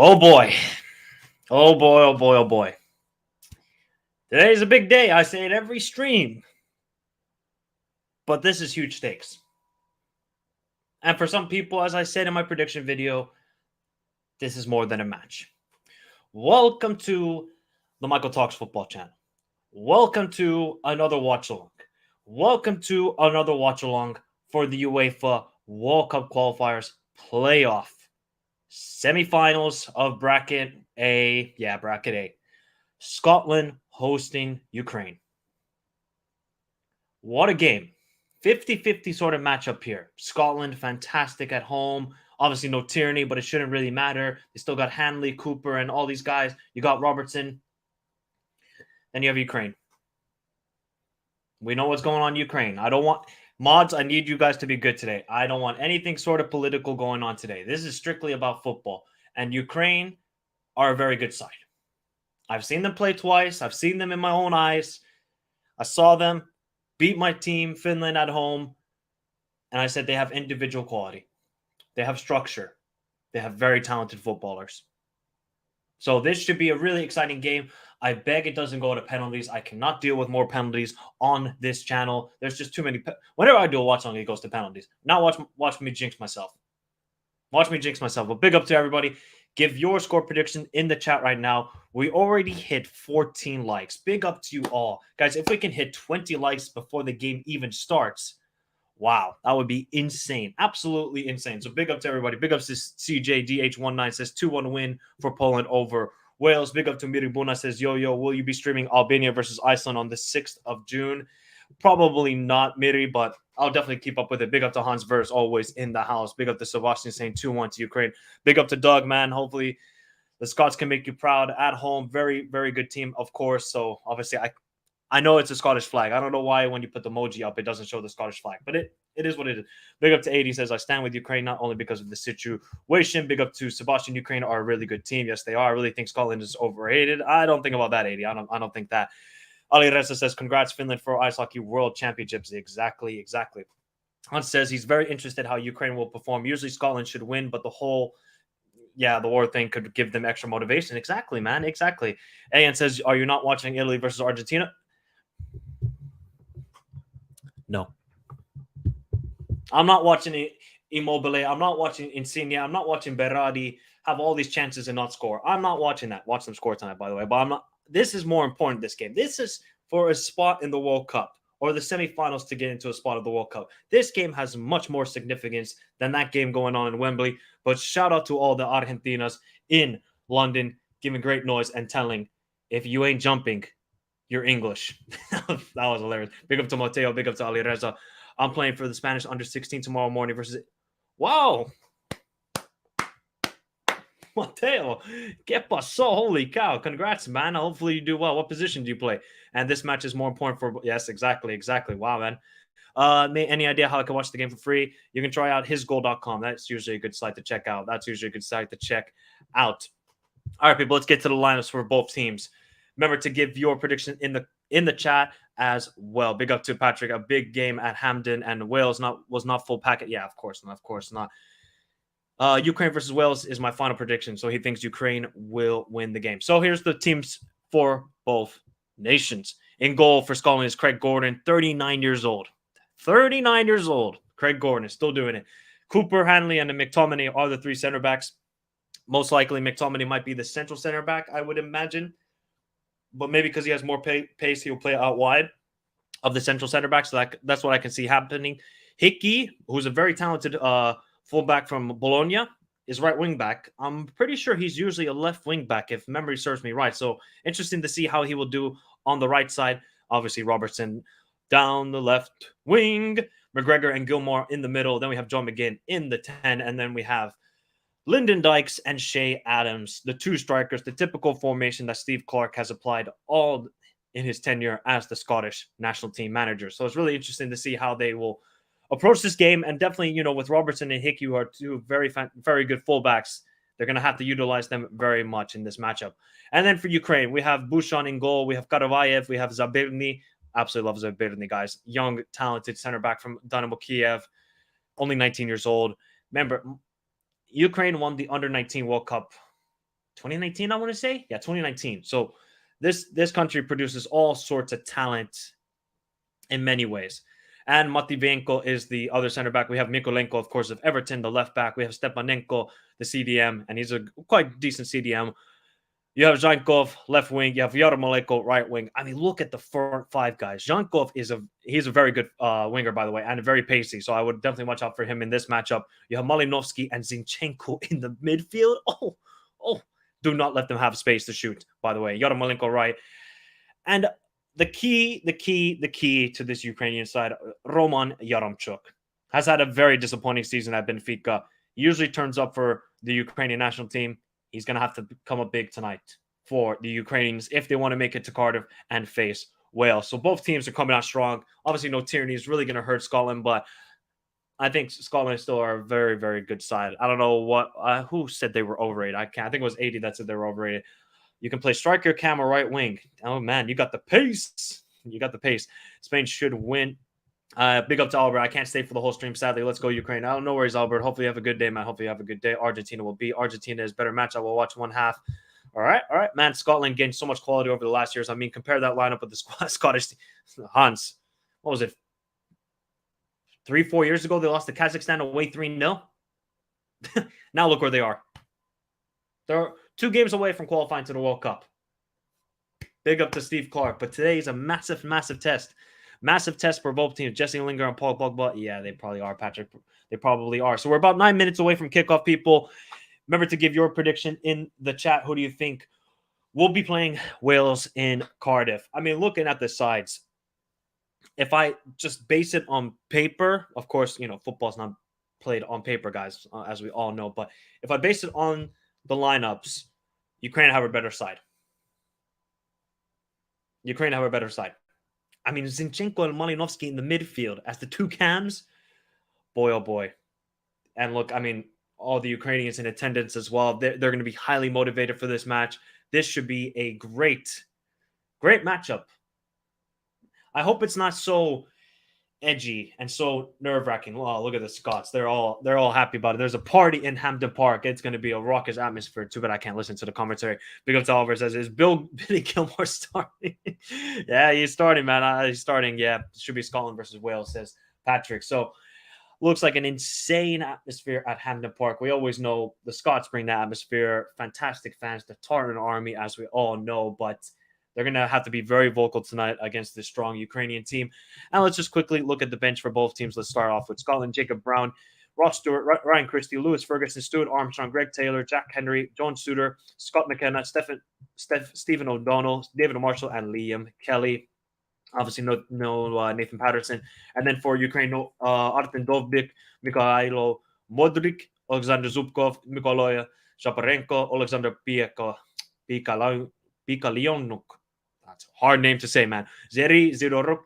Oh boy. Oh boy, oh boy, oh boy. Today is a big day. I say it every stream. But this is huge stakes. And for some people, as I said in my prediction video, this is more than a match. Welcome to the Michael Talks Football channel. Welcome to another Watchalong. Welcome to another Watchalong for the UEFA World Cup Qualifiers playoff semifinals of Bracket A. Yeah, Bracket A. Scotland hosting Ukraine. What a game. 50-50 sort of matchup here. Scotland, fantastic at home. Obviously, no Tierney, but it shouldn't really matter. They still got Hanley, Cooper, and all these guys. You got Robertson. Then you have Ukraine. We know what's going on in Ukraine. I don't want... Mods, I need you guys to be good today. I don't want anything sort of political going on today. This is strictly about football. And Ukraine are a very good side. I've seen them play twice. I've seen them in my own eyes. I saw them beat my team, Finland, at home. And I said they have individual quality. They have structure. They have very talented footballers. So this should be a really exciting game. I beg it doesn't go to penalties. I cannot deal with more penalties on this channel. There's just too many. Whenever I do a watch on, it goes to penalties. Now watch me jinx myself. Watch me jinx myself. But big up to everybody. Give your score prediction in the chat right now. We already hit 14 likes. Big up to you all. Guys, if we can hit 20 likes before the game even starts, wow, that would be insane. Absolutely insane. So big up to everybody. Big up to CJDH19 says 2-1 win for Poland over Wales. Big up to Miribuna says, yo, will you be streaming Albania versus Iceland on the 6th of June? Probably not, Miri, but I'll definitely keep up with it. Big up to Hans Vers, always in the house. Big up to Sebastian saying 2-1 to Ukraine. Big up to Doug, man. Hopefully the Scots can make you proud at home. Very, very good team, of course. So obviously I know it's a Scottish flag. I don't know why when you put the emoji up, it doesn't show the Scottish flag. But it is what it is. Big up to 80 says, I stand with Ukraine not only because of the situation. Big up to Sebastian. Ukraine are a really good team. Yes, they are. I really think Scotland is overrated. I don't think about that, 80. I don't think that. Ali Reza says, congrats, Finland, for Ice Hockey World Championships. Exactly. Hans says he's very interested how Ukraine will perform. Usually Scotland should win, but the war thing could give them extra motivation. Exactly, man. Exactly. Ayan says, are you not watching Italy versus Argentina? No. I'm not watching Immobile. I'm not watching Insigne. I'm not watching Berardi have all these chances and not score. I'm not watching that. Watch them score tonight, by the way. But I'm not. This is more important, this game. This is for a spot in the World Cup or the semifinals to get into a spot of the World Cup. This game has much more significance than that game going on in Wembley. But shout out to all the Argentinas in London giving great noise and telling, if you ain't jumping, you're English. That was hilarious. Big up to Mateo. Big up to Ali Reza. I'm playing for the Spanish under-16 tomorrow morning versus... Wow! Mateo, ¿qué pasó? Holy cow. Congrats, man. Hopefully you do well. What position do you play? And this match is more important for... Yes, exactly. Wow, man. Any idea how I can watch the game for free? You can try out hisgoal.com. That's usually a good site to check out. All right, people, let's get to the lineups for both teams. Remember to give your prediction in the chat as well. Big up to Patrick. A big game at Hampden, and Wales was not full packet. Yeah, of course not. Ukraine versus Wales is my final prediction. So he thinks Ukraine will win the game. So here's the teams for both nations. In goal for Scotland is Craig Gordon, 39 years old. 39 years old. Craig Gordon is still doing it. Cooper, Hanley, and McTominay are the three center backs. Most likely McTominay might be the central center back, I would imagine. But maybe because he has more pace, he'll play out wide. of the central center backs. So that's what I can see happening. Hickey, who's a very talented fullback from Bologna, is right wing back. I'm pretty sure he's usually a left wing back, if memory serves me right. So interesting to see how he will do on the right side. Obviously, Robertson down the left wing, McGregor and Gilmore in the middle. Then we have John McGinn in the 10, and then we have Lyndon Dykes and Shea Adams, the two strikers, the typical formation that Steve Clarke has applied all in his tenure as the Scottish national team manager. So it's really interesting to see how they will approach this game. And definitely, with Robertson and Hickey, who are two very good fullbacks, they're going to have to utilize them very much in this matchup. And then for Ukraine, we have Bushon in goal. We have Karavayev. We have Zabirny. Absolutely love Zabirny, guys. Young, talented center back from Dynamo Kiev, only 19 years old. Remember, Ukraine won the Under-19 World Cup 2019, I want to say. Yeah, 2019. So this country produces all sorts of talent in many ways. And Matvienko is the other center back. We have Mikolenko, of course, of Everton, the left back. We have Stepanenko, the CDM, and he's a quite decent CDM. You have Zhankov, left wing. You have Yarmolenko, right wing. I mean, look at the front five guys. Zhankov he's a very good winger, by the way, and very pacey. So I would definitely watch out for him in this matchup. You have Malinovsky and Zinchenko in the midfield. Oh, do not let them have space to shoot, by the way. Yarmolenko, right. And the key to this Ukrainian side, Roman Yaremchuk, has had a very disappointing season at Benfica. He usually turns up for the Ukrainian national team. He's going to have to come up big tonight for the Ukrainians if they want to make it to Cardiff and face Wales. So both teams are coming out strong. Obviously, no tyranny is really going to hurt Scotland, but I think Scotland still are a very, very good side. I don't know who said they were overrated. I think it was 80 that said they were overrated. You can play striker, cam, or right wing. Oh, man, you got the pace. Spain should win. Big up to Albert. I can't stay for the whole stream, sadly. Let's go Ukraine. I don't know where he's Albert. Hopefully you have a good day, man. Hopefully you have a good day. Argentina will beat. Argentina is better match. I will watch one half. All right. Man, Scotland gained so much quality over the last years. I mean, compare that lineup with the Scottish Hans. What was it? 3-4 years ago, they lost to Kazakhstan away 3-0. Now look where they are. They're 2 games away from qualifying to the World Cup. Big up to Steve Clarke. But today is a massive, massive test. Massive test for both teams. Jesse Lingard and Paul Pogba. Yeah, they probably are, Patrick. They probably are. So we're about 9 minutes away from kickoff, people. Remember to give your prediction in the chat. Who do you think will be playing Wales in Cardiff? I mean, looking at the sides, if I just base it on paper, of course, football's not played on paper, guys, as we all know. But if I base it on the lineups, Ukraine have a better side. I mean, Zinchenko and Malinovsky in the midfield as the 2 cams. Boy, oh boy. And look, I mean, all the Ukrainians in attendance as well. They're going to be highly motivated for this match. This should be a great matchup. I hope it's not so edgy and so nerve-wracking. Oh, look at the Scots. They're all happy about it. There's a party in Hampden Park. It's going to be a raucous atmosphere. Too bad I can't listen to the commentary. Big up to Oliver says, is Billy Gilmore starting? Yeah, he's starting, man. He's starting. Yeah, it should be Scotland versus Wales, says Patrick. So looks like an insane atmosphere at Hampden Park. We always know the Scots bring that atmosphere. Fantastic fans, the Tartan army, as we all know, but they're going to have to be very vocal tonight against this strong Ukrainian team. And let's just quickly look at the bench for both teams. Let's start off with Scotland: Jacob Brown, Ross Stewart, Ryan Christie, Lewis Ferguson, Stuart Armstrong, Greg Taylor, Jack Henry, John Suter, Scott McKenna, Stephen O'Donnell, David Marshall, and Liam Kelly. Obviously, no Nathan Patterson. And then for Ukraine, Artem Dovbyk, Mikhailo Modric, Alexander Zubkov, Mykola Shaparenko, Alexander Pikalyonuk. That's a hard name to say, man. Zeri Zidoruk,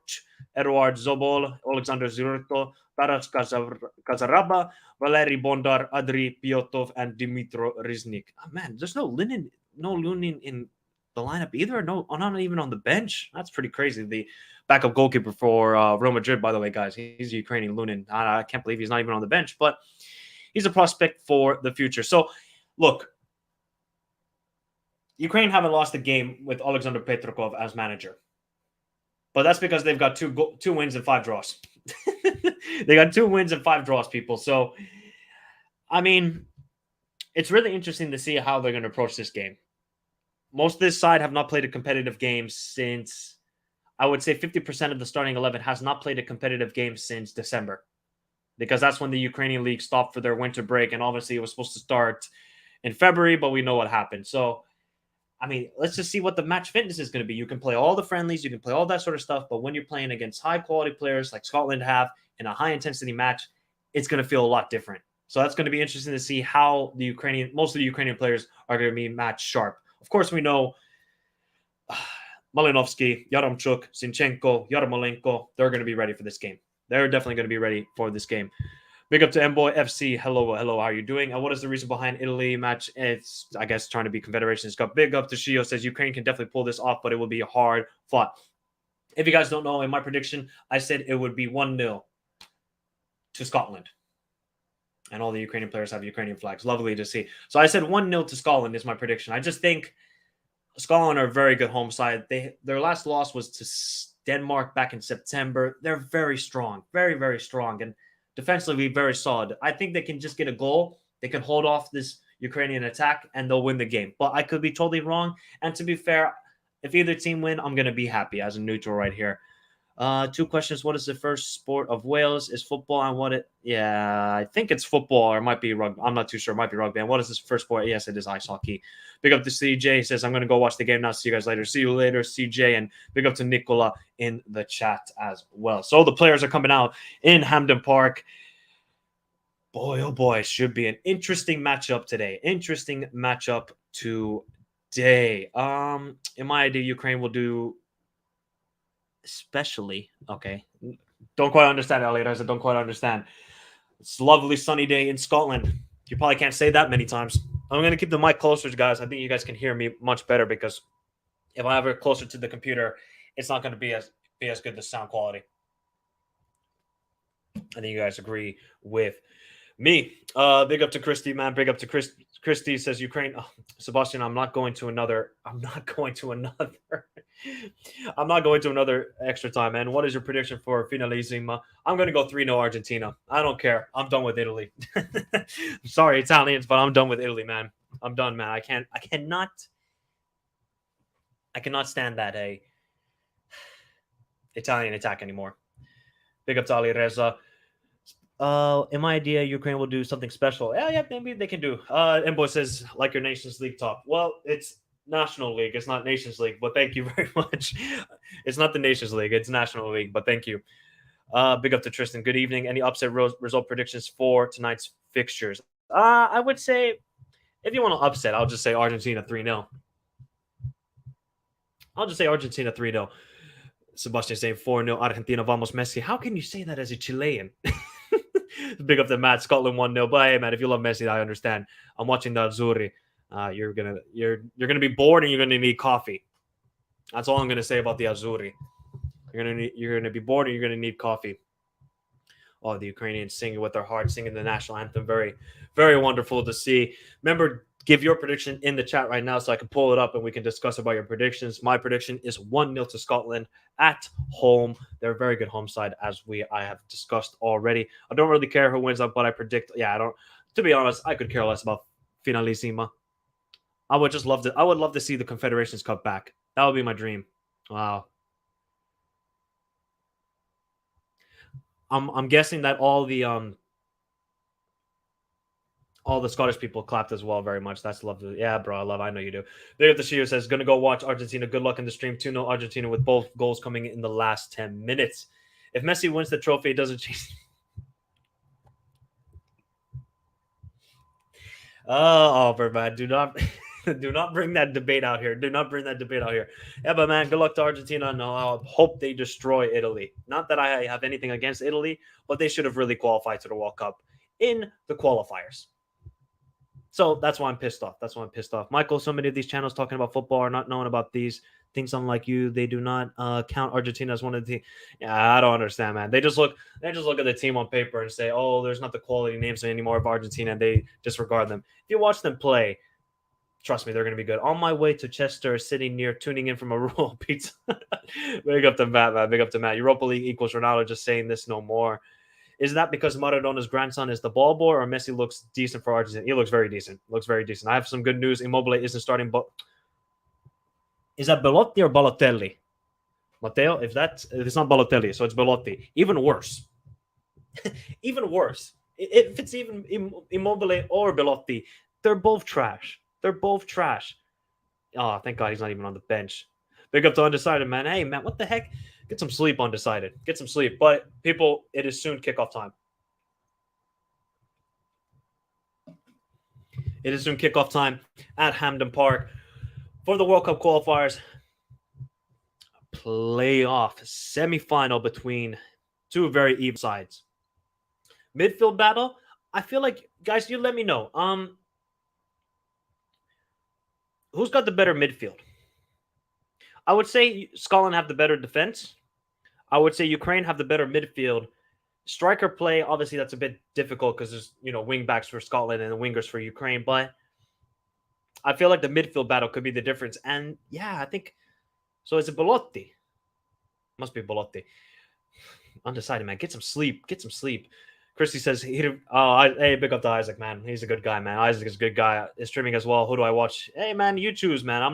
Eduard Zobol, Alexander Zirto, Taras Kazaraba, Valery Bondar, Adri Piotov, and Dimitro Riznik. Oh, man, there's no Lunin in the lineup either. No, not even on the bench. That's pretty crazy. The backup goalkeeper for Real Madrid, by the way, guys. He's Ukrainian Lunin. I can't believe he's not even on the bench, but he's a prospect for the future. So, look, Ukraine haven't lost a game with Alexander Petrikov as manager. But that's because they've got two wins and 5 draws. They got 2 wins and 5 draws, people. So, I mean, it's really interesting to see how they're going to approach this game. Most of this side have not played a competitive game since, I would say 50% of the starting 11 has not played a competitive game since December, because that's when the Ukrainian league stopped for their winter break. And obviously, it was supposed to start in February, but we know what happened. So, I mean, let's just see what the match fitness is going to be. You can play all the friendlies, you can play all that sort of stuff, but when you're playing against high quality players like Scotland have in a high intensity match, it's going to feel a lot different. So that's going to be interesting to see how most of the Ukrainian players are going to be match sharp. Of course, we know Malinovsky, Yaremchuk, Zinchenko, Yarmolenko, they're going to be ready for this game. They're definitely going to be ready for this game. Big up to Mboy FC. Hello, how are you doing? And what is the reason behind Italy match? It's, I guess, trying to be Confederations Cup. Big up to Shio, says Ukraine can definitely pull this off, but it will be hard fought. If you guys don't know, in my prediction, I said it would be 1-0 to Scotland. And all the Ukrainian players have Ukrainian flags. Lovely to see. So I said 1-0 to Scotland is my prediction. I just think Scotland are a very good home side. Their last loss was to Denmark back in September. They're very strong. Very, very strong. And defensively, very solid. I think they can just get a goal. They can hold off this Ukrainian attack, and they'll win the game. But I could be totally wrong. And to be fair, if either team win, I'm going to be happy as a neutral right here. 2 questions. What is the first sport of Wales? Is football and what it? Yeah, I think it's football, or it might be rugby. I'm not too sure. It might be rugby. And what is this first sport? Yes, it is ice hockey. Big up to CJ. He says, I'm going to go watch the game now. See you guys later. See you later, CJ. And big up to Nicola in the chat as well. So the players are coming out in Hampden Park. Boy, oh boy, should be an interesting matchup today. Interesting matchup today. In my idea, Ukraine will do especially, okay. Don't quite understand, Elliot. I said, don't quite understand. It's a lovely sunny day in Scotland. You probably can't say that many times. I'm going to keep the mic closer, guys. I think you guys can hear me much better, because if I have it closer to the computer, it's not going to be as good the sound quality. I think you guys agree with me. Big up to Christy, man. Big up to Christy says Ukraine. Oh, Sebastian, I'm not going to another extra time, man. What is your prediction for Finalissima? I'm going to go 3-0 Argentina. I don't care. I'm done with Italy. Sorry, Italians, but I'm done with Italy, man. I'm done, man. I cannot stand that Italian attack anymore. Big up to Ali Reza. In my idea, Ukraine will do something special. Yeah, maybe they can do. Embo says, like your Nations League top. Well, it's National League. It's not Nations League, but thank you very much. It's not the Nations League. It's National League, but thank you. Big up to Tristan. Good evening. Any upset result predictions for tonight's fixtures? I would say, if you want to upset, I'll just say Argentina 3-0. I'll just say Argentina 3-0. Sebastian saying 4-0 Argentina, vamos Messi. How can you say that as a Chilean? Big up to Matt. Scotland 1-0. But hey, man, if you love Messi, I understand. I'm watching the Azzurri. You're gonna be bored and you're gonna need coffee. That's all I'm gonna say about the Azzurri. You're gonna be bored and you're gonna need coffee. Oh, the Ukrainians singing with their heart, singing the national anthem. Very, very wonderful to see. Remember, give your prediction in the chat right now so I can pull it up and we can discuss about your predictions. My prediction is 1-0 to Scotland at home. They're a very good home side, as I have discussed already. I don't really care who wins up, but I predict. Yeah, I don't. To be honest, I could care less about Finalissima. I would love to see the Confederations Cup back. That would be my dream. Wow. I'm guessing that all the Scottish people clapped as well very much. That's lovely. Yeah, bro, I know you do. Big up the Shio says, gonna go watch Argentina. Good luck in the stream. 2-0 Argentina with both goals coming in the last 10 minutes. If Messi wins the trophy, it doesn't change. Oh, man, do not bring that debate out here. Do not bring that debate out here. Yeah, but man, good luck to Argentina. No, I hope they destroy Italy. Not that I have anything against Italy, but they should have really qualified to the World Cup in the qualifiers. So that's why I'm pissed off. Michael, so many of these channels talking about football are not knowing about these things. Unlike you, they do not count Argentina as one of the teams. Yeah, I don't understand, man. They just look at the team on paper and say, oh, there's not the quality names anymore of Argentina, and they disregard them. If you watch them play, trust me, they're going to be good. On my way to Chester, sitting near, tuning in from a rural pizza. Big up to Matt, man. Big up to Matt. Europa League equals Ronaldo, just saying this no more. Is that because Maradona's grandson is the ball boy, or Messi looks decent for Argentina? He looks very decent. I have some good news. Immobile isn't starting, but is that Belotti or Balotelli? Matteo, if it's not Balotelli, so it's Belotti. Even worse. Even worse. If it's even Immobile or Belotti, they're both trash. They're both trash. Oh, thank God he's not even on the bench. Big up to Undecided, man. Hey, man, what the heck? Get some sleep, Undecided. Get some sleep. But, people, it is soon kickoff time. It is soon kickoff time at Hampden Park for the World Cup qualifiers. Playoff semifinal between two very even sides. Midfield battle. I feel like, guys, you let me know. Who's got the better midfield? I would say Scotland have the better defense. I would say Ukraine have the better midfield. Striker play, obviously, that's a bit difficult because there's wing backs for Scotland and the wingers for Ukraine. But I feel like the midfield battle could be the difference. And yeah, I think so. Is it Belotti? Must be Belotti. Undecided, man. Get some sleep. Get some sleep. Christy says, hey, big up to Isaac, man. He's a good guy, man. Isaac is a good guy. Is streaming as well. Who do I watch? Hey, man, you choose, man. I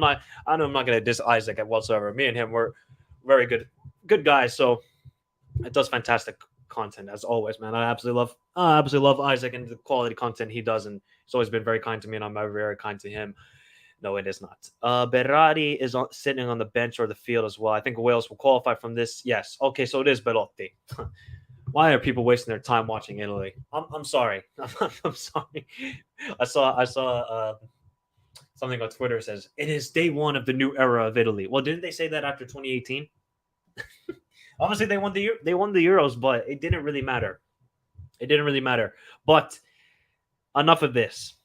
know I'm not going to diss Isaac whatsoever. Me and him, we're very good guys. So it does fantastic content as always, man. I absolutely love Isaac and the quality content he does. And he's always been very kind to me, and I'm very, very kind to him. No, it is not. Berardi is sitting on the bench or the field as well. I think Wales will qualify from this. Yes. Okay, so it is Belotti. Why are people wasting their time watching Italy? I'm sorry. I'm sorry. I saw something on Twitter that says it is day one of the new era of Italy. Well, didn't they say that after 2018? Obviously, they won the Euros, but it didn't really matter. It didn't really matter. But enough of this.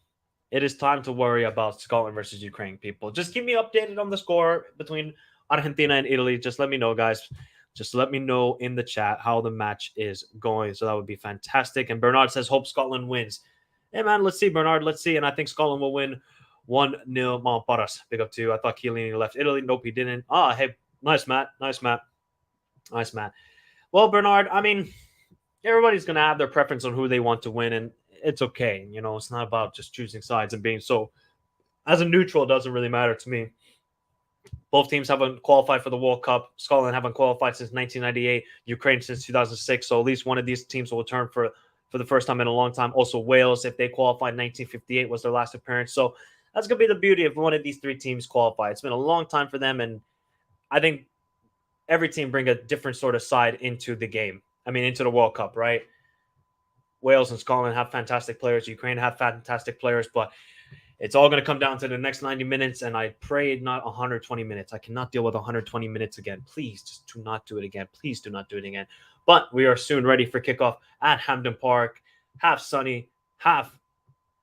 It is time to worry about Scotland versus Ukraine, people. Just keep me updated on the score between Argentina and Italy. Just let me know, guys. Just let me know in the chat how the match is going. So that would be fantastic. And Bernard says, hope Scotland wins. Hey, man, let's see, Bernard. Let's see. And I think Scotland will win 1-0. Monparas. Big up to you. I thought Chiellini left Italy. Nope, he didn't. Hey, nice, Matt. Nice, Matt. Nice, Matt. Well, Bernard, I mean, everybody's going to have their preference on who they want to win. And it's okay. It's not about just choosing sides and being so. As a neutral, it doesn't really matter to me. Both teams haven't qualified for the World Cup. Scotland haven't qualified since 1998. Ukraine since 2006. So at least one of these teams will return for the first time in a long time. Also, Wales, if they qualified in 1958, was their last appearance. So that's going to be the beauty of one of these three teams qualify. It's been a long time for them, and I think every team bring a different sort of side into the game. I mean, into the World Cup, right? Wales and Scotland have fantastic players. Ukraine have fantastic players, but it's all going to come down to the next 90 minutes, and I pray not 120 minutes. I cannot deal with 120 minutes again. Please, just do not do it again. Please do not do it again. But we are soon ready for kickoff at Hampden Park. Half sunny, half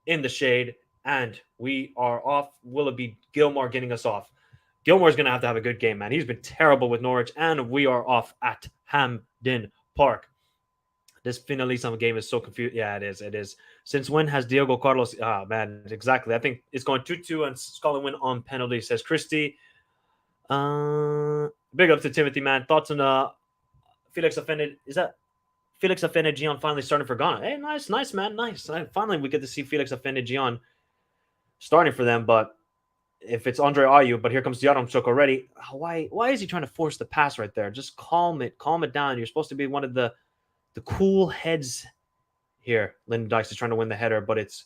in the shade, and we are off. Will it be Gilmore getting us off? Gilmore's going to have a good game, man. He's been terrible with Norwich, and we are off at Hampden Park. This Finalissimo game is so confused. Yeah, it is. It is. Since when has Diego Carlos? Man, exactly. I think it's going 2-2 and Scotland win on penalty, says Christy. Big up to Timothy, man. Thoughts on Felix Afena? Is that Felix Afena-Gyan finally starting for Ghana? Hey, nice, man. Nice. Finally, we get to see Felix Afena-Gyan starting for them, but if it's Andre Ayew, but here comes Yaremchuk already. Why is he trying to force the pass right there? Just calm it down. You're supposed to be one of the cool heads here. Lyndon Dykes is trying to win the header, but it's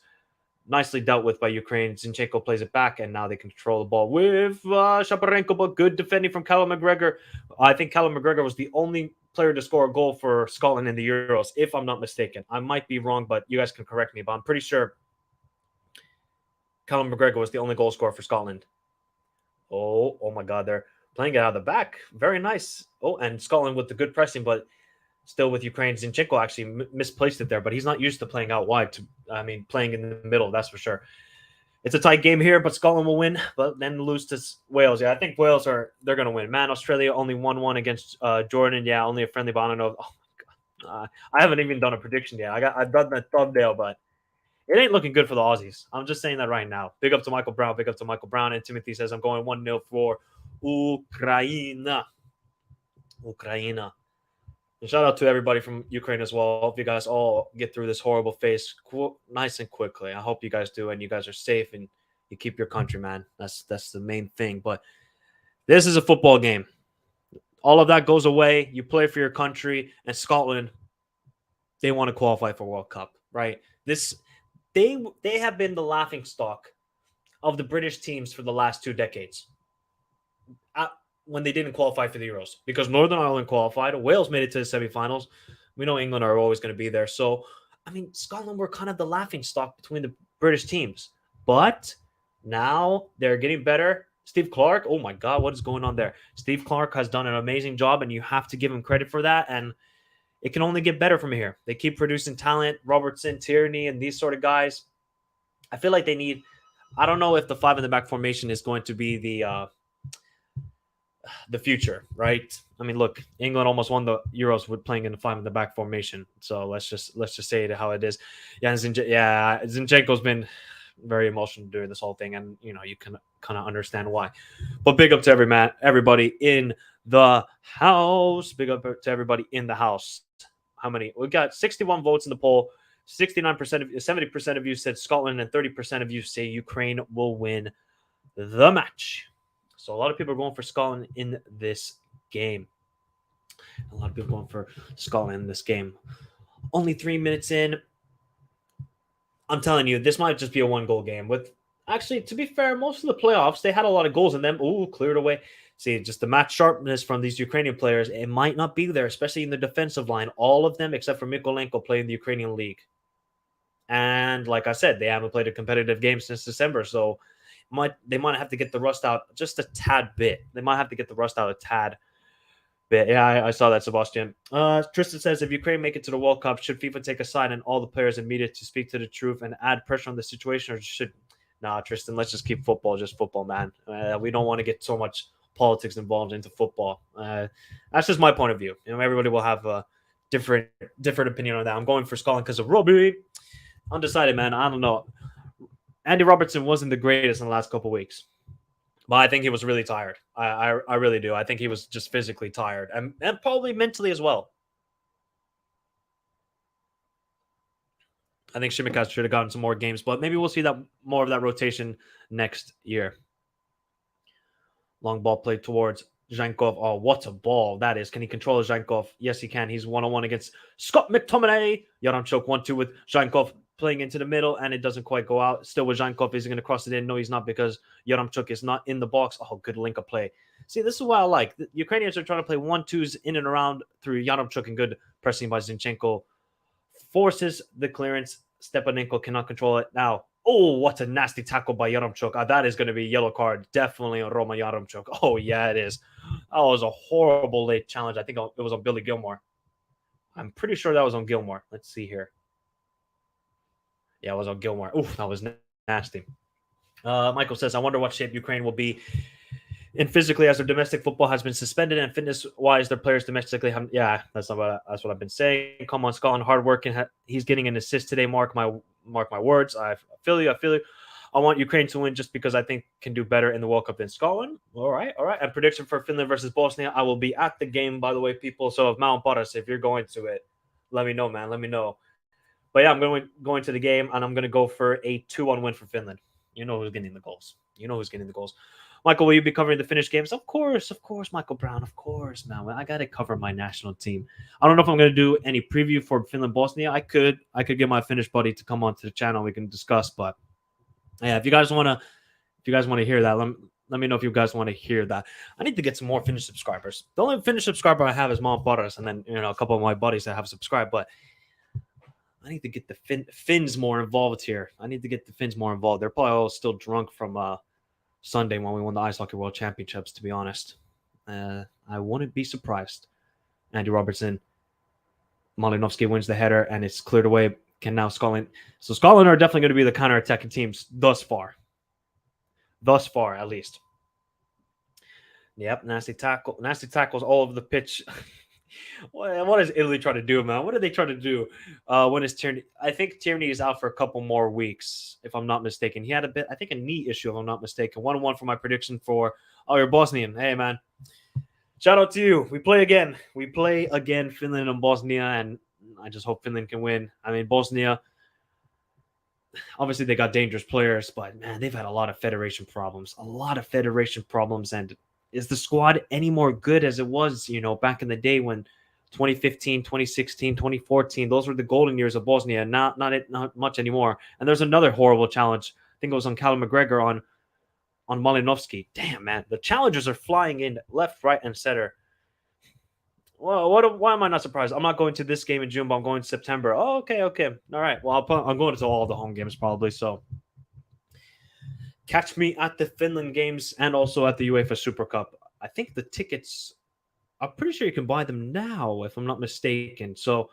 nicely dealt with by Ukraine. Zinchenko plays it back, and now they can control the ball with Shaparenko, but good defending from Callum McGregor. I think Callum McGregor was the only player to score a goal for Scotland in the Euros, if I'm not mistaken. I might be wrong, but you guys can correct me, but I'm pretty sure Callum McGregor was the only goal scorer for Scotland. Oh my God, they're playing it out of the back. Very nice. Oh, and Scotland with the good pressing, but still with Ukraine. Zinchenko actually misplaced it there, but he's not used to playing out wide. Playing in the middle, that's for sure. It's a tight game here, but Scotland will win, but then lose to Wales. Yeah, I think Wales they're going to win. Man, Australia only 1-1 against Jordan. Yeah, only a friendly, but I don't know. Oh my God. I haven't even done a prediction yet. I've done that thumbnail, but it ain't looking good for the Aussies. I'm just saying that right now. Big up to Michael Brown. Big up to Michael Brown. And Timothy says, I'm going 1-0 for Ukraine. And shout out to everybody from Ukraine as well. I hope you guys all get through this horrible phase nice and quickly. I hope you guys do, and you guys are safe and you keep your country, man. That's the main thing. But this is a football game. All of that goes away. You play for your country, and Scotland, they want to qualify for World Cup, right? This they have been the laughing stock of the British teams for the last 2 decades. Uh, when they didn't qualify for the Euros, because Northern Ireland qualified, Wales made it to the semifinals. We know England are always going to be there. So, I mean, Scotland were kind of the laughing stock between the British teams. But now they're getting better. Steve Clark, oh my God, what is going on there? Steve Clark has done an amazing job, and you have to give him credit for that. And it can only get better from here. They keep producing talent, Robertson, Tierney, and these sort of guys. I feel like they need. I don't know if the five in the back formation is going to be the future, right? I mean, look, England almost won the Euros with playing in the five in the back formation. So let's just say it how it is. Yeah, Zinchenko's been very emotional during this whole thing, and you can kind of understand why. But big up to everybody in the house. Big up to everybody in the house. How many? We got 61 votes in the poll. 69% of 70% of you said Scotland, and 30% of you say Ukraine will win the match. So a lot of people are going for Scotland in this game. A lot of people going for Scotland in this game. Only 3 minutes in. I'm telling you, this might just be a 1-goal game. With actually, to be fair, most of the playoffs they had a lot of goals in them. Ooh, cleared away. See, just the match sharpness from these Ukrainian players, it might not be there, especially in the defensive line. All of them, except for Mykolenko, play in the Ukrainian league. And like I said, they haven't played a competitive game since December, so they might have to get the rust out just a tad bit. They might have to get the rust out a tad bit. Yeah, I saw that, Sebastian. Tristan says, if Ukraine make it to the World Cup, should FIFA take a side and all the players and media to speak to the truth and add pressure on the situation, or should... Nah, Tristan, let's just keep football just football, man. We don't want to get so much politics involved into football. That's just my point of view. Everybody will have a different opinion on that. I'm going for Scotland because of Robbie. Undecided, man. I don't know. Andy Robertson wasn't the greatest in the last couple of weeks, but I think he was really tired. I really do. I think he was just physically tired and probably mentally as well. I think Shimikas should have gotten some more games, but maybe we'll see that more of that rotation next year. Long ball played towards Zhankov. Oh, what a ball that is. Can he control Zhankov? Yes, he can. He's one-on-one against Scott McTominay. Yaramchuk 1-2 with Zhankov playing into the middle, and it doesn't quite go out. Still with Zhankov. Is he going to cross it in? No, he's not, because Yaramchuk is not in the box. Oh, good link-up play. See, this is what I like. The Ukrainians are trying to play 1-2s in and around through Yaramchuk, and good pressing by Zinchenko. Forces the clearance. Stepanenko cannot control it. Now, oh, what a nasty tackle by Yaramchuk. That is going to be a yellow card. Definitely on Roma Yaramchuk. Oh, yeah, it is. That was a horrible late challenge. I think it was on Billy Gilmore. I'm pretty sure that was on Gilmore. Let's see here. Yeah, it was on Gilmore. Oof, that was nasty. Michael says, I wonder what shape Ukraine will be in physically as their domestic football has been suspended, and fitness-wise, their players domestically haven't. Yeah, that's what I've been saying. Come on, Scotland, hard work, and he's getting an assist today. Mark my words. I feel you. I want Ukraine to win just because I think can do better in the World Cup than Scotland. All right. And prediction for Finland versus Bosnia. I will be at the game, by the way, people. So if Mount Boris, if you're going to it, let me know, man. Let me know. But yeah, I'm going to the game, and I'm going to go for a 2-1 win for Finland. You know who's getting the goals. Michael, will you be covering the Finnish games? Of course, Michael Brown. Of course, man. I got to cover my national team. I don't know if I'm going to do any preview for Finland Bosnia. I could get my Finnish buddy to come onto the channel. We can discuss. But yeah, if you guys want to hear that, let me know if you guys want to hear that. I need to get some more Finnish subscribers. The only Finnish subscriber I have is Mom Butters, and then a couple of my buddies that have subscribed. But I need to get the Finns more involved here. They're probably all still drunk from Sunday when we won the Ice Hockey World Championships, to be honest. I wouldn't be surprised. Andy Robertson, Malinovsky wins the header, and it's cleared away. Can now Scotland... So Scotland are definitely going to be the counter-attacking teams thus far. At least. Yep, nasty tackles all over the pitch. What is Italy trying to do, man? What are they trying to do? When is Tierney? I think Tierney is out for a couple more weeks, if I'm not mistaken. He had a knee issue, if I'm not mistaken. 1-1 for my prediction for your Bosnian. Hey, man. Shout out to you. We play again, Finland and Bosnia, and I just hope Finland can win. I mean, Bosnia, obviously they got dangerous players, but man, they've had a lot of federation problems, and is the squad any more good as it was, back in the day when 2015, 2016, 2014, those were the golden years of Bosnia. Not much anymore. And there's another horrible challenge. I think it was on Callum McGregor on Malinovsky. Damn, man. The challengers are flying in left, right, and center. Well, why am I not surprised? I'm not going to this game in June, but I'm going to September. Oh, okay. All right. Well, I'm going to all the home games probably. So catch me at the Finland games and also at the UEFA Super Cup. I think the tickets, I'm pretty sure you can buy them now, if I'm not mistaken. So,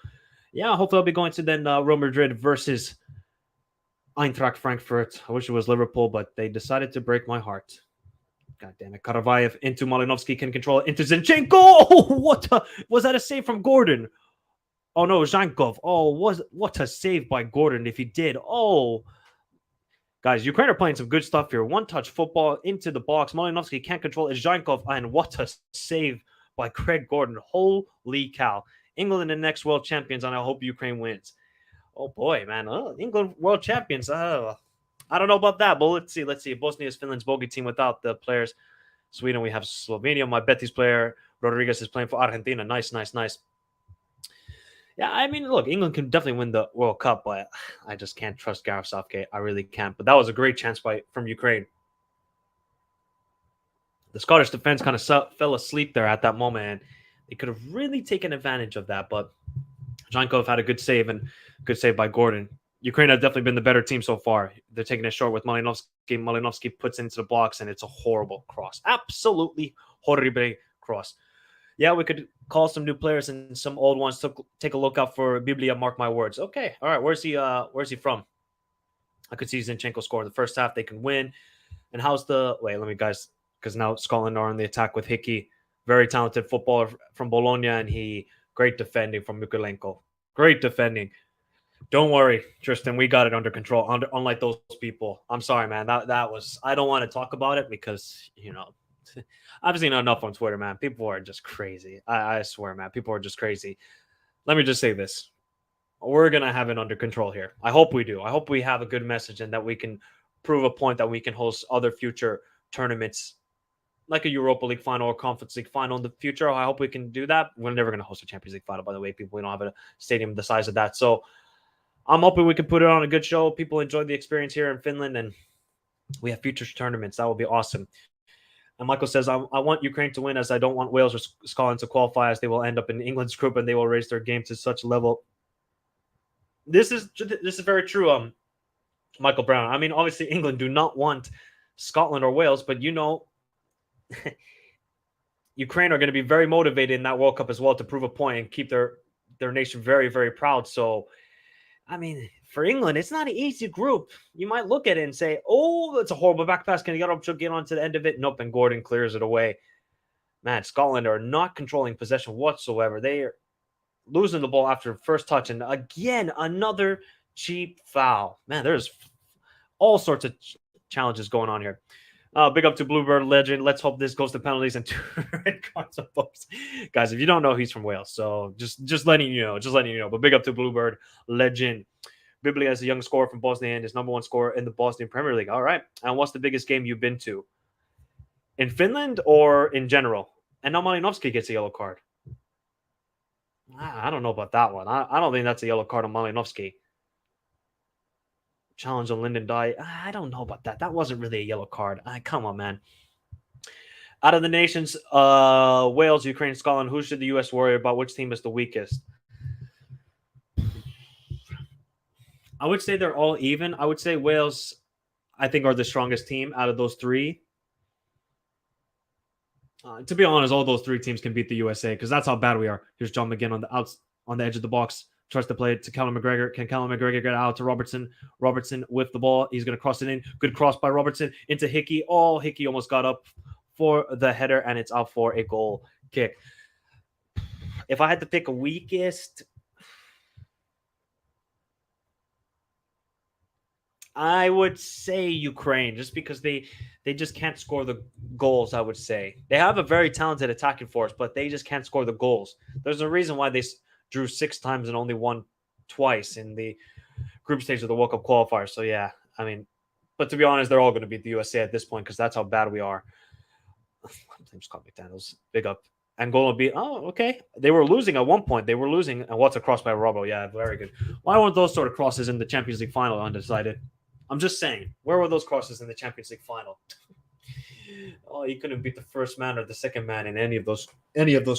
yeah, hopefully I'll be going to then Real Madrid versus Eintracht Frankfurt. I wish it was Liverpool, but they decided to break my heart. God damn it. Karavayev into Malinovsky, can control it into Zinchenko. Oh, was that a save from Gordon? Oh, no, Zhankov. Oh, what a save by Gordon if he did. Oh, guys, Ukraine are playing some good stuff here. One-touch football into the box. Malinovsky can't control it. Zhankov, and what a save by Craig Gordon. Holy cow. England the next world champions, and I hope Ukraine wins. Oh, boy, man. England world champions. I don't know about that, but let's see. Bosnia is Finland's bogey team without the players. Sweden, we have Slovenia. My Betis player, Rodriguez, is playing for Argentina. Nice. Yeah, I mean, look, England can definitely win the World Cup, but I just can't trust Gareth Southgate. I really can't. But that was a great chance from Ukraine. The Scottish defense kind of fell asleep there at that moment, and they could have really taken advantage of that. But Jankov had a good save, and good save by Gordon. Ukraine have definitely been the better team so far. They're taking it short with Malinovsky. Malinovsky puts into the box, and it's a horrible cross. Absolutely horrible cross. Yeah, we could call some new players and some old ones to take a look out for Biblia. Mark my words. Okay, all right. Where's he from? I could see Zinchenko score in the first half. They can win. And how's the wait? Let me guys, because now Scotland are on the attack with Hickey, very talented footballer from Bologna, and he great defending from Mikulenko. Great defending. Don't worry, Tristan. We got it under control. Unlike those people. I'm sorry, man. That was. I don't want to talk about it because I've seen enough on Twitter, man. People are just crazy. I swear, man. People are just crazy. Let me just say this. We're going to have it under control here. I hope we do. I hope we have a good message and that we can prove a point that we can host other future tournaments like a Europa League final or Conference League final in the future. I hope we can do that. We're never going to host a Champions League final, by the way, people. We don't have a stadium the size of that. So I'm hoping we can put it on a good show. People enjoy the experience here in Finland, and we have future tournaments. That will be awesome. And Michael says, I want Ukraine to win as I don't want Wales or Scotland to qualify as they will end up in England's group and they will raise their game to such a level. This is very true, Michael Brown. I mean, obviously England do not want Scotland or Wales, but Ukraine are going to be very motivated in that World Cup as well to prove a point and keep their nation very, very proud. So, I mean, for England, it's not an easy group. You might look at it and say, oh, it's a horrible back pass. Can he get on to the end of it? Nope, and Gordon clears it away. Man, Scotland are not controlling possession whatsoever. They are losing the ball after first touch. And again, another cheap foul. Man, there's all sorts of challenges going on here. Big up to Bluebird Legend. Let's hope this goes to penalties and 2 red cards on both. Guys, if you don't know, he's from Wales. So just letting you know. But big up to Bluebird Legend. Biblia is a young scorer from Bosnia and is number 1 scorer in the Bosnian Premier League. All right. And what's the biggest game you've been to? In Finland or in general? And now Malinovsky gets a yellow card. I don't know about that one. I don't think that's a yellow card on Malinovsky. Challenge on Lyndon Dye. I don't know about that. That wasn't really a yellow card. Come on, man. Out of the nations, Wales, Ukraine, Scotland, who should the U.S. worry about? Which team is the weakest? I would say they're all even. I would say Wales, I think, are the strongest team out of those 3. To be honest, all those 3 teams can beat the USA because that's how bad we are. Here's John McGinn on the edge of the box. Tries to play it to Callum McGregor. Can Callum McGregor get out to Robertson? Robertson with the ball. He's going to cross it in. Good cross by Robertson into Hickey. Oh, Hickey almost got up for the header, and it's out for a goal kick. If I had to pick a weakest, I would say Ukraine, just because they just can't score the goals, I would say. They have a very talented attacking force, but they just can't score the goals. There's a reason why they drew 6 times and only won twice in the group stage of the World Cup qualifiers. So, yeah, I mean, but to be honest, they're all going to beat the USA at this point because that's how bad we are. Scott McDaniels. Big up. Angola beat. Oh, okay. They were losing at one point. They were losing. And what's a cross by Robo? Yeah, very good. Why weren't those sort of crosses in the Champions League final undecided? I'm just saying. Where were those crosses in the Champions League final? Oh, he couldn't beat the first man or the second man in any of those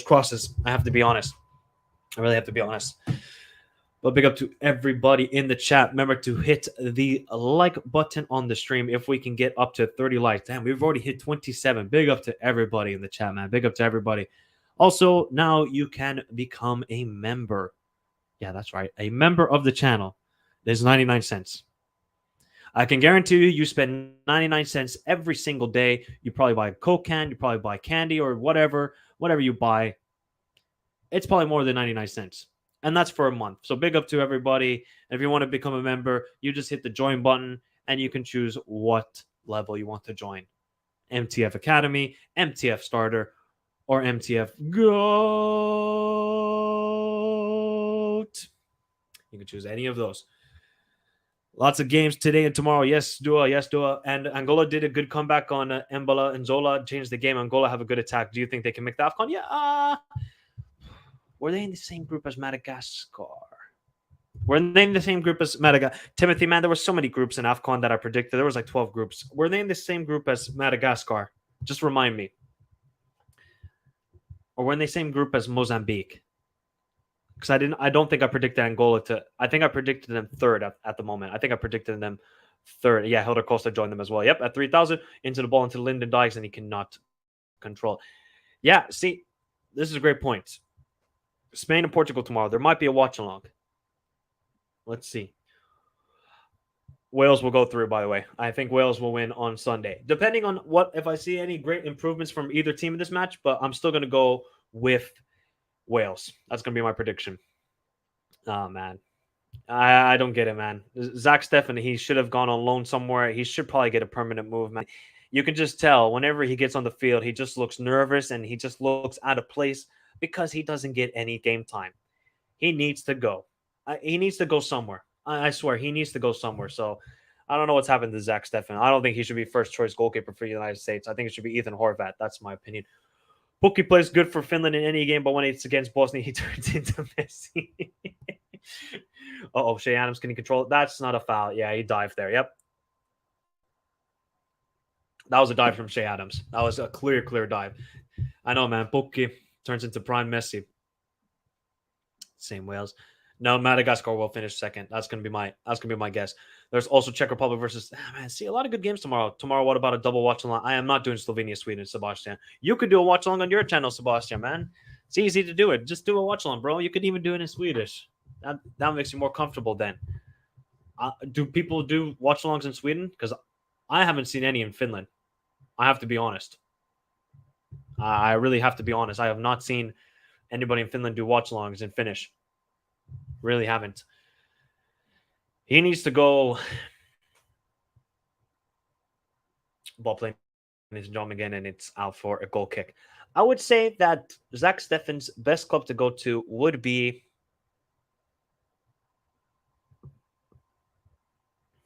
crosses. I have to be honest. I really have to be honest. But big up to everybody in the chat. Remember to hit the like button on the stream if we can get up to 30 likes. Damn, we've already hit 27. Big up to everybody in the chat, man. Big up to everybody. Also, now you can become a member. Yeah, that's right. A member of the channel. There's 99 cents. I can guarantee you spend 99 cents every single day. You probably buy a Coke can, you probably buy candy or whatever you buy. It's probably more than 99 cents. And that's for a month. So big up to everybody. And if you want to become a member, you just hit the join button and you can choose what level you want to join. MTF Academy, MTF Starter, or MTF GOAT. You can choose any of those. Lots of games today and tomorrow. Yes, Dua. Yes, Dua. And Angola did a good comeback on Embala and Zola. Changed the game. Angola have a good attack. Do you think they can make the AFCON? Yeah. Were they in the same group as Madagascar? Were they in the same group as Madagascar? Timothy, man, there were so many groups in AFCON that I predicted. There was like 12 groups. Were they in the same group as Madagascar? Just remind me. Or were in the same group as Mozambique? Because I don't think I predicted Angola I think I predicted them third at the moment. I think I predicted them third. Yeah, Hilder Costa joined them as well. Yep, at 3,000 into the ball into Lyndon Dykes, and he cannot control. Yeah, see, this is a great point. Spain and Portugal tomorrow. There might be a watch along. Let's see. Wales will go through, by the way. I think Wales will win on Sunday. Depending on if I see any great improvements from either team in this match, but I'm still going to go with Wales. That's going to be my prediction. Oh, man. I don't get it, man. Zach Steffen, he should have gone on loan somewhere. He should probably get a permanent move, man. You can just tell whenever he gets on the field, he just looks nervous and he just looks out of place because he doesn't get any game time. He needs to go. He needs to go somewhere. I swear, he needs to go somewhere. So I don't know what's happened to Zach Steffen. I don't think he should be first choice goalkeeper for the United States. I think it should be Ethan Horvath. That's my opinion. Pukki plays good for Finland in any game, but when it's against Bosnia, he turns into Messi. Shea Adams, can he control it? That's not a foul. Yeah, he dived there. Yep. That was a dive from Shea Adams. That was a clear dive. I know, man. Pukki turns into prime Messi. Same Wales. No, Madagascar will finish second. That's gonna be my guess. There's also Czech Republic versus see a lot of good games tomorrow. Tomorrow, what about a double watch along? I am not doing Slovenia, Sweden, Sebastian. You could do a watch along on your channel, Sebastian, man. It's easy to do it. Just do a watch along, bro. You could even do it in Swedish. That makes you more comfortable then. Do people do watch alongs in Sweden? Because I haven't seen any in Finland. I have to be honest. I really have to be honest. I have not seen anybody in Finland do watch alongs in Finnish. Really haven't. He needs to go. Ball playing his job again, and it's out for a goal kick. I would say that Zach Steffen's best club to go to would be.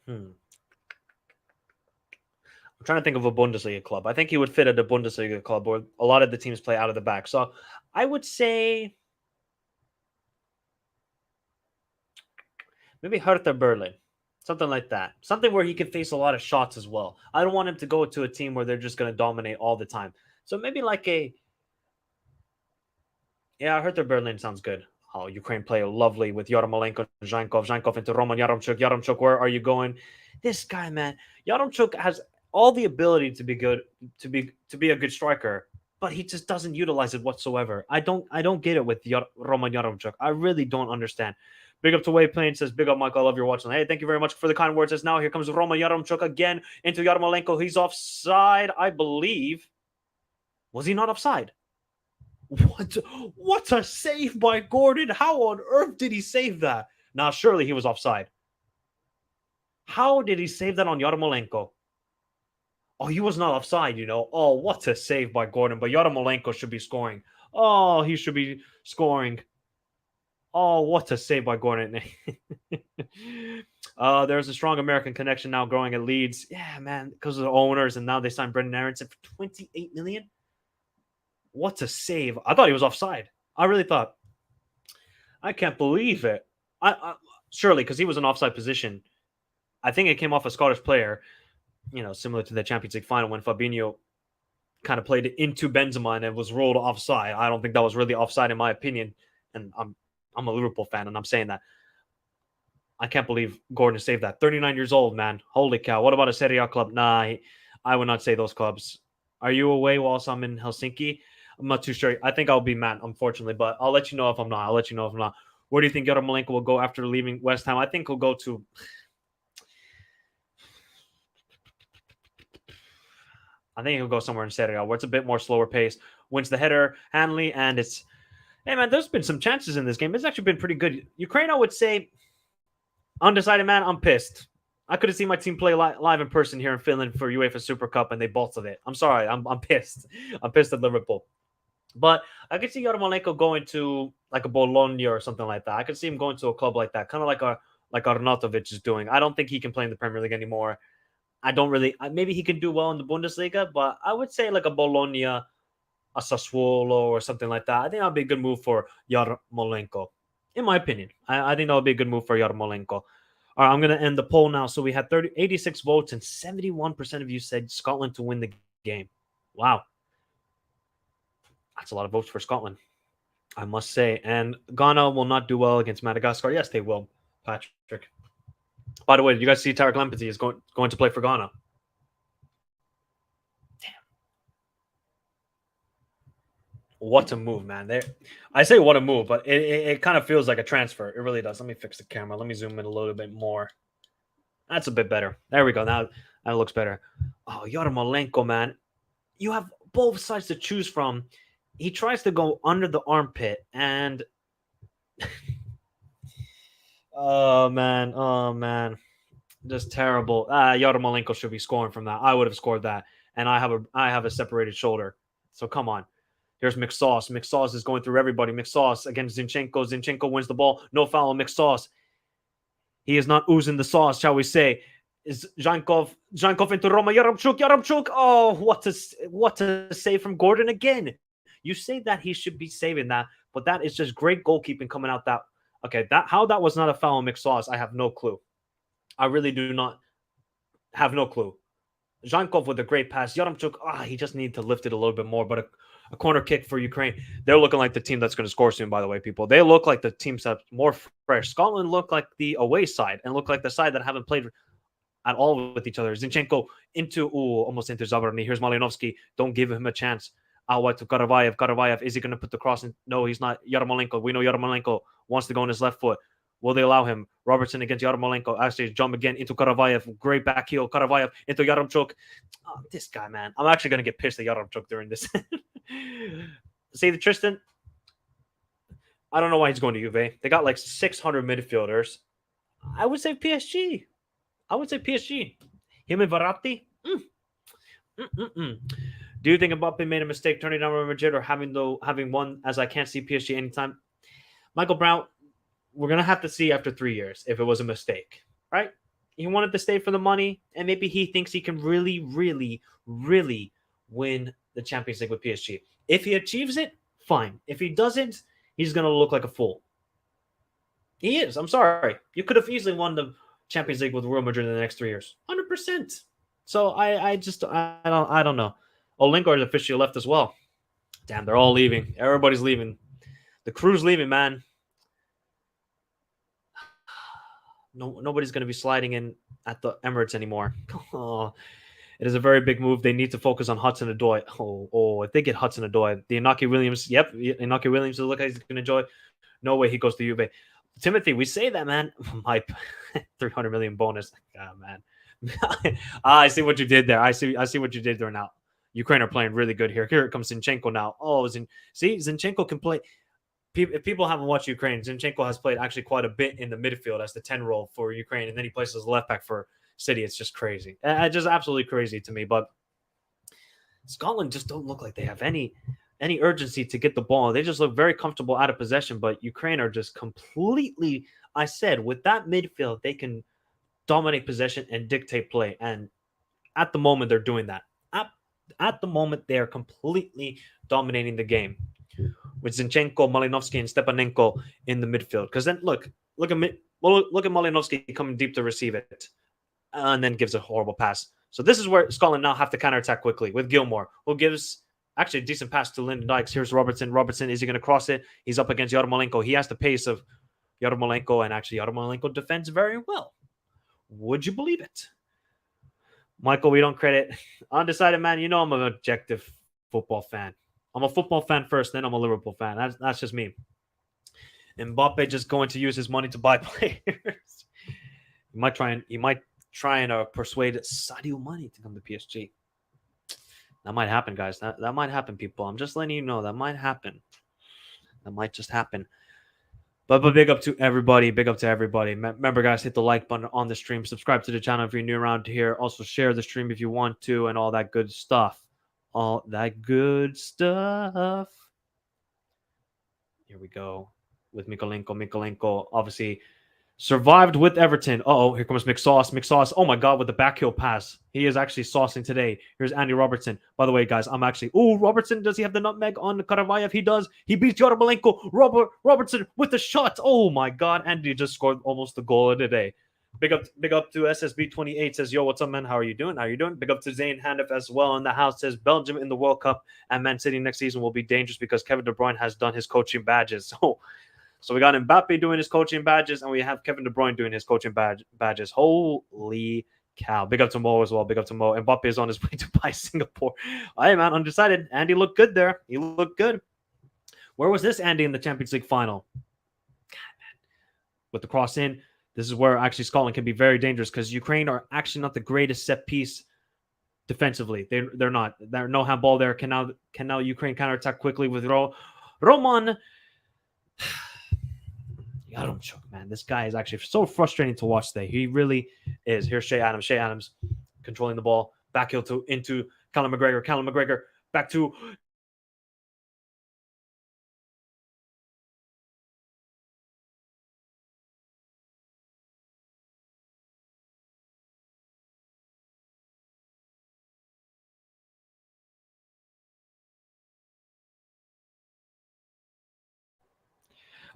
I'm trying to think of a Bundesliga club. I think he would fit at a Bundesliga club where a lot of the teams play out of the back. So I would say maybe Hertha Berlin. Something like that. Something where he can face a lot of shots as well. I don't want him to go to a team where they're just going to dominate all the time. So maybe like Hertha Berlin sounds good. Oh, Ukraine play lovely with Yarmolenko, Zhankov into Roman Yaremchuk. Yaremchuk, where are you going? This guy, man. Yaremchuk has all the ability to be good, to be a good striker, but he just doesn't utilize it whatsoever. I don't get it with Roman Yaremchuk. I really don't understand. Big up to Wave Plane says, big up, Michael. I love your watching. Hey, thank you very much for the kind words. As now here comes Roman Yaremchuk again into Yarmolenko. He's offside, I believe. Was he not offside? What a save by Gordon. How on earth did he save that? Now, surely he was offside. How did he save that on Yarmolenko? Oh, he was not offside, you know. Oh, what a save by Gordon. But Yarmolenko should be scoring. Oh, he should be scoring. Oh, what a save by Gordon. There's a strong American connection now growing at Leeds. Yeah, man, because of the owners. And now they signed Brendan Aronson for $28 million. What a save. I thought he was offside. I really thought. I can't believe it. Surely, because he was in offside position. I think it came off a Scottish player, similar to the Champions League final when Fabinho kind of played it into Benzema and it was rolled offside. I don't think that was really offside in my opinion. And I'm a Liverpool fan and I'm saying that. I can't believe Gordon saved that. 39 years old, man. Holy cow. What about a Serie A club? Nah, I would not say those clubs. Are you away whilst I'm in Helsinki? I'm not too sure. I think I'll be mad, unfortunately, but I'll let you know if I'm not. I'll let you know if I'm not. Where do you think Yarmolenko will go after leaving West Ham? I think he'll go to... I think he'll go somewhere in Serie A where it's a bit more slower pace. Wins the header, Hanley, and it's... Hey, man, there's been some chances in this game. It's actually been pretty good. Ukraine, I would say... Undecided, man, I'm pissed. I could have seen my team play live in person here in Finland for UEFA Super Cup, and they bolted it. I'm sorry. I'm pissed. I'm pissed at Liverpool. But I could see Yarmolenko going to like a Bologna or something like that. I could see him going to a club like that, kind of like Arnautovic is doing. I don't think he can play in the Premier League anymore. I don't really. Maybe he can do well in the Bundesliga, but I would say like a Bologna, a Sassuolo, or something like that. I think that would be a good move for Yarmolenko. In my opinion, I think that would be a good move for Yarmolenko. All right, I'm going to end the poll now. So we had 86 votes, and 71% of you said Scotland to win the game. Wow. That's a lot of votes for Scotland, I must say. And Ghana will not do well against Madagascar. Yes, they will, Patrick. By the way, did you guys see Tarek Lamptey is going to play for Ghana? What a move, man. I say what a move, but it kind of feels like a transfer. It really does. Let me fix the camera. Let me zoom in a little bit more. That's a bit better. There we go. Now that looks better. Oh, Yarmolenko, man. You have both sides to choose from. He tries to go under the armpit, and... Oh, man. Just terrible. Yarmolenko should be scoring from that. I would have scored that. And I have a separated shoulder. So come on. Here's McSauce. McSauce is going through everybody. McSauce against Zinchenko. Zinchenko wins the ball. No foul on McSauce. He is not oozing the sauce, shall we say. Is Zhankov into Roma. Yaremchuk. Oh, what a save from Gordon again. You say that he should be saving that, but that is just great goalkeeping coming out that. Okay, how that was not a foul on McSauce, I have no clue. I really do not have no clue. Zhankov with a great pass. Yaremchuk, he just needed to lift it a little bit more, but a corner kick for Ukraine. They're looking like the team that's going to score soon, by the way, people. They look like the team that's more fresh. Scotland look like the away side and look like the side that haven't played at all with each other. Zinchenko almost into Zabarny. Here's Malinovsky. Don't give him a chance. Out wide to Karavayev. Karavayev, is he going to put the cross in? No, he's not. Yarmolenko. We know Yarmolenko wants to go on his left foot. Will they allow him? Robertson against Yarmolenko. Actually, jump again into Karavayev. Great back heel. Karavayev into Yaremchuk. Oh, this guy, man. I'm actually going to get pissed at Yaremchuk during this. See the Tristan? I don't know why he's going to Juve. They got like 600 midfielders. I would say PSG. Him and Verratti? Do you think Mbappe made a mistake turning down Real Madrid or having won, as I can't see PSG anytime? Michael Brown, we're going to have to see after 3 years if it was a mistake, right? He wanted to stay for the money, and maybe he thinks he can really, really, really win the Champions League with PSG. If he achieves it, fine. If he doesn't, he's going to look like a fool. He is. I'm sorry. You could have easily won the Champions League with Real Madrid in the next 3 years. 100%. So I don't know. Oh, Lingard officially left as well. Damn, they're all leaving. Everybody's leaving. The crew's leaving, man. Nobody's going to be sliding in at the Emirates anymore. Oh, it is a very big move. They need to focus on Hudson-Odoi. If they get Hudson-Odoi, the Inaki Williams, Inaki Williams will look like he's going to enjoy. No way he goes to Juve. Timothy, we say that, man. My 300 million bonus. God, man. I see what you did there. I see what you did there now. Ukraine are playing really good here. Here comes Zinchenko now. Zinchenko can play. If people haven't watched Ukraine, Zinchenko has played actually quite a bit in the midfield as the 10 role for Ukraine, and then he plays as a left back for City. It's just crazy. Just absolutely crazy to me. But Scotland just don't look like they have any urgency to get the ball. They just look very comfortable out of possession. But Ukraine are just completely, I said, with that midfield, they can dominate possession and dictate play. And at the moment, they're doing that. At the moment, they are completely dominating the game with Zinchenko, Malinovsky, and Stepanenko in the midfield. Because then look at Malinovsky coming deep to receive it, and then gives a horrible pass. So this is where Scotland now have to counterattack quickly with Gilmore, who gives actually a decent pass to Lyndon Dykes. Here's Robertson. Robertson, is he going to cross it? He's up against Yarmolenko. He has the pace of Yarmolenko, and actually Yarmolenko defends very well. Would you believe it? Michael, we don't credit. Undecided man, you know I'm an objective football fan. I'm a football fan first, then I'm a Liverpool fan. That's just me. Mbappe just going to use his money to buy players. he might try and persuade Sadio Mane to come to PSG. That might happen, guys. That might happen, people. I'm just letting you know that might happen. That might just happen. But big up to everybody. Big up to everybody. Remember, guys, hit the like button on the stream. Subscribe to the channel if you're new around here. Also, share the stream if you want to, and all that good stuff. All that good stuff. Here we go with Mikolenko. Mikolenko obviously survived with Everton. Uh-oh, here comes McSauce. McSauce, oh my God, with the backheel pass. He is actually saucing today. Here's Andy Robertson. By the way, guys, I'm actually... Oh, Robertson, does he have the nutmeg on Karavayev? He does. He beats Yarmolenko. Robertson with the shot. Oh my God, Andy just scored almost the goal of the day. Big up to SSB28. Says, yo, what's up, man? How are you doing? Big up to Zane Handef as well in the house. Says, Belgium in the World Cup and Man City next season will be dangerous because Kevin De Bruyne has done his coaching badges. So we got Mbappe doing his coaching badges, and we have Kevin De Bruyne doing his coaching badges. Holy cow. Big up to Mo as well. Big up to Mo. Mbappe is on his way to buy Singapore. Hey, man, undecided. Andy looked good there. He looked good. Where was this Andy in the Champions League final? God, man. With the cross in, this is where actually Scotland can be very dangerous because Ukraine are actually not the greatest set piece defensively. They're not. There's no handball there. Can now Ukraine counterattack quickly with Roman Yaremchuk, man. This guy is actually so frustrating to watch today. He really is. Here's Shea Adams. Shea Adams controlling the ball. Back heel into Callum McGregor. Callum McGregor back to...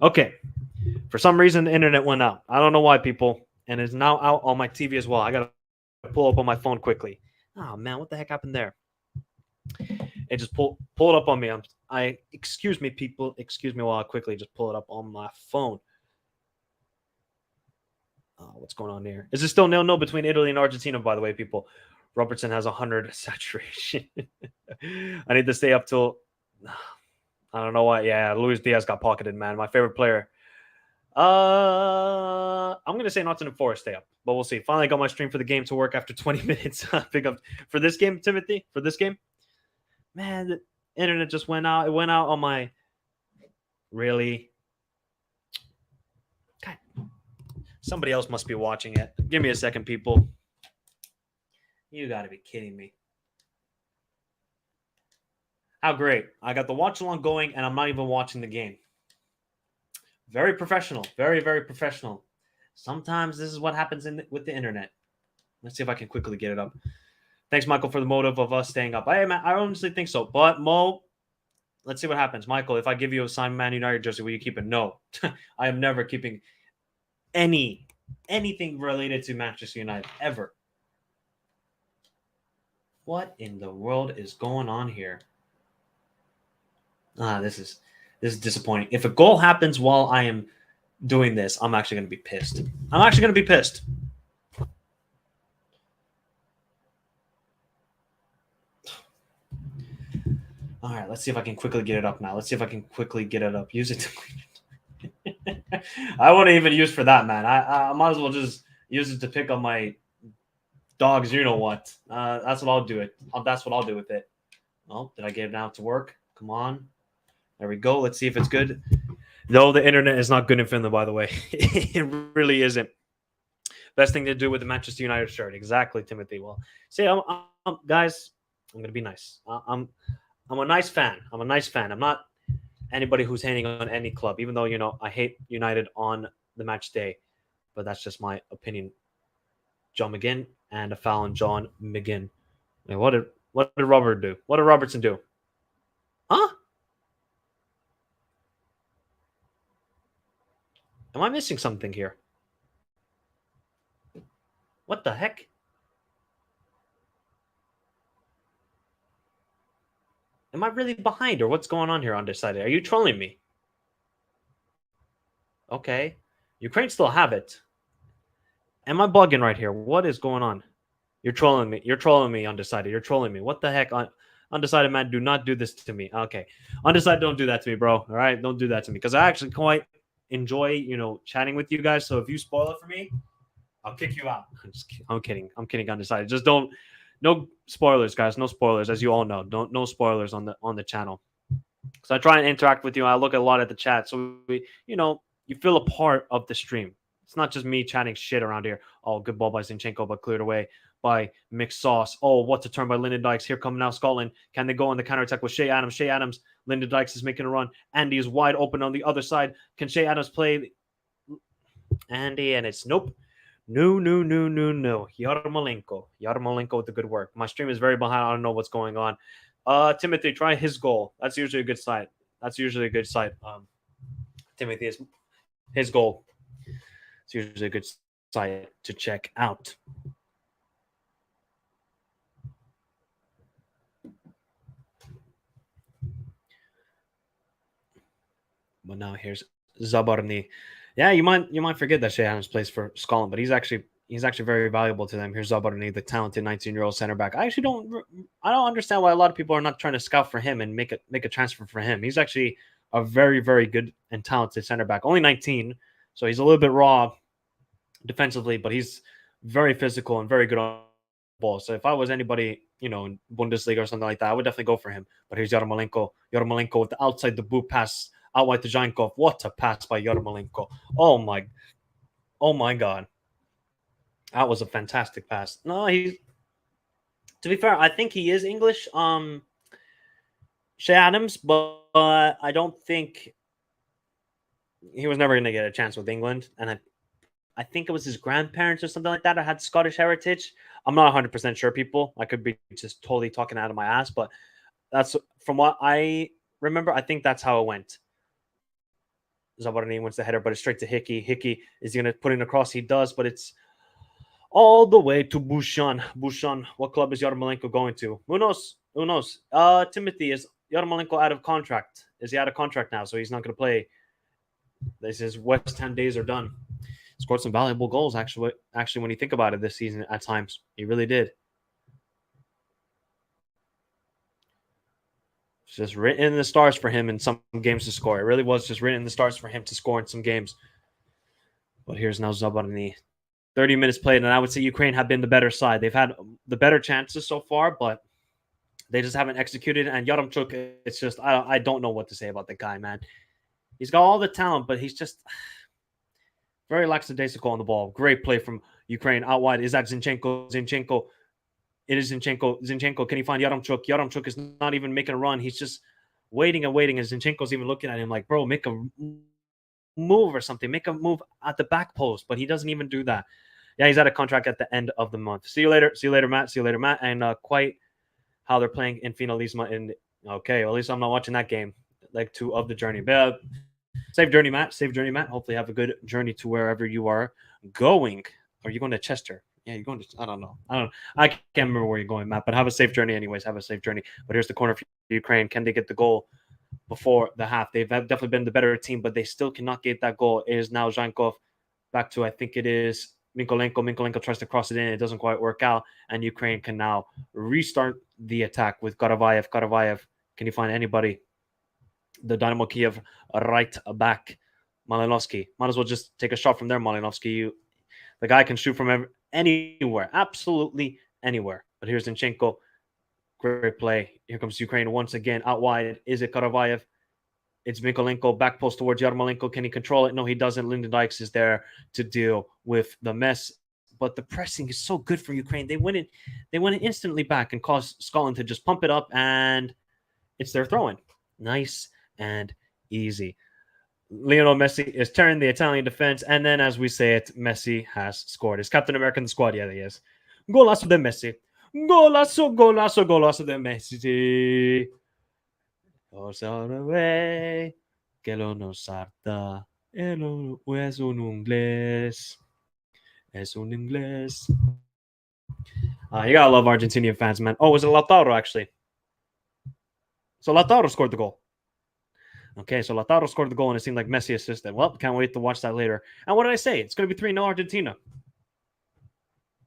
Okay. For some reason, the internet went out. I don't know why, people. And it's now out on my TV as well. I got to pull up on my phone quickly. Oh, man. What the heck happened there? It just pull it up on me. Excuse me, people. Excuse me while I quickly just pull it up on my phone. What's going on here? Is it still 0-0 between Italy and Argentina, by the way, people? Robertson has 100 saturation. I need to stay up till... I don't know why. Yeah, Luis Diaz got pocketed, man. My favorite player. I'm going to say Nottingham Forest stay up, but we'll see. Finally got my stream for the game to work after 20 minutes. Pick up for this game, Timothy, for this game. Man, the internet just went out. It went out on my... Really? God. Somebody else must be watching it. Give me a second, people. You got to be kidding me. How great. I got the watch-along going, and I'm not even watching the game. Very professional. Very, very professional. Sometimes this is what happens with the internet. Let's see if I can quickly get it up. Thanks, Michael, for the motive of us staying up. I honestly think so. But, Mo, let's see what happens. Michael, if I give you a signed Man United jersey, will you keep it? No. I am never keeping anything related to Manchester United, ever. What in the world is going on here? This is disappointing. If a goal happens while I am doing this, I'm actually going to be pissed. I'm actually going to be pissed. All right, let's see if I can quickly get it up now. Let's see if I can quickly get it up. Use it to... I won't even use for that, man. I might as well just use it to pick up my dogs. You know what? That's what I'll do. That's what I'll do with it. Oh, did I get it out to work? Come on. There we go. Let's see if it's good. No, the internet is not good in Finland, by the way. It really isn't. Best thing to do with the Manchester United shirt. Exactly, Timothy. Well, see, guys, I'm going to be nice. I'm a nice fan. I'm a nice fan. I'm not anybody who's hating on any club, even though, I hate United on the match day. But that's just my opinion. John McGinn and a foul on John McGinn. Wait, what? What did Robert do? What did Robertson do? Huh? Am I missing something here? What the heck? Am I really behind or what's going on here undecided? Are you trolling me? Okay. Ukraine still have it. Am I bugging right here? What is going on? You're trolling me. You're trolling me, undecided. You're trolling me. What the heck? Undecided man, do not do this to me. Okay. Undecided, don't do that to me, bro. All right. Don't do that to me. Because I actually quite enjoy, chatting with you guys. So if you spoil it for me, I'll kick you out. I'm kidding. I'm kidding, undecided. Just don't no spoilers, guys. No spoilers, as you all know. Don't no spoilers on the channel. So I try and interact with you. I look a lot at the chat. So you feel a part of the stream. It's not just me chatting shit around here. Oh, good ball by Zinchenko, but cleared away by Mixed Sauce. Oh, what's a turn by Lyndon Dykes. Here coming now Scotland. Can they go on the counterattack with Shea Adams? Shea Adams. Lyndon Dykes is making a run. Andy is wide open on the other side. Can Shea Adams play Andy? And it's nope. No. Yarmolenko with the good work. My stream is very behind. I don't know what's going on. Timothy, try his goal. That's usually a good site. Timothy is his goal. It's usually a good site to check out. But now here's Zabarny. Yeah, you might forget that Shea Adams plays for Scotland, but he's actually very valuable to them. Here's Zabarny, the talented 19-year-old center back. I don't understand why a lot of people are not trying to scout for him and make a transfer for him. He's actually a very, very good and talented center back. Only 19, so he's a little bit raw defensively, but he's very physical and very good on the ball. So if I was anybody, in Bundesliga or something like that, I would definitely go for him. But here's Yarmolenko. Yarmolenko with the outside the boot pass out wide to Zhankov. What a pass by Yarmolenko. Oh my God. That was a fantastic pass. No, to be fair, I think he is English. Shea Adams, but I don't think he was never going to get a chance with England. And I think it was his grandparents or something like that that had Scottish heritage. I'm not 100% sure, people. I could be just totally talking out of my ass, but that's from what I remember. I think that's how it went. Zabarny wins the header, but it's straight to Hickey. Hickey is going to put in across. He does, but it's all the way to Bouchon. Bouchon, what club is Yarmolenko going to? Who knows? Timothy, is Yarmolenko out of contract? Is he out of contract now? So he's not going to play. This is West Ham days are done. Scored some valuable goals, actually, when you think about it this season at times. He really did. It's just written in the stars for him in some games to score. It really was just written in the stars for him to score in some games. But here's now Zabarny. 30 minutes played, and I would say Ukraine have been the better side. They've had the better chances so far, but they just haven't executed. And Yaremchuk, it's just, I don't know what to say about the guy, man. He's got all the talent, but he's just very lackadaisical on the ball. Great play from Ukraine. Out wide, is that Zinchenko? Zinchenko. It is Zinchenko. Zinchenko, can he find Yaremchuk? Yaremchuk is not even making a run. He's just waiting and waiting, and Zinchenko's even looking at him like, bro, make a move or something. Make a move at the back post, but he doesn't even do that. Yeah, he's out of contract at the end of the month. See you later. See you later, Matt. See you later, Matt. And quite how they're playing in Finalisma. Okay, well, at least I'm not watching that game. Leg 2 of the journey. But safe journey, Matt. Safe journey, Matt. Hopefully have a good journey to wherever you are going. Are you going to Chester? Yeah, you're going to, I don't know. I can't remember where you're going, Matt, but have a safe journey anyways. Have a safe journey. But here's the corner for Ukraine. Can they get the goal before the half? They've definitely been the better team, but they still cannot get that goal. It is now Zhankov back to, I think it is Mikolenko. Mikolenko tries to cross it in. It doesn't quite work out. And Ukraine can now restart the attack with Karavayev. Karavayev, can you find anybody? The Dynamo Kiev right back, Malinovsky. Might as well just take a shot from there, Malinovsky. The guy can shoot from anywhere, absolutely anywhere. But here's Zinchenko. Great play. Here comes Ukraine once again. Out wide. Is it Karavayev? It's Mikolenko. Back post towards Yarmolenko. Can he control it? No, he doesn't. Lyndon Dykes is there to deal with the mess. But the pressing is so good for Ukraine. They win it instantly back and cause Scotland to just pump it up, and it's their throw-in. Nice and easy. Lionel Messi is tearing the Italian defense, and then, as we say it, Messi has scored. Is Captain America in the squad? Yeah, he is. Golazo de Messi. Golazo, golazo, golazo de Messi. Goes all the way. Que lo nos harta. Es un inglés. Es un inglés. You gotta love Argentinian fans, man. Oh, was it Lautaro, actually? So Lautaro scored the goal. Okay, so Lautaro scored the goal, and it seemed like Messi assisted. Well, can't wait to watch that later. And what did I say? It's going to be 3-0 Argentina.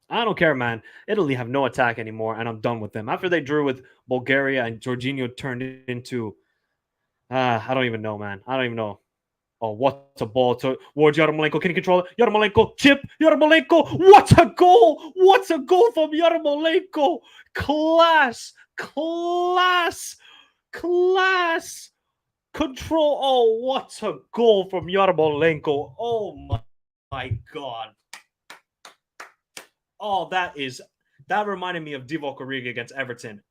I don't care, man. Italy have no attack anymore, and I'm done with them. After they drew with Bulgaria and Jorginho turned into... I don't even know, man. I don't even know. Oh, what a ball towards Yarmolenko. Can he control it? Yarmolenko, chip. Yarmolenko. What a goal. What a goal from Yarmolenko. Class. Class. Class. Control. Oh, what a goal from Yarmolenko. Oh, my God. Oh, that reminded me of Divock Origi against Everton.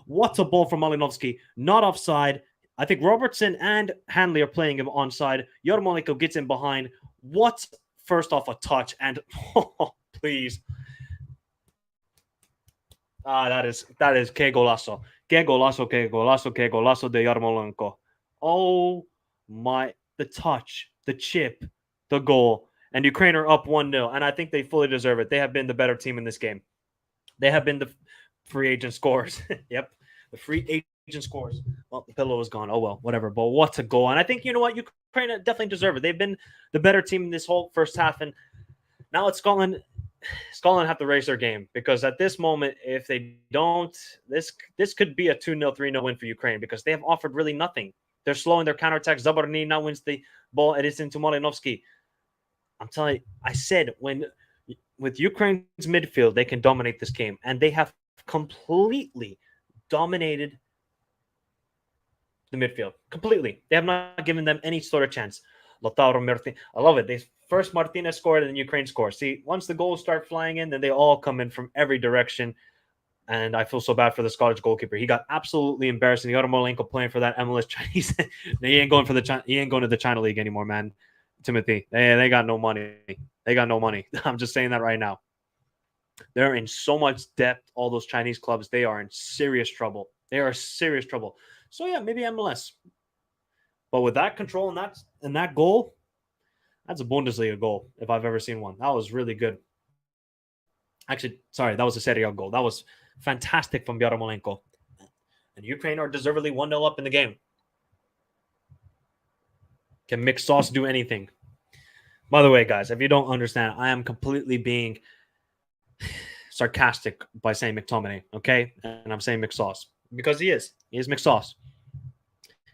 What a ball from Malinovsky. Not offside. I think Robertson and Hanley are playing him onside. Yarmolenko gets in behind. What? First off, a touch. And, please. That is que golazo. Que golazo, que golazo, que golazo de Yarmolenko. Oh, my. The touch, the chip, the goal. And Ukraine are up 1-0. And I think they fully deserve it. They have been the better team in this game. They have been the free agent scores. Yep. The free agent scores. Well, the pillow is gone. Oh, well, whatever. But what a goal. And I think, you know what? Ukraine definitely deserve it. They've been the better team in this whole first half. And now it's Scotland. Scotland have to raise their game because at this moment, if they don't, this could be a 2-0, 3-0 win for Ukraine because they have offered really nothing. They're slowing their counterattacks. Zabarny now wins the ball. It is into Malinovsky. I'm telling you, I said with Ukraine's midfield, they can dominate this game. And they have completely dominated the midfield. Completely. They have not given them any sort of chance. Lautaro Martinez. I love it. First Martinez scored and then Ukraine scored. See, once the goals start flying in, then they all come in from every direction. And I feel so bad for the Scottish goalkeeper. He got absolutely embarrassed. And Yarmolenko playing for that MLS Chinese. He ain't going to the China League anymore, man. Timothy. They got no money. They got no money. I'm just saying that right now. They're in so much depth, all those Chinese clubs. They are in serious trouble. They are serious trouble. So, yeah, maybe MLS. But with that control and that goal, that's a Bundesliga goal if I've ever seen one. That was really good. Actually, sorry, that was a Serie A goal. That was fantastic from Yarmolenko. And Ukraine are deservedly 1-0 up in the game. Can mixed sauce do anything? By the way, guys, if you don't understand, I am completely being sarcastic by saying McTominay, okay? And I'm saying mixed sauce because he is. He is mixed sauce.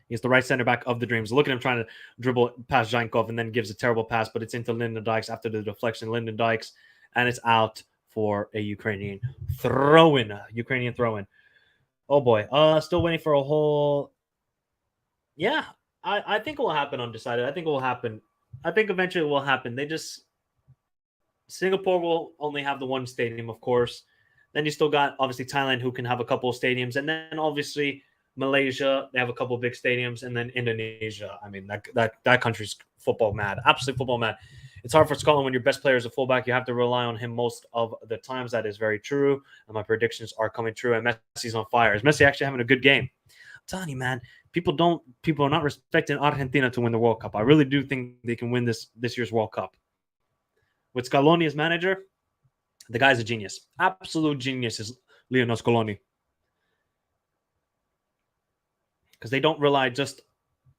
He's the right center back of the dreams. Look at him trying to dribble past Zhankov and then gives a terrible pass, but it's into Lyndon Dykes after the deflection. Lyndon Dykes, and it's out for a Ukrainian throw-in. Oh, boy. Still waiting for a whole... Yeah, I think it will happen undecided. I think it will happen. I think eventually it will happen. Singapore will only have the one stadium, of course. Then you still got, obviously, Thailand, who can have a couple of stadiums. And then, obviously... Malaysia, they have a couple of big stadiums, and then Indonesia. I mean, that country's football mad, absolutely football mad. It's hard for Scotland when your best player is a fullback. You have to rely on him most of the times. That is very true, and my predictions are coming true. And Messi's on fire. Is Messi actually having a good game? I'm telling you, man. People are not respecting Argentina to win the World Cup. I really do think they can win this year's World Cup. With Scaloni as manager, the guy's a genius, absolute genius. Is Lionel Scaloni. Because they don't rely just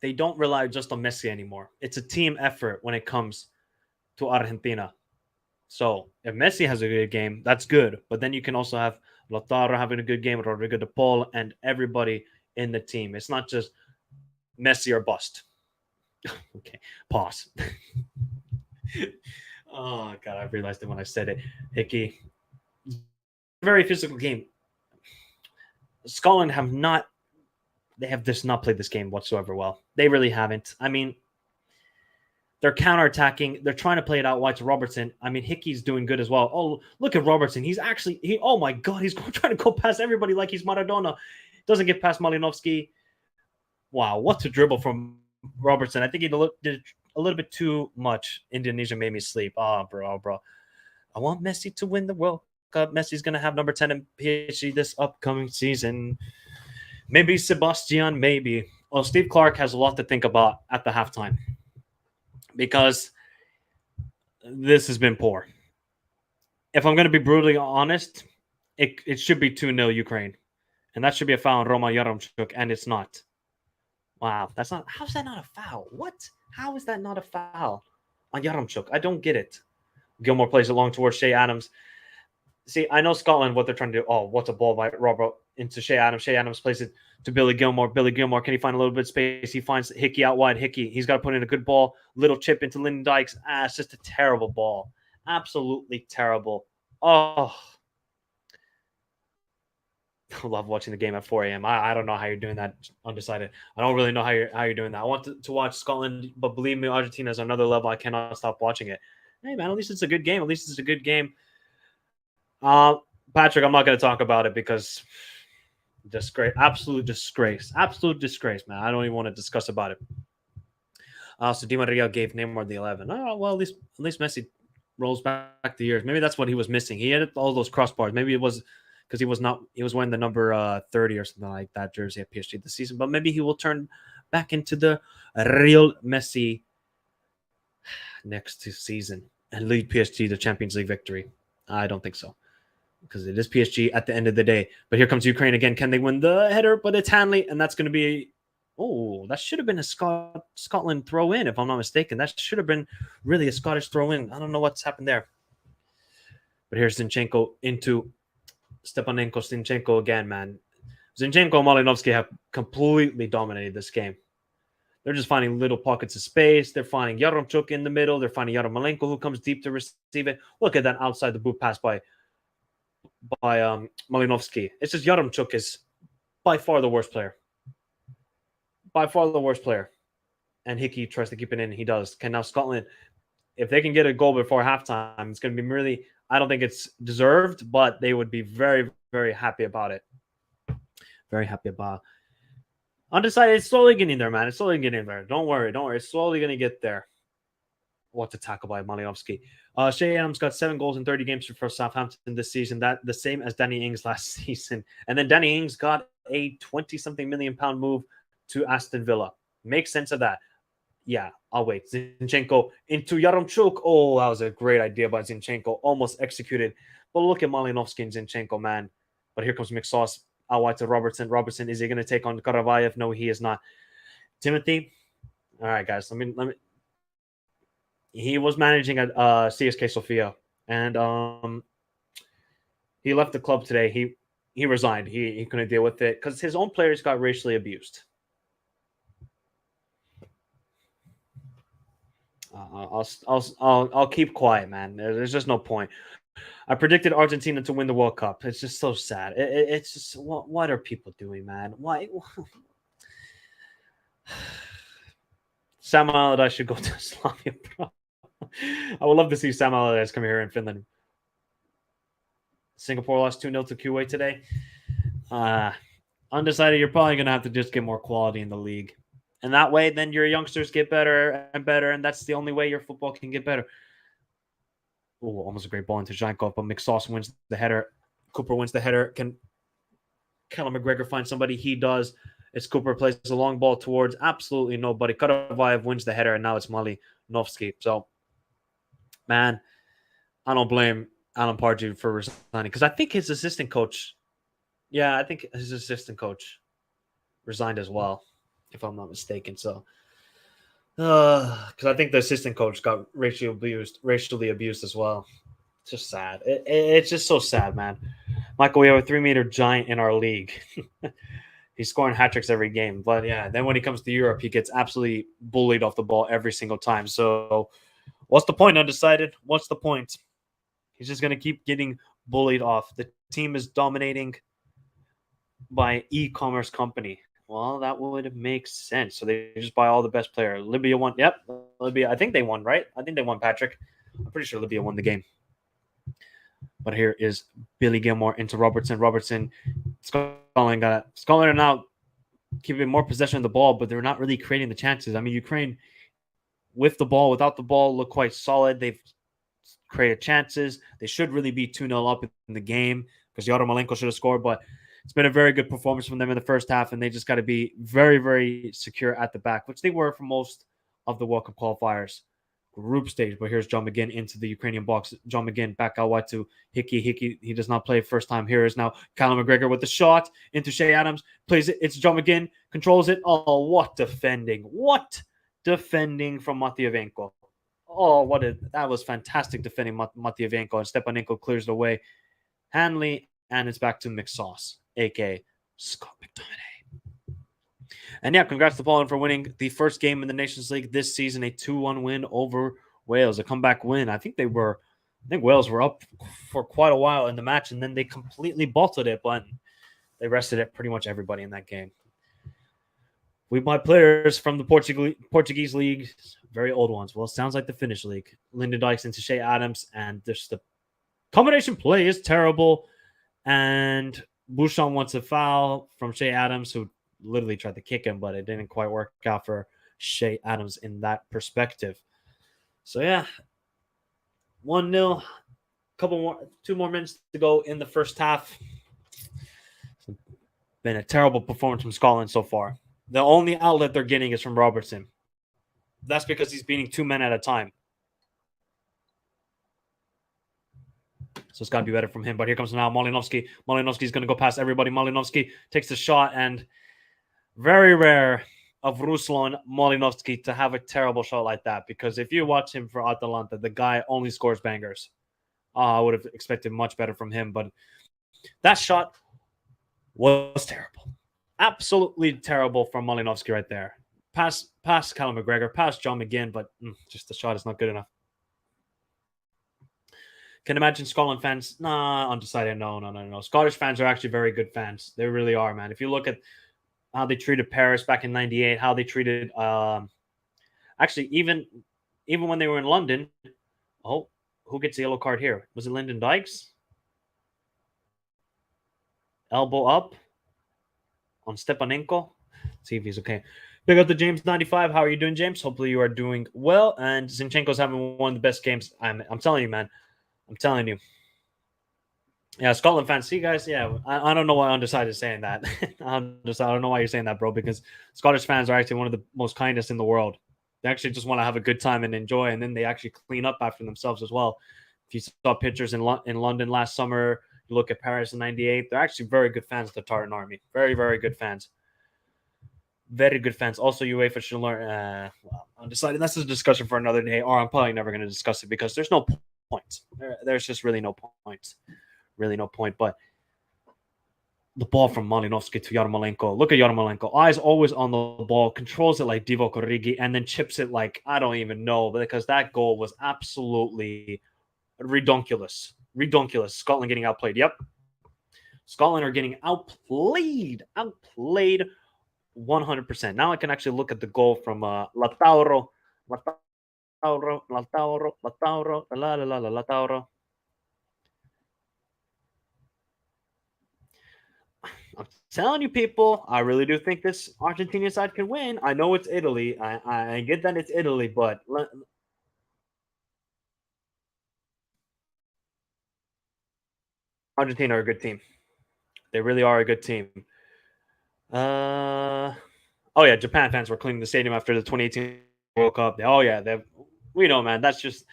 on Messi anymore. It's a team effort when it comes to Argentina. So if Messi has a good game, that's good. But then you can also have Lautaro having a good game, Rodrigo de Paul, and everybody in the team. It's not just Messi or bust. Okay, pause. Oh, God, I realized it when I said it. Hickey. Very physical game. Scotland have just not played this game whatsoever well. They really haven't. I mean, they're counterattacking. They're trying to play it out wide to Robertson. I mean, Hickey's doing good as well. Oh, look at Robertson. Oh my God, he's trying to go past everybody like he's Maradona. Doesn't get past Malinovsky. Wow, what a dribble from Robertson. I think he did a little bit too much. Indonesia made me sleep. Oh, bro. I want Messi to win the World Cup. Messi's going to have number 10 in PSG this upcoming season. Maybe Sebastian, maybe. Well, Steve Clark has a lot to think about at the halftime because this has been poor. If I'm going to be brutally honest, it should be 2-0 Ukraine. And that should be a foul on Roman Yaremchuk, and it's not. Wow, how's that not a foul? What? How is that not a foul on Yaremchuk? I don't get it. Gilmore plays it long towards Shea Adams. See, I know Scotland, what they're trying to do. Oh, what's a ball by Robert into Shea Adams. Shea Adams plays it to Billy Gilmore. Billy Gilmore, can he find a little bit of space? He finds Hickey out wide. Hickey, he's got to put in a good ball. Little chip into Lyndon Dykes. It's just a terrible ball. Absolutely terrible. Oh, I love watching the game at 4 a.m. I don't know how you're doing that undecided. I don't really know how you're doing that. I want to watch Scotland, but believe me, Argentina is another level. I cannot stop watching it. Hey, man, at least it's a good game. At least it's a good game. Patrick, I'm not going to talk about it because absolute disgrace, man. I don't even want to discuss about it. So Di Maria gave Neymar the 11. Oh well, at least Messi rolls back the years. Maybe that's what he was missing. He had all those crossbars. Maybe it was because he was wearing the number 30 or something like that jersey at PSG this season. But maybe he will turn back into the real Messi next season and lead PSG to Champions League victory. I don't think so, because it is PSG at the end of the day. But here comes Ukraine again. Can they win the header? But it's Hanley, and that's going to be... Oh, that should have been a Scotland throw-in, if I'm not mistaken. That should have been really a Scottish throw-in. I don't know what's happened there. But here's Zinchenko into Zinchenko again, man. Zinchenko and Malinovsky have completely dominated this game. They're just finding little pockets of space. They're finding Yaremchuk in the middle. They're finding Yarmolenko, who comes deep to receive it. Look at that outside the boot pass by Malinovsky. It's just Yaremchuk is by far the worst player. By far the worst player. And Hickey tries to keep it in. He does. Can now Scotland, if they can get a goal before halftime, it's going to be really... I don't think it's deserved, but they would be very, very happy about it. Very happy about it. Undecided. It's slowly getting there, man. It's slowly getting there. Don't worry. It's slowly going to get there. What a tackle by Malinovsky. Shea Adams got 7 goals in 30 games for Southampton this season. That the same as Danny Ings last season. And then Danny Ings got a 20-something million pound move to Aston Villa. Makes sense of that. Yeah, I'll wait. Zinchenko into Yaremchuk. Oh, that was a great idea by Zinchenko. Almost executed. But look at Malinovsky and Zinchenko, man. But here comes McSauce out wide to Robertson. Robertson, is he going to take on Karavayev? No, he is not. Timothy. All right, guys. Let me. He was managing at CSK Sofia, and he left the club today. He resigned. He couldn't deal with it because his own players got racially abused. I'll keep quiet, man. There's just no point. I predicted Argentina to win the World Cup. It's just so sad. It's just what are people doing, man? Why? Sam Allardyce should go to Slavia, bro. I would love to see Sam Allardyce come here in Finland. Singapore lost 2-0 to Kuwait today. Undecided, you're probably going to have to just get more quality in the league. And that way, then your youngsters get better and better, and that's the only way your football can get better. Oh, almost a great ball into Zhankov, but McSauce wins the header. Cooper wins the header. Can Callum McGregor find somebody? He does. It's Cooper plays a long ball towards absolutely nobody. Karavayev wins the header, and now it's Malinovsky. So, man, I don't blame Alan Pardew for resigning because I think his assistant coach, resigned as well, if I'm not mistaken. So, because I think the assistant coach got racially abused as well. It's just sad. It's just so sad, man. Michael, we have a 3-meter giant in our league. He's scoring hat tricks every game, but yeah, then when he comes to Europe, he gets absolutely bullied off the ball every single time. So, what's the point? Undecided. What's the point? He's just going to keep getting bullied off. The team is dominating by e-commerce company. Well, that would make sense. So they just buy all the best player. Libya won. Yep, Libya. I think they won, right? I think they won, Patrick. I'm pretty sure Libya won the game. But here is Billy Gilmore into Robertson. Scotland are now keeping more possession of the ball, but they're not really creating the chances. I mean, Ukraine with the ball, without the ball, look quite solid. They've created chances. They should really be 2-0 up in the game because Yarmolenko should have scored, but it's been a very good performance from them in the first half, and they just got to be very, very secure at the back, which they were for most of the World Cup qualifiers group stage. But here's John McGinn into the Ukrainian box. John McGinn back out wide to Hickey. Hickey, he does not play first time. Here is now Callum McGregor with the shot into Shea Adams. Plays it. It's John McGinn. Controls it. Oh, what defending. What defending from Matyavenko. Oh, that was fantastic defending Matyavenko. And Stepanenko clears it away. Hanley, and it's back to McSauce, a.k.a. Scott McTominay. And yeah, congrats to Poland for winning the first game in the Nations League this season, a 2-1 win over Wales, a comeback win. I think Wales were up for quite a while in the match, and then they completely bottled it, but they rested it pretty much everybody in that game. We buy players from the Portuguese league, very old ones. Well, it sounds like the Finnish league. Lyndon Dykes into Shea Adams, and just the combination play is terrible. And Bouchon wants a foul from Shea Adams, who literally tried to kick him, but it didn't quite work out for Shea Adams in that perspective. So yeah, 1-0. Two more minutes to go in the first half. It's been a terrible performance from Scotland so far. The only outlet they're getting is from Robertson. That's because he's beating two men at a time. So it's got to be better from him. But here comes now Malinovsky. Malinovsky's going to go past everybody. Malinovsky takes the shot, and very rare of Ruslan Malinovsky to have a terrible shot like that, because if you watch him for Atalanta, the guy only scores bangers. I would have expected much better from him, but that shot was terrible. Absolutely terrible from Malinovsky right there. Pass Callum McGregor, pass John McGinn, but just the shot is not good enough. Can imagine Scotland fans, undecided. No. Scottish fans are actually very good fans. They really are, man. If you look at how they treated Paris back in '98, how they treated, actually, even when they were in London. Oh, who gets the yellow card here? Was it Lyndon Dykes? Elbow up on Stepanenko. Let's see if he's okay. Big up to James95. How are you doing, James? Hopefully you are doing well. And Zinchenko's having one of the best games. I'm telling you, man. I'm telling you. Yeah, Scotland fans. See, guys, yeah, I don't know why Undecided is saying that. I don't know why you're saying that, bro, because Scottish fans are actually one of the most kindest in the world. They actually just want to have a good time and enjoy, and then they actually clean up after themselves as well. If you saw pictures in London last summer, you look at Paris in '98, they're actually very good fans of the Tartan Army. Very, very good fans. Very good fans. Also, UEFA should learn. Well, Undecided. That's a discussion for another day, or I'm probably never going to discuss it because there's no point. There's just really no point. Really no point. But the ball from Malinovsky to Yarmolenko. Look at Yarmolenko. Eyes always on the ball. Controls it like Divock Origi and then chips it like I don't even know. Because that goal was absolutely redonkulous. Redonkulous. Scotland getting outplayed. Yep. Scotland are getting outplayed. Outplayed 100%. Now I can actually look at the goal from Lautaro. Lautaro. I'm telling you, people, I really do think this Argentina side can win. I know it's Italy. I get that it's Italy, but Argentina are a good team. They really are a good team. Oh yeah, Japan fans were cleaning the stadium after the 2018 World Cup. Oh yeah, we know, man. That's just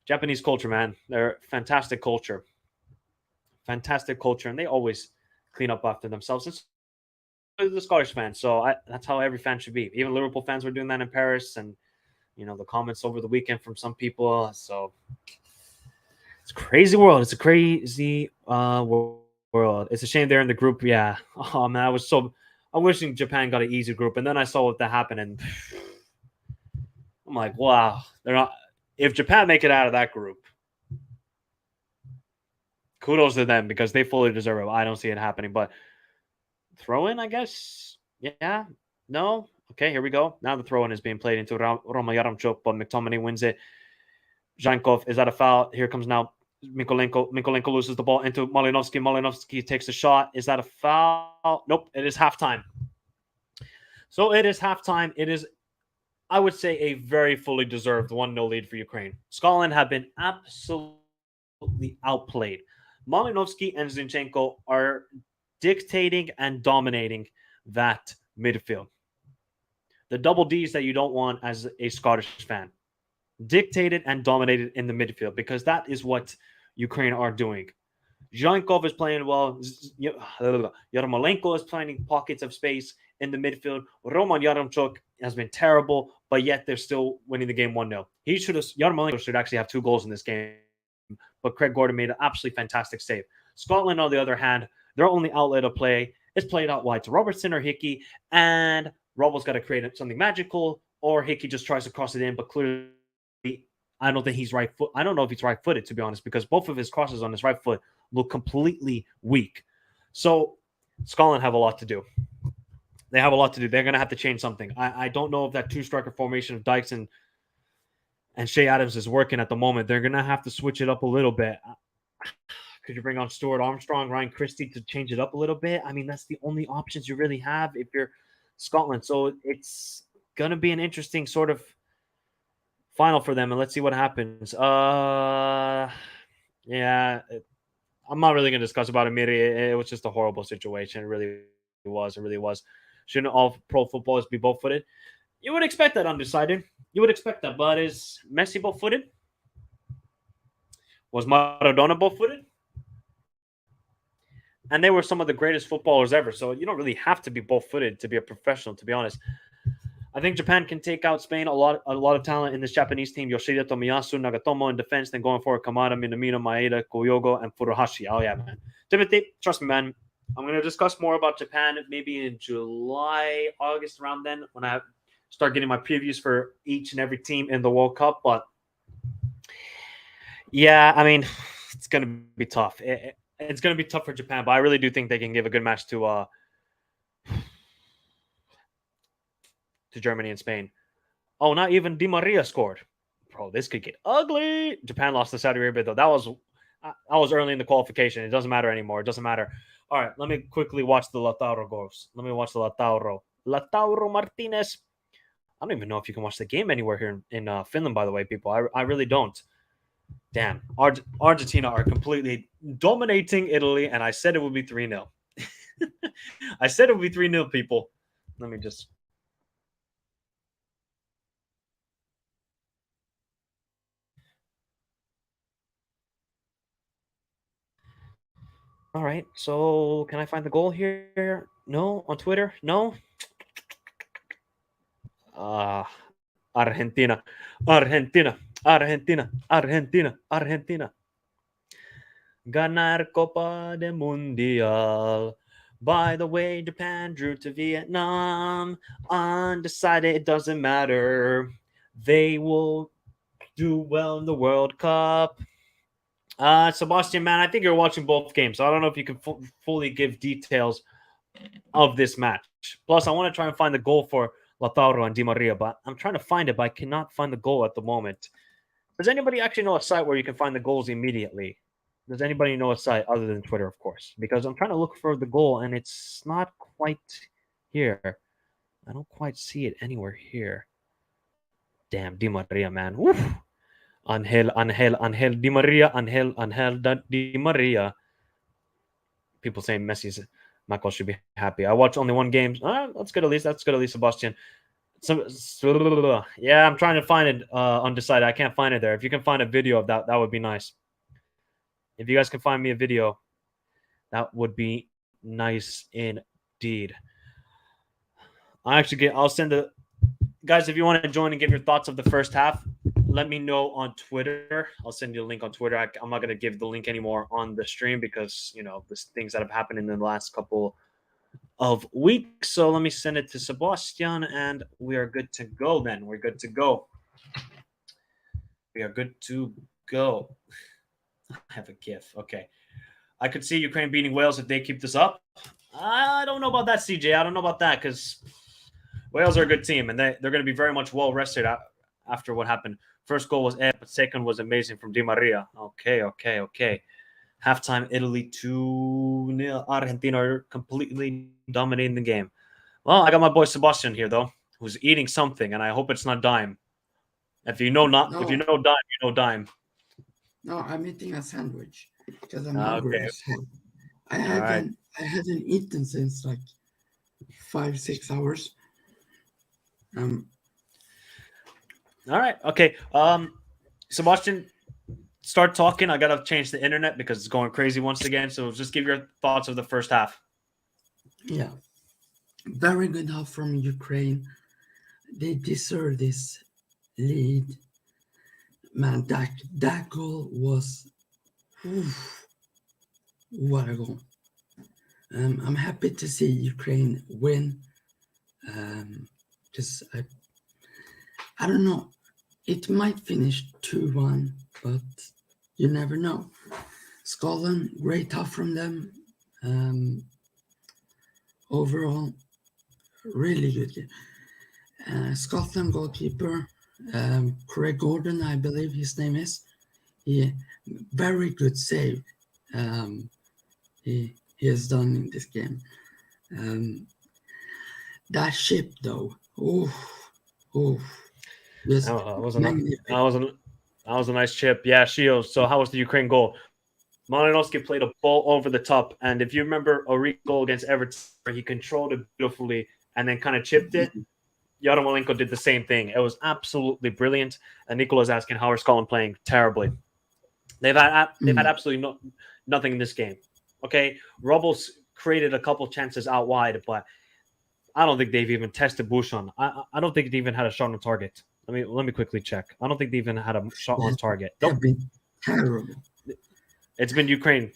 Japanese culture, man. They're fantastic culture. Fantastic culture, and they always clean up after themselves. It's the Scottish fans, so that's how every fan should be. Even Liverpool fans were doing that in Paris, and the comments over the weekend from some people. So it's a crazy world. It's a crazy world. It's a shame they're in the group. Yeah. Oh man, I'm wishing Japan got an easy group, and then I saw what that happened, and I'm like, wow, they're not. If Japan make it out of that group, kudos to them because they fully deserve it. I don't see it happening, but throw in, I guess. Yeah. No. Okay, here we go. Now the throw in is being played into Roma Yaremchuk, but McTominay wins it. Zhankov, is that a foul? Here comes now Mikolenko. Mikolenko loses the ball into Malinovsky. Malinovsky takes a shot. Is that a foul? Nope. It is halftime. So it is halftime. It is, I would say, a very fully deserved 1-0 lead for Ukraine. Scotland have been absolutely outplayed. Malinovsky and Zinchenko are dictating and dominating that midfield. The double D's that you don't want as a Scottish fan. Dictated and dominated in the midfield because that is what Ukraine are doing. Zhankov is playing well. Yarmolenko is finding pockets of space in the midfield. Roman Yaremchuk has been terrible, but yet they're still winning the game 1-0. Yarmolenko should actually have 2 goals in this game, but Craig Gordon made an absolutely fantastic save. Scotland, on the other hand, their only outlet of play is played out wide to Robertson or Hickey, and Robo's got to create something magical, or Hickey just tries to cross it in, but clearly I don't think he's right foot. I don't know if he's right footed, to be honest, because both of his crosses on his right foot look completely weak. So Scotland have a lot to do. They have a lot to do. They're going to have to change something. I don't know if that 2-striker formation of Dykes and Shea Adams is working at the moment. They're going to have to switch it up a little bit. Could you bring on Stuart Armstrong, Ryan Christie to change it up a little bit? I mean, that's the only options you really have if you're Scotland. So it's going to be an interesting sort of final for them, and let's see what happens. Yeah, I'm not really going to discuss about it. It was just a horrible situation. It really was. It really was. Shouldn't all pro footballers be both-footed? You would expect that undecided. You would expect that, but is Messi both-footed? Was Maradona both-footed? And they were some of the greatest footballers ever, so you don't really have to be both-footed to be a professional, to be honest. I think Japan can take out Spain. A lot of talent in this Japanese team. Yoshida Tomiyasu, Nagatomo in defense. Then going forward, Kamada, Minamino, Maeda, Koyogo, and Furuhashi. Oh, yeah, man. Timothy, trust me, man. I'm going to discuss more about Japan maybe in July, August, around then, when I start getting my previews for each and every team in the World Cup. But, yeah, I mean, it's going to be tough. It's going to be tough for Japan, but I really do think they can give a good match to Germany and Spain. Oh, not even Di Maria scored. Bro, this could get ugly. Japan lost to Saudi Arabia, though. That was early in the qualification. It doesn't matter anymore. It doesn't matter. All right, let me quickly watch the Lautaro goals. Let me watch the Lautaro. Lautaro Martinez. I don't even know if you can watch the game anywhere here in Finland, by the way, people. I really don't. Damn. Argentina are completely dominating Italy, and I said it would be 3-0. I said it would be 3-0, people. Let me just... All right, so can I find the goal here? No, on Twitter? No. Argentina, Argentina, Argentina, Argentina, Argentina. Ganar Copa de Mundial. By the way, Japan drew to Vietnam. Undecided, it doesn't matter. They will do well in the World Cup. Sebastian, man, I think you're watching both games. So I don't know if you can fully give details of this match. Plus, I want to try and find the goal for Lautaro and Di Maria, but I'm trying to find it, but I cannot find the goal at the moment. Does anybody actually know a site where you can find the goals immediately? Does anybody know a site other than Twitter, of course? Because I'm trying to look for the goal, and it's not quite here. I don't quite see it anywhere here. Damn, Di Maria, man. Woof. Angel Di Maria, Angel Di Maria. People saying Messi's Michael should be happy. I watched only one game. That's good at least. That's good at least, Sebastian. Yeah, I'm trying to find it undecided. I can't find it there. If you can find a video of that, that would be nice. If you guys can find me a video, that would be nice indeed. I'll send the guys, if you want to join and give your thoughts of the first half, let me know on Twitter. I'll send you a link on Twitter. I'm not going to give the link anymore on the stream because, there's things that have happened in the last couple of weeks. So let me send it to Sebastian, and we are good to go then. We're good to go. We are good to go. I have a GIF. Okay. I could see Ukraine beating Wales if they keep this up. I don't know about that, CJ. I don't know about that because Wales are a good team, and they're going to be very much well-rested after what happened. First goal was but second was amazing from Di Maria. Okay. Halftime, Italy 2-0. Argentina are completely dominating the game. Well, I got my boy Sebastian here though, who's eating something, and I hope it's not dime. If you know not, if you No, know dime, you know dime. no, I'm eating a sandwich because I'm hungry Okay, as heck. I all right, hadn't eaten since like 5 6 hours. Um, all right, okay. Sebastian, start talking. I gotta change the internet because it's going crazy once again. So just give your thoughts of the first half. yeah, very good help from Ukraine. They deserve this lead. Man, that goal was, oof, what a goal. I'm happy to see Ukraine win. Because I don't know, it might finish 2-1, but you never know. Scotland, great help from them. Um, Overall, really good game. Scotland goalkeeper, Craig Gordon, I believe his name is. He very good save. Um, he has done in this game. Um, that ship though, oh, oh, just Oh, that was a magnificent. that was a nice chip. Yeah, Shields. So how was the Ukraine goal? Malinowski played a ball over the top, and if you remember Ori's goal against Everton, where he controlled it beautifully and then kind of chipped it, Yarmolenko did the same thing. It was absolutely brilliant. And Nicola's asking how are Scotland playing terribly. They've had absolutely nothing in this game. Okay, Rubbles created a couple chances out wide, but I don't think they've even tested Bouchon. I don't think they even had a shot on target. Let me quickly check. I don't think they even had a shot on target. They've Nope. been terrible. It's been Ukraine.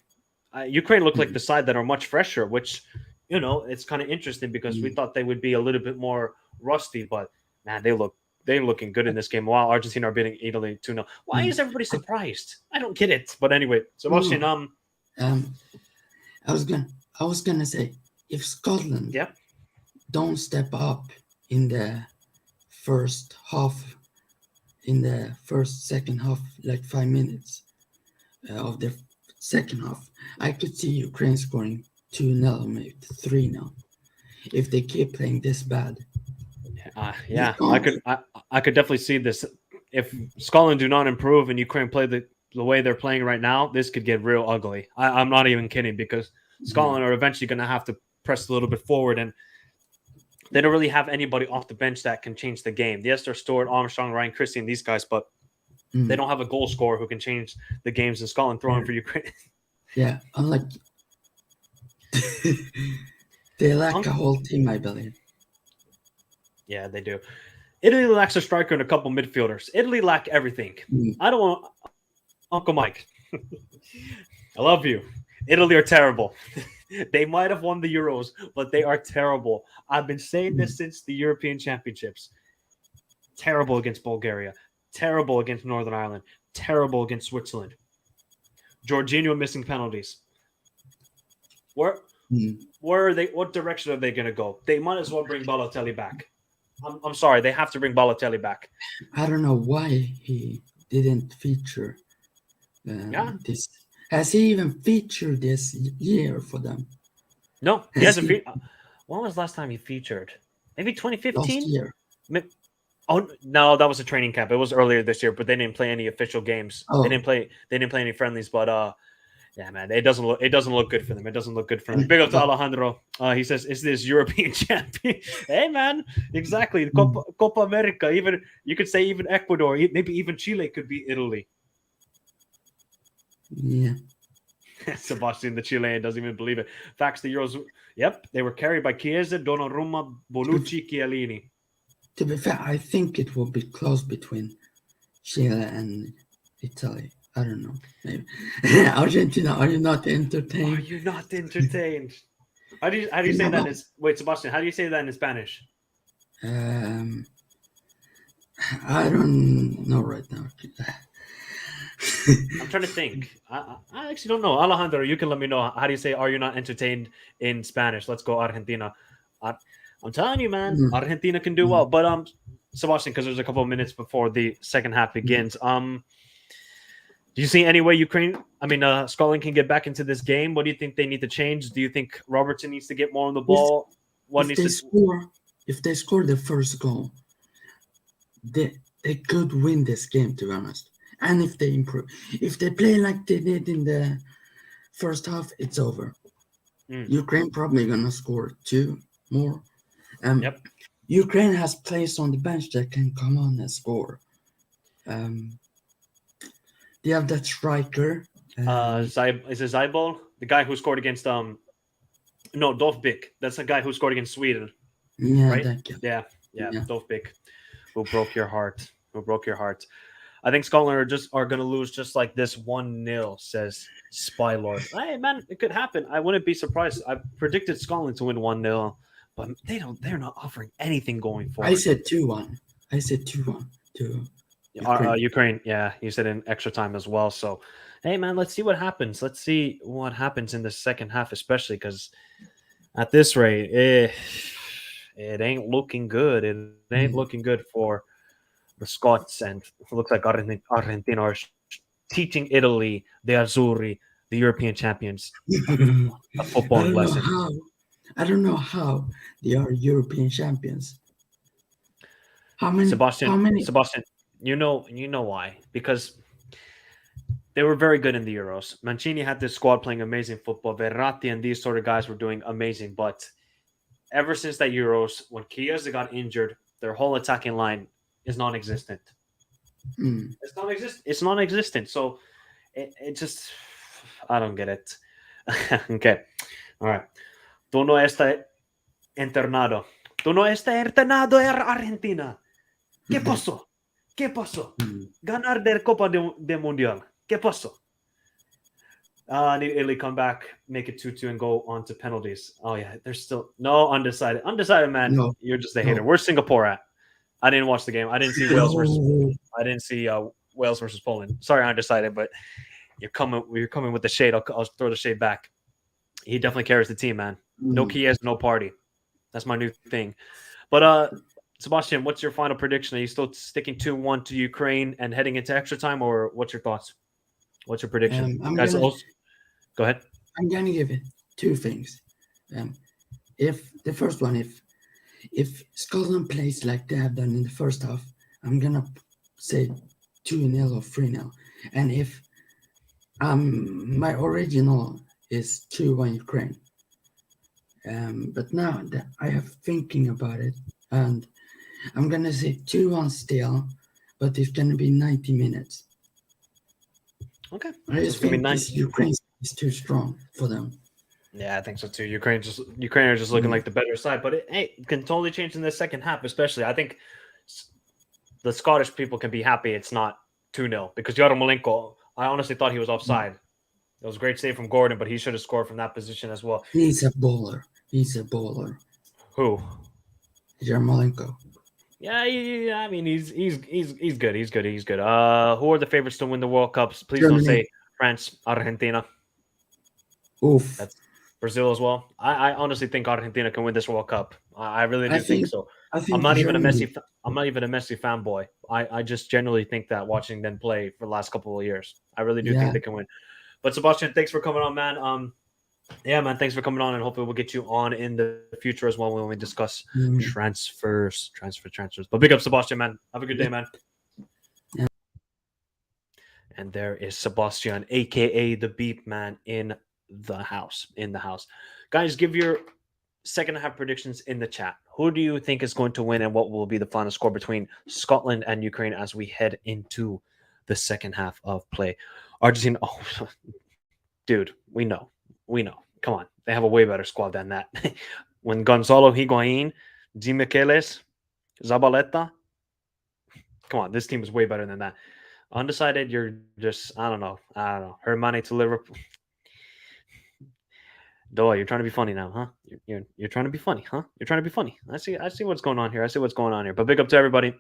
Ukraine look like Mm, the side that are much fresher, which it's kind of interesting because we mm. thought they would be a little bit more rusty, but man, they're looking good in this game. While Argentina are beating Italy 2-0. Why Mm. is everybody surprised? I don't get it. But anyway, Sebastian, No, um, I was gonna, I was gonna say, if Scotland yeah, don't step up in the first half, in the second half, like 5 minutes of the second half, I could see Ukraine scoring 2-0, maybe 3-0, if they keep playing this bad. yeah, I could definitely see this. If Scotland do not improve and Ukraine play the way they're playing right now, this could get real ugly. I'm not even kidding because Yeah. Scotland are eventually going to have to press a little bit forward, and they don't really have anybody off the bench that can change the game. Yes, they're Stewart, Armstrong, Ryan Christie, and these guys, but they Mm. don't have a goal scorer who can change the games in Scotland throwing for Ukraine. Yeah, unlike they lack a Unc- whole team, I believe. yeah, they do. Italy lacks a striker and a couple midfielders. Italy lack everything. Mm. I don't want Uncle Mike. I love you. Italy are terrible. They might have won the Euros, but they are terrible. I've been saying Mm. this since the European Championships. Terrible against Bulgaria. Terrible against Northern Ireland. Terrible against Switzerland. Jorginho missing penalties. Where Mm. where are they? What direction are they going to go? They might as well bring Balotelli back. I'm sorry, they have to bring Balotelli back. I don't know why he didn't feature Yeah, this. Has he even featured this year for them? no, he Has hasn't. he When was the last time he featured? Maybe last 2015. year? Oh no, that was a training camp. It was earlier this year, but they didn't play any official games. They Oh, didn't play. They didn't play any friendlies. But yeah, man, it doesn't look. It doesn't look good for them. It doesn't look good for them. Big up to but Alejandro. He says, "Is this European champion?" Hey, man, exactly. mm, Copa America. Even you could say even Ecuador. Maybe even Chile could be Italy. yeah. Sebastian, the Chilean, doesn't even believe it. Facts. The Euros. Yep, they were carried by Chiesa, Donnarumma, To be, Bonucci, Chiellini. to be fair, I think it will be close between Chile and Italy. I don't know. Maybe Argentina. Are you not Are entertained? you not entertained? How do you say Yeah, that? well, Wait, Sebastian. How do you say that in Spanish? um, I don't know right now. I'm trying to think. I actually don't know. Alejandro, you can let me know. How do you say "Are you not entertained" in Spanish? Let's go Argentina. I, I'm telling you, man, Mm, Argentina can do well. mm, But Sebastian, because there's a couple of minutes before the second half mm. begins. Do you see any way Scotland can get back into this game? What do you think they need to change? Do you think Robertson needs to get more on the He's ball? what if needs they to score, if they score the first goal, they could win this game, to be honest. And if they improve, if they play like they did in the first half, it's over. Ukraine probably gonna score 2 more. Yep. Ukraine has players on the bench that can come on and score. They have that striker. Is it Zybol? The guy who scored against no, Dovbik. That's the guy who scored against Sweden. Yeah, Right? that guy. Yeah. Yeah. Dovbik, who broke your heart. I think Scotland are going to lose just like this 1-0, says Spy Lord. Hey, man, it could happen. I wouldn't be surprised. I predicted Scotland to win 1-0, but they're not offering anything going forward. I said 2-1. I said 2-1 to Ukraine. Ukraine. Yeah, you said in extra time as well. So, hey, man, let's see what happens. Let's see what happens in the second half, especially because at this rate, it ain't looking good. It ain't looking good for the Scots, and it looks like Argentina are teaching Italy, the Azzurri, the European champions, a football lesson. I don't know how they are European champions. How many? Sebastian, you know why? Because they were very good in the Euros. Mancini had this squad playing amazing football. Verratti and these sort of guys were doing amazing, but ever since that Euros, when Chiesa got injured, their whole attacking line is non-existent. It's non-existent. So it just, I don't get it. Okay, all right. Tú no estás internado Argentina. ¿Qué pasó? Ganar der Copa de Mundial. ¿Qué pasó? Need Italy come back, make it 2-2, and go on to penalties. Oh yeah, there's still no undecided. Undecided, man. No. You're just a hater. Where's Singapore at? I didn't watch the game. I didn't see Wales versus Poland. Sorry, undecided, but you're coming with the shade. I'll throw the shade back. He definitely carries the team, man. No Chiesa, no party. That's my new thing. But Sebastian, what's your final prediction? Are you still sticking 2-1 to Ukraine and heading into extra time, or what's your thoughts? What's your prediction? Go ahead. I'm gonna give it 2 things. If the first one, if Scotland plays like they have done in the first half, I'm gonna say 2-0 or 3-0. And if my original is 2-1 Ukraine. But now that I have thinking about it, and I'm gonna say 2-1 still, but it's gonna be 90 minutes. Okay. I just think Ukraine is too strong for them. Yeah, I think so too. Ukraine are just looking like the better side, but it can totally change in the second half. Especially, I think the Scottish people can be happy it's not 2-0 because Yarmolenko, I honestly thought he was offside. It was a great save from Gordon, but he should have scored from that position as well. He's a baller. Who? Yarmolenko. Yeah. I mean, he's good. He's good. Who are the favorites to win the World Cups? Please Germany. Don't say France, Argentina. Oof. That's Brazil as well. I honestly think Argentina can win this World Cup. I really do think so. I'm not even a Messi fanboy. I just generally think that watching them play for the last couple of years, I really do think they can win. But Sebastian, thanks for coming on, man. Yeah, man, thanks for coming on, and hopefully we'll get you on in the future as well when we discuss transfers. But big up, Sebastian, man. Have a good day, man. Yeah. And there is Sebastian, aka the Beep Man, in the house. Guys, give your second half predictions in the chat. Who do you think is going to win, and what will be the final score between Scotland and Ukraine as we head into the second half of play? Argentina, dude, we know. Come on. They have a way better squad than that. When Gonzalo Higuain, Di Michelis, Zabaleta, come on, this team is way better than that. Undecided, you're just, I don't know. Hermani to Liverpool. Doa, you're trying to be funny now, huh? You're trying to be funny, huh? You're trying to be funny. I see what's going on here. But big up to everybody.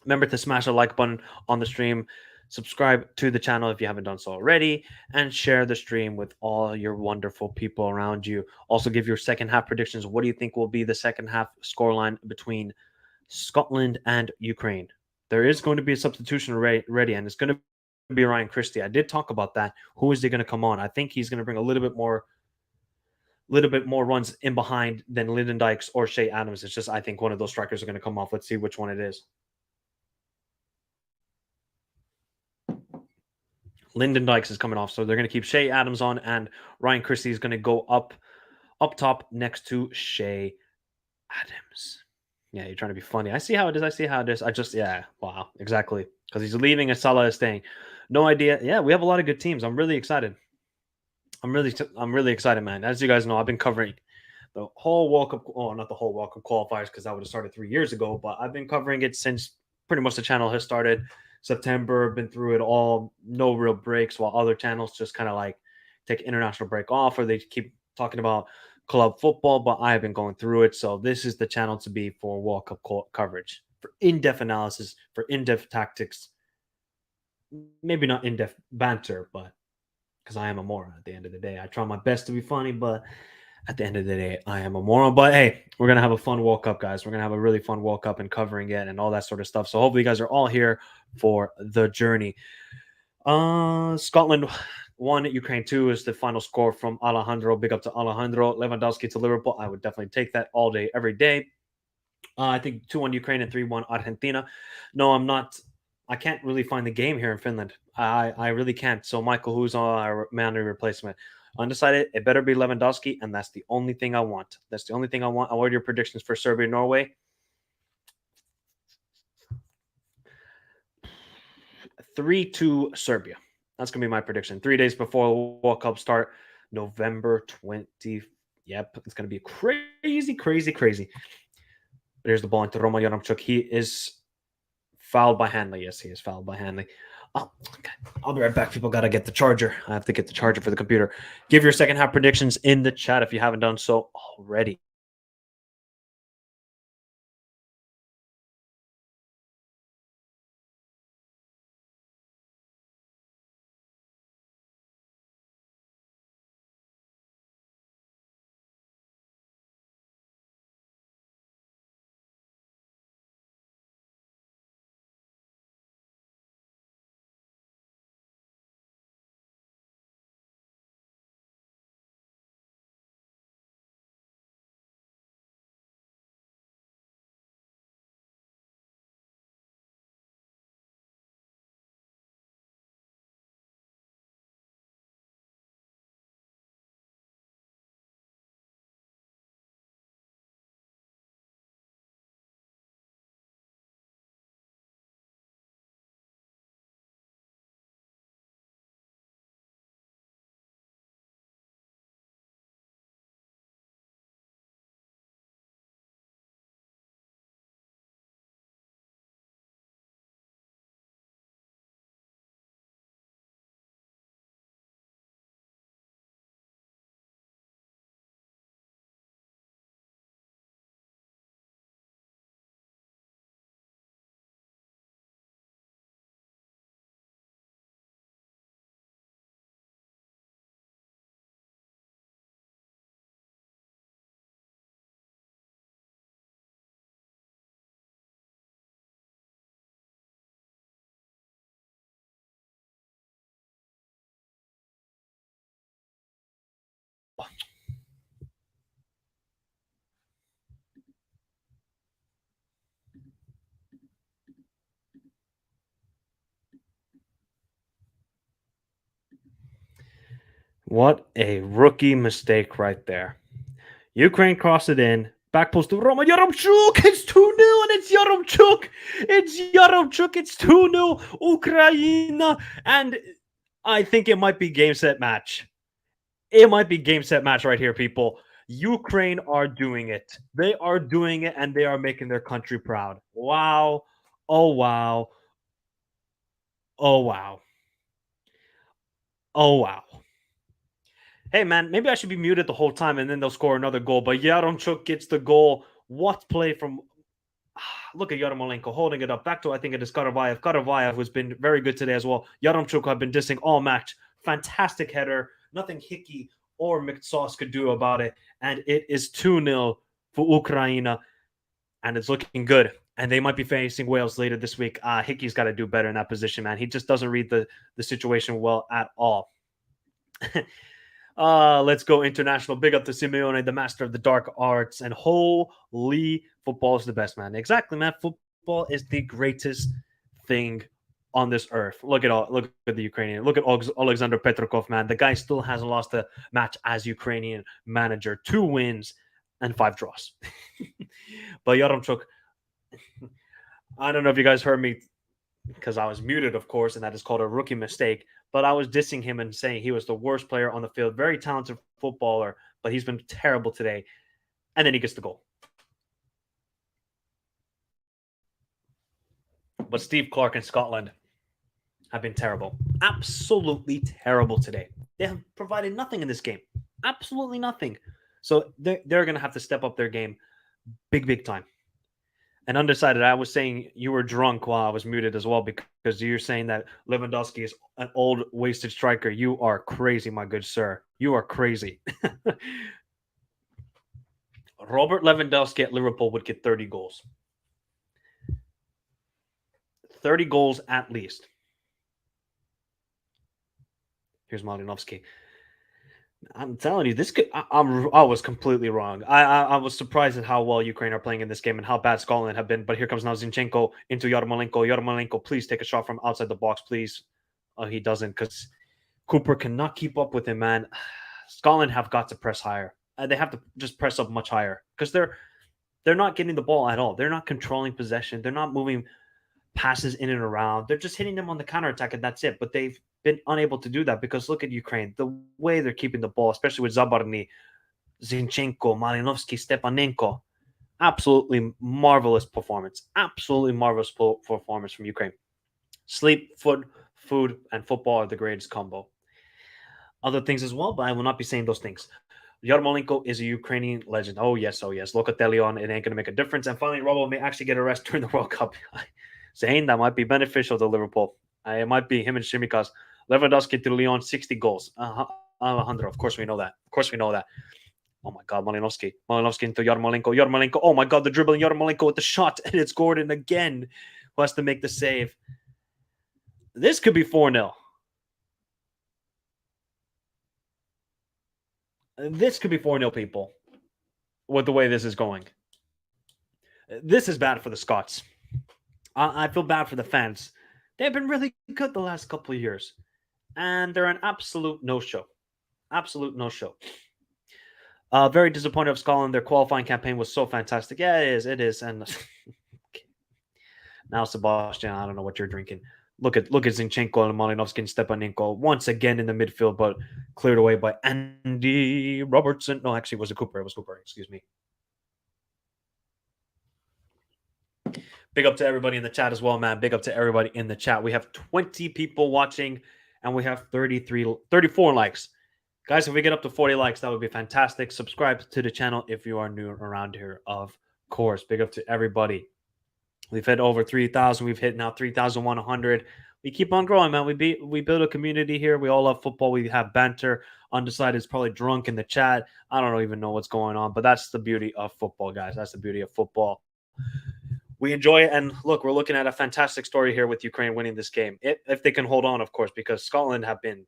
Remember to smash the like button on the stream. Subscribe to the channel if you haven't done so already, and share the stream with all your wonderful people around you. Also, give your second half predictions. What do you think will be the second half scoreline between Scotland and Ukraine? There is going to be a substitution ready, and it's going to be Ryan Christie. I did talk about that. Who is he going to come on? I think he's going to bring a little bit more little bit more runs in behind than Lyndon Dykes or Shea Adams. It's just, I think one of those strikers are going to come off. Let's see which one it is. Lyndon Dykes is coming off, so they're going to keep Shea Adams on, and Ryan Christie is going to go up top next to Shea Adams. Yeah, you're trying to be funny. I see how it is. I see how it is. Yeah, wow, exactly. Because he's leaving and Salah is staying. No idea. Yeah, we have a lot of good teams. I'm really excited. I'm really excited, man. As you guys know, I've been covering the whole World Cup. Oh, not the whole World Cup qualifiers because that would have started 3 years ago. But I've been covering it since pretty much the channel has started. September, been through it all. No real breaks, while other channels just kind of like take international break off, or they keep talking about club football. But I have been going through it, so this is the channel to be for World Cup coverage, for in-depth analysis, for in-depth tactics. Maybe not in-depth banter, but because I am a moron at the end of the day. I try my best to be funny, but at the end of the day, I am a moron. But hey, we're gonna have a fun World Cup, guys. We're gonna have a really fun World Cup and covering it and all that sort of stuff. So hopefully, you guys are all here for the journey. Scotland 1, Ukraine 2 is the final score from Alejandro. Big up to Alejandro. Lewandowski to Liverpool. I would definitely take that all day, every day. I think 2-1 Ukraine and 3-1 Argentina. No, I'm not. I can't really find the game here in Finland. I really can't. So, Michael, who's our man replacement? Undecided. It better be Lewandowski, and that's the only thing I want. That's the only thing I want. What are your predictions for Serbia, Norway? 3-2 Serbia. That's gonna be my prediction. 3 days before the World Cup start, November 20th. Yep, it's gonna be crazy. But here's the ball into Roma Yaremchuk. He is fouled by Hanley. Yes, he is fouled by Hanley. Oh, okay. I'll be right back. People got to get the charger. I have to get the charger for the computer. Give your second half predictions in the chat if you haven't done so already. What a rookie mistake right there. Ukraine crossed it in. Back post to Roma Yaremchuk. It's 2-0 and it's Yaremchuk. It's 2-0 Ukraine. And I think it might be game, set, match. It might be game, set, match right here, people. Ukraine are doing it. They are doing it, and they are making their country proud. Wow. Oh, wow. Oh, wow. Oh, wow. Hey, man, maybe I should be muted the whole time, and then they'll score another goal. But Yaremchuk gets the goal. What play from... Look at Yarmolenko holding it up. Back to, I think it is Karavayev. Karavayev, who's been very good today as well. Yaremchuk have been dissing all match. Fantastic header. Nothing Hickey or McSauce could do about it. And it is 2-0 for Ukraine. And it's looking good. And they might be facing Wales later this week. Hickey's got to do better in that position, man. He just doesn't read the situation well at all. Let's go international. Big up to Simeone, the master of the dark arts. And holy, football is the best, man. Exactly, man. Football is the greatest thing on this earth. Look at the Ukrainian. Look at Alexander Petrokov, man. The guy still hasn't lost a match as Ukrainian manager. 2 wins and 5 draws. But Yaremchuk, I don't know if you guys heard me because I was muted, of course, and that is called a rookie mistake. But I was dissing him and saying he was the worst player on the field. Very talented footballer, but he's been terrible today. And then he gets the goal. But Steve Clark in Scotland have been terrible. Absolutely terrible today. They have provided nothing in this game. Absolutely nothing. So they're going to have to step up their game big time. And Undecided, I was saying you were drunk while I was muted as well because you're saying that Lewandowski is an old, wasted striker. You are crazy, my good sir. You are crazy. Robert Lewandowski at Liverpool would get 30 goals. 30 goals at least. Here's Malinovsky. I'm telling you, this could. I was completely wrong. I was surprised at how well Ukraine are playing in this game and how bad Scotland have been. But here comes now Zinchenko into Yarmolenko. Yarmolenko, please take a shot from outside the box, please. He doesn't because Cooper cannot keep up with him, man. Scotland have got to press higher. They have to just press up much higher because they're not getting the ball at all. They're not controlling possession. They're not moving passes in and around. They're just hitting them on the counterattack, and that's it. But they've been unable to do that because look at Ukraine. The way they're keeping the ball, especially with Zabarny, Zinchenko, Malinovsky, Stepanenko. Absolutely marvelous performance. Absolutely marvelous performance from Ukraine. Sleep, food, and football are the greatest combo. Other things as well, but I will not be saying those things. Yarmolenko is a Ukrainian legend. Oh, yes. Locatelli, it ain't going to make a difference. And finally, Robo may actually get a rest during the World Cup. Saying that might be beneficial to Liverpool. It might be him and Shimikas. Lewandowski to Lyon, 60 goals. Alejandro, of course we know that. Oh my God, Malinovsky into Yarmolenko. Oh my God, the dribbling Yarmolenko with the shot, and it's Gordon again who has to make the save. This could be 4-0. This could be 4-0, people, with the way this is going. This is bad for the Scots. I feel bad for the fans. They've been really good the last couple of years. And they're an absolute no-show. Very disappointed of Scotland. Their qualifying campaign was so fantastic. Yeah, it is. And now, Sebastian, I don't know what you're drinking. Look at Zinchenko and Malinovsky and Stepanenko once again in the midfield, but cleared away by Andy Robertson. No, actually, it was Cooper. Excuse me. Big up to everybody in the chat as well, man. Big up to everybody in the chat. We have 20 people watching, and we have 34 likes. Guys, if we get up to 40 likes, that would be fantastic. Subscribe to the channel if you are new around here, of course. Big up to everybody. We've hit over 3,000. We've hit now 3,100. We keep on growing, man. We build a community here. We all love football. We have banter. Undecided is probably drunk in the chat. I don't even know what's going on, but that's the beauty of football, guys. That's the beauty of football. We enjoy it, and look, we're looking at a fantastic story here with Ukraine winning this game, if they can hold on, of course, because Scotland have been.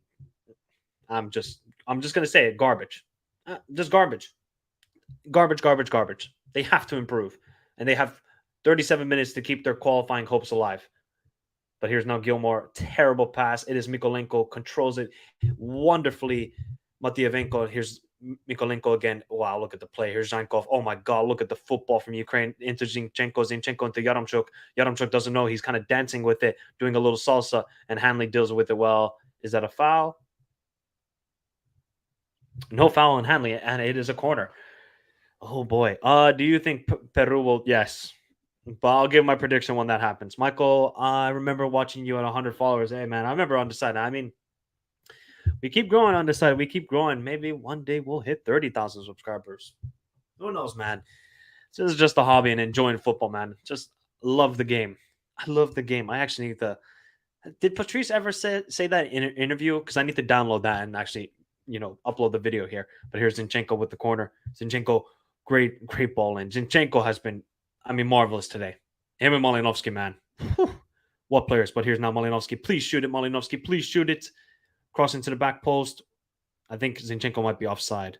I'm just gonna say it, garbage, just garbage. They have to improve, and they have 37 minutes to keep their qualifying hopes alive. But here's now Gilmore, terrible pass. It is Mykolenko, controls it wonderfully. Matyavenko, here's Mykolenko again. Wow, look at the play. Here's Zhankov. Oh my God, look at the football from Ukraine into Zinchenko into Yaremchuk. Yaremchuk doesn't know. He's kind of dancing with it, doing a little salsa, and Hanley deals with it well. Is that a foul? No foul on Hanley, and it is a corner. Oh boy. Do you think Peru will? Yes. But I'll give my prediction when that happens. Michael, I remember watching you at 100 followers. Hey, man, I remember Undecided. I mean, we keep growing Undecided. We keep growing. Maybe one day we'll hit 30,000 subscribers. Who knows, man? This is just a hobby and enjoying football, man. Just love the game. I love the game. I actually need to. Did Patrice ever say that in an interview? Because I need to download that and actually, upload the video here. But here's Zinchenko with the corner. Zinchenko, great ball in. Zinchenko has been, marvelous today. Him and Malinovsky, man. Whew. What players? But here's now Malinovsky. Please shoot it, Malinovsky. Please shoot it. Cross into the back post. I think Zinchenko might be offside.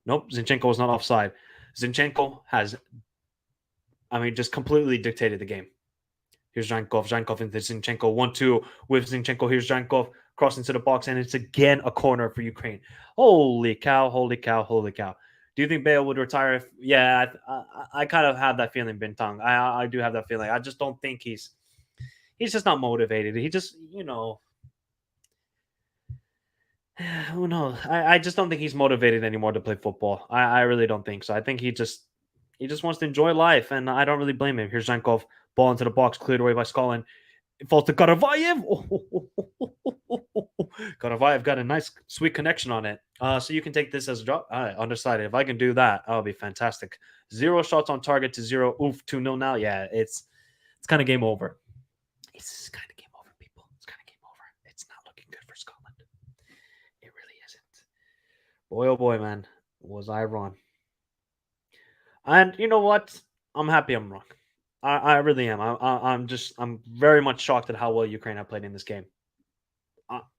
Nope, Zinchenko is not offside. Zinchenko has, just completely dictated the game. Here's Zhankov. Zhankov into Zinchenko. 1-2 with Zinchenko. Here's Zhankov crossing to the box, and it's again a corner for Ukraine. Holy cow, holy cow, holy cow. Do you think Bale would retire? Yeah, I kind of have that feeling, Bintang. I do have that feeling. I just don't think he's just not motivated. He just, who knows? I just don't think he's motivated anymore to play football. I really don't think so. I think he just wants to enjoy life, and I don't really blame him. Here's Zhankov, ball into the box, cleared away by Scotland. It falls to Karavayev. Karavayev got a nice, sweet connection on it. So you can take this as a drop. All right, undecided. If I can do that, that'll be fantastic. 0 shots on target to 0. Oof, 2-0 now. Yeah, it's kind of game over. It's kind of game over, people. It's kind of game over. It's not looking good for Scotland. It really isn't. Boy, oh boy, man. Was I wrong? And you know what? I'm happy I'm wrong. I really am. I'm very much shocked at how well Ukraine have played in this game.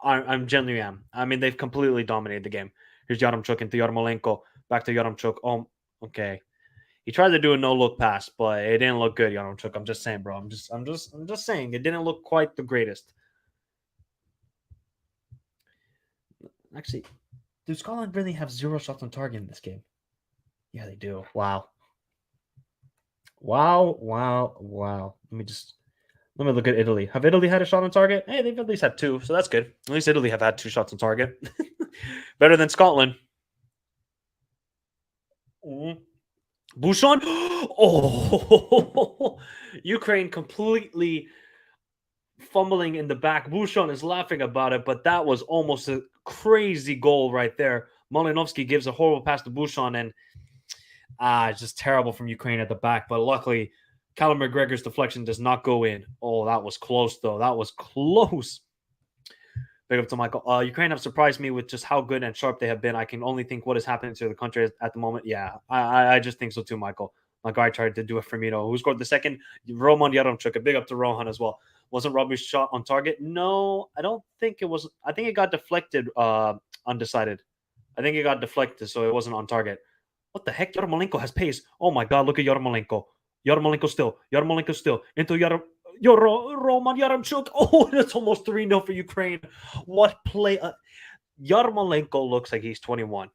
I'm genuinely am. I mean, they've completely dominated the game. Here's Yaremchuk into Yarmolenko. Back to Yaremchuk. Oh, okay. He tried to do a no look pass, but it didn't look good, Yaremchuk. I'm just saying, bro. I'm just saying it didn't look quite the greatest. Actually, do Scotland really have 0 shots on target in this game? Yeah, they do. Wow. Wow. Let me look at Italy. Have Italy had a shot on target? Hey, they've at least had 2, so that's good. At least Italy have had 2 shots on target. Better than Scotland. Bouchon. Oh, Ukraine completely fumbling in the back. Bouchon is laughing about it, but that was almost a crazy goal right there. Malinovsky gives a horrible pass to Bouchon, and it's just terrible from Ukraine at the back. But luckily, Callum McGregor's deflection does not go in. Oh, that was close, though. That was close. Big up to Michael. Ukraine have surprised me with just how good and sharp they have been. I can only think what is happening to the country at the moment. Yeah, I just think so too, Michael. My guy tried to do it for me, though. Who scored the second? Roman Yaremchuk. A big up to Rohan as well. Wasn't Robbie's shot on target? No, I don't think it was. I think it got deflected, undecided. I think it got deflected, so it wasn't on target. What the heck? Yarmolenko has pace. Oh my god, look at Yarmolenko. Yarmolenko still. Into Roman Yaremchuk. Oh, it's almost 3-0 for Ukraine. What play? Yarmolenko looks like he's 21.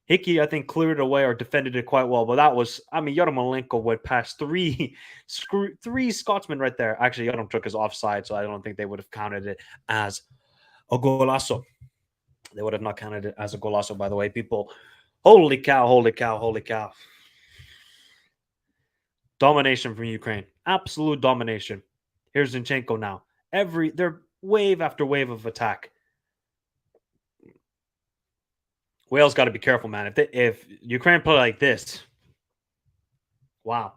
Hickey, I think, cleared it away or defended it quite well, but that was, Yarmolenko went past three Scotsmen right there. Actually, Yaremchuk is offside, so I don't think they would have counted it as a golazo. They would have not counted it as a golazo, by the way, people. Holy cow. Domination from Ukraine. Absolute domination. Here's Zinchenko now. They're wave after wave of attack. Wales got to be careful, man. If Ukraine play like this, wow.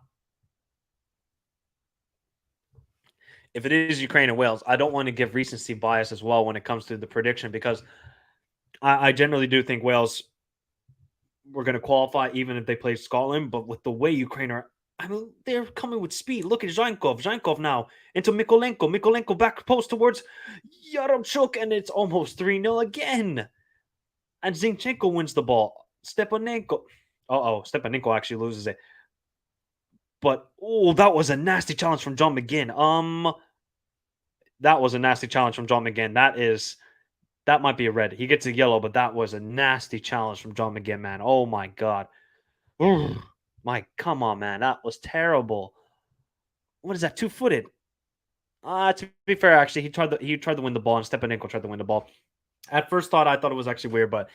If it is Ukraine and Wales, I don't want to give recency bias as well when it comes to the prediction, because I generally do think Wales were going to qualify even if they play Scotland. But with the way Ukraine are, they're coming with speed. Look at Zhankov now into Mikolenko. Mikolenko back post towards Yaremchuk, and it's almost 3-0 again. And Zinchenko wins the ball. Stepanenko. Stepanenko actually loses it. But, that was a nasty challenge from John McGinn. That was a nasty challenge from John McGinn. That might be a red. He gets a yellow, but that was a nasty challenge from John McGinn, man. Oh, my God. Come on, man. That was terrible. What is that? 2-footed. To be fair, actually, he tried to win the ball, and Stepanenko tried to win the ball. At first thought, I thought it was actually weird, but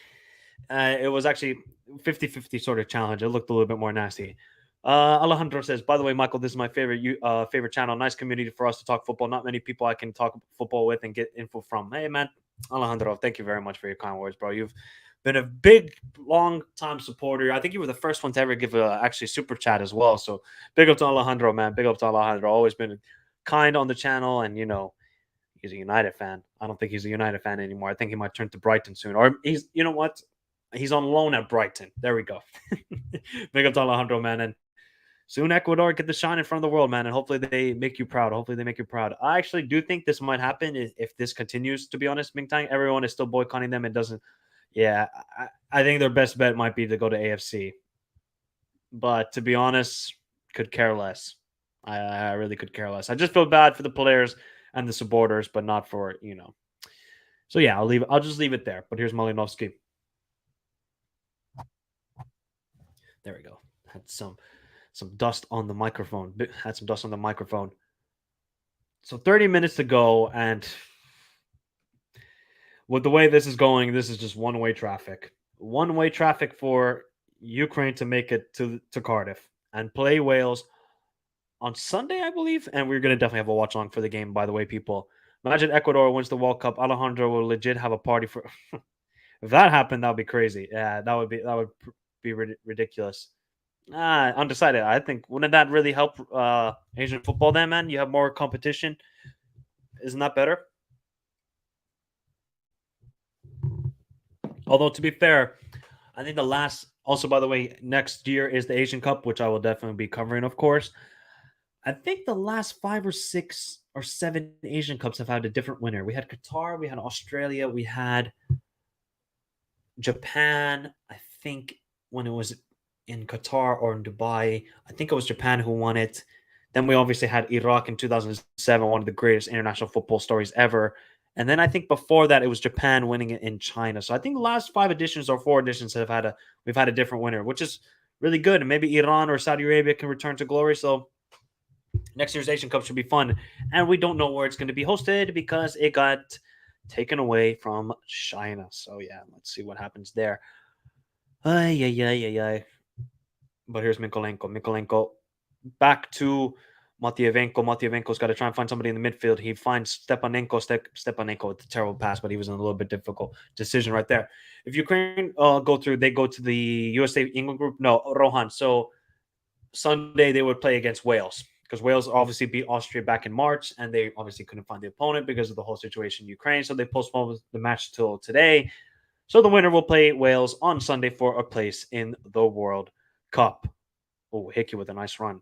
it was actually 50-50 sort of challenge. It looked a little bit more nasty. Alejandro says, by the way, Michael, this is my favorite channel. Nice community for us to talk football. Not many people I can talk football with and get info from. Hey, man. Alejandro, thank you very much for your kind words, bro. You've been a big, long-time supporter. I think you were the first one to ever give actually super chat as well. So big up to Alejandro, man. Big up to Alejandro. Always been kind on the channel, and, he's a United fan. I don't think he's a United fan anymore. I think he might turn to Brighton soon. Or you know what? He's on loan at Brighton. There we go. Big up to Alejandro, man. And Soon Ecuador get the shine in front of the world, man, and hopefully they make you proud. Hopefully they make you proud. I actually do think this might happen if this continues, to be honest, Mingtang. Everyone is still boycotting them. It doesn't. Yeah, I think their best bet might be to go to AFC. But to be honest, could care less. I really could care less. I just feel bad for the players and the supporters, but not for, you know. So yeah, I'll just leave it there. But here's Malinovsky. There we go. Had some dust on the microphone. Had some dust on the microphone. So 30 minutes to go, and with the way this is going, this is just one-way traffic. One-way traffic for Ukraine to make it to Cardiff and play Wales on Sunday, I believe. And we're going to definitely have a watch along for the game, by the way, people. Imagine Ecuador wins the World Cup. Alejandro will legit have a party for. If that happened, that would be crazy. Yeah, that would be ridiculous. Undecided. I think wouldn't that really help Asian football then, man? You have more competition. Isn't that better? Although to be fair, I think the last also by the way, next year is the Asian Cup, which I will definitely be covering, of course. I think the last 5 or 6 or 7 Asian Cups have had a different winner. We had Qatar, we had Australia, we had Japan. I think when it was in Qatar or in Dubai, I think it was Japan who won it. Then we obviously had Iraq in 2007, one of the greatest international football stories ever. And then I think before that it was Japan winning it in China. So I think the last 5 editions or 4 editions we've had a different winner, which is really good. And maybe Iran or Saudi Arabia can return to glory. So next year's Asian Cup should be fun. And we don't know where it's going to be hosted because it got taken away from China. So yeah, let's see what happens there. Ay. But here's Mikolenko. Mikolenko back to Matyevenko. Matyevenko's got to try and find somebody in the midfield. He finds Stepanenko. Stepanenko with a terrible pass, but he was in a little bit difficult decision right there. If Ukraine go through, they go to the USA England group. No, Rohan. So Sunday they would play against Wales because Wales obviously beat Austria back in March, and they obviously couldn't find the opponent because of the whole situation in Ukraine. So they postponed the match till today. So the winner will play Wales on Sunday for a place in the World Cup. Oh, Hickey with a nice run.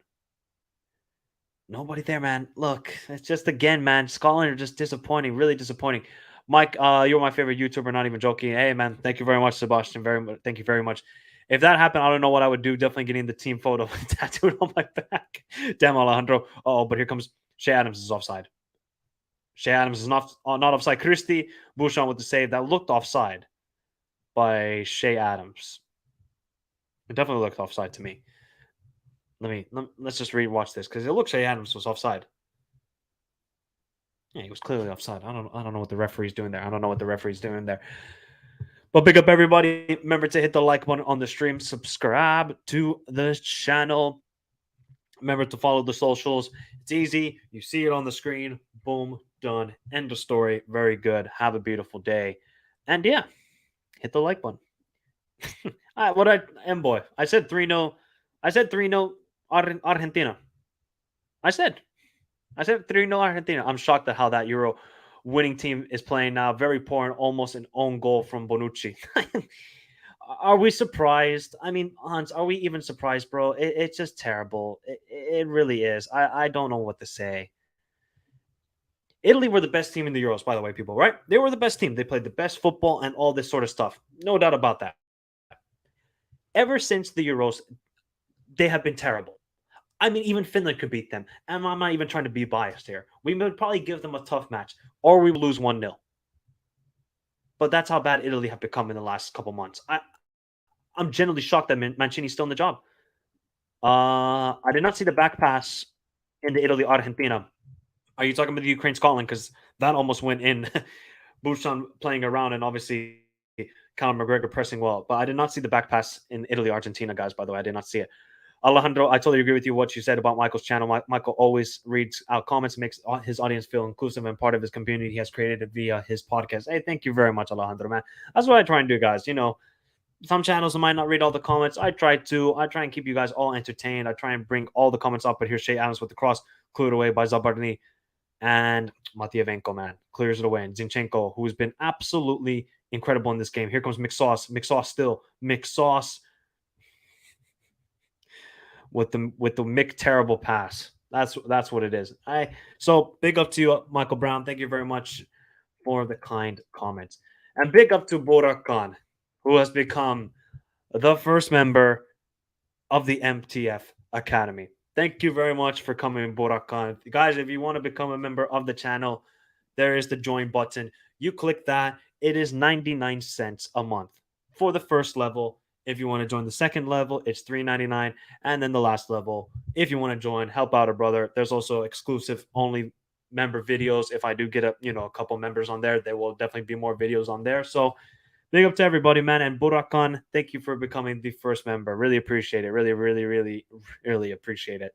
Nobody there, man. Look, it's just again, man. Scotland are just disappointing, really disappointing. Mike, you're my favorite YouTuber. Not even joking. Hey, man, thank you very much, Sebastian. Thank you very much. If that happened, I don't know what I would do. Definitely getting the team photo tattooed on my back. Damn, Alejandro. Oh, but here comes Shea Adams is offside. Shea Adams is not offside. Christie Bouchon with the save that looked offside by Shea Adams. It definitely looked offside to me. Let's just rewatch this because it looks Shea Adams was offside. Yeah, he was clearly offside. I don't know what the referee's doing there. But big up everybody. Remember to hit the like button on the stream. Subscribe to the channel. Remember to follow the socials. It's easy. You see it on the screen. Boom, done. End of story. Very good. Have a beautiful day. And yeah, hit the like button. All right, I said 3-0. I said 3-0 Argentina. I said 3-0 Argentina. I'm shocked at how that Euro winning team is playing now. Very poor and almost an own goal from Bonucci. Are we surprised? I mean, Hans, are we even surprised, bro? It's just terrible. It really is. I don't know what to say. Italy were the best team in the Euros, by the way, people, right? They were the best team. They played the best football and all this sort of stuff. No doubt about that. Ever since the Euros, they have been terrible. I mean, even Finland could beat them. And I'm not even trying to be biased here. We would probably give them a tough match, or we would lose 1-0. But that's how bad Italy have become in the last couple months. I'm genuinely shocked that Mancini's still in the job. I did not see the back pass in the Italy-Argentina. Are you talking about the Ukraine-Scotland? Because that almost went in. Bouchon playing around and obviously Conor McGregor pressing well. But I did not see the back pass in Italy-Argentina, guys, by the way. I did not see it. Alejandro, I totally agree with you what you said about Michael's channel. Michael always reads our comments, makes his audience feel inclusive and part of his community he has created via his podcast. Hey, thank you very much, Alejandro, man. That's what I try and do, guys. You know, some channels I might not read all the comments. I try and keep you guys all entertained. I try and bring all the comments up. But here's Shea Adams with the cross, cleared away by Zabarny. And Matyevenko, man, clears it away. And Zinchenko, who has been absolutely incredible in this game. Here comes McSauce. McSauce still. McSauce. with the Mick terrible pass. That's what it is. So big up to you, Michael Brown. Thank you very much for the kind comments. And big up to Borak Khan, who has become the first member of the MTF Academy. Thank you very much for coming, Borak Khan. Guys, if you want to become a member of the channel, there is the join button. You click that. It is 99 cents a month for the first level. If you want to join the second level, it's $3.99. And then the last level, if you want to join, help out a brother. There's also exclusive only member videos. If I do get a couple members on there will definitely be more videos on there. So big up to everybody, man. And Burakan, thank you for becoming the first member. Really appreciate it. Really, really, really, really appreciate it.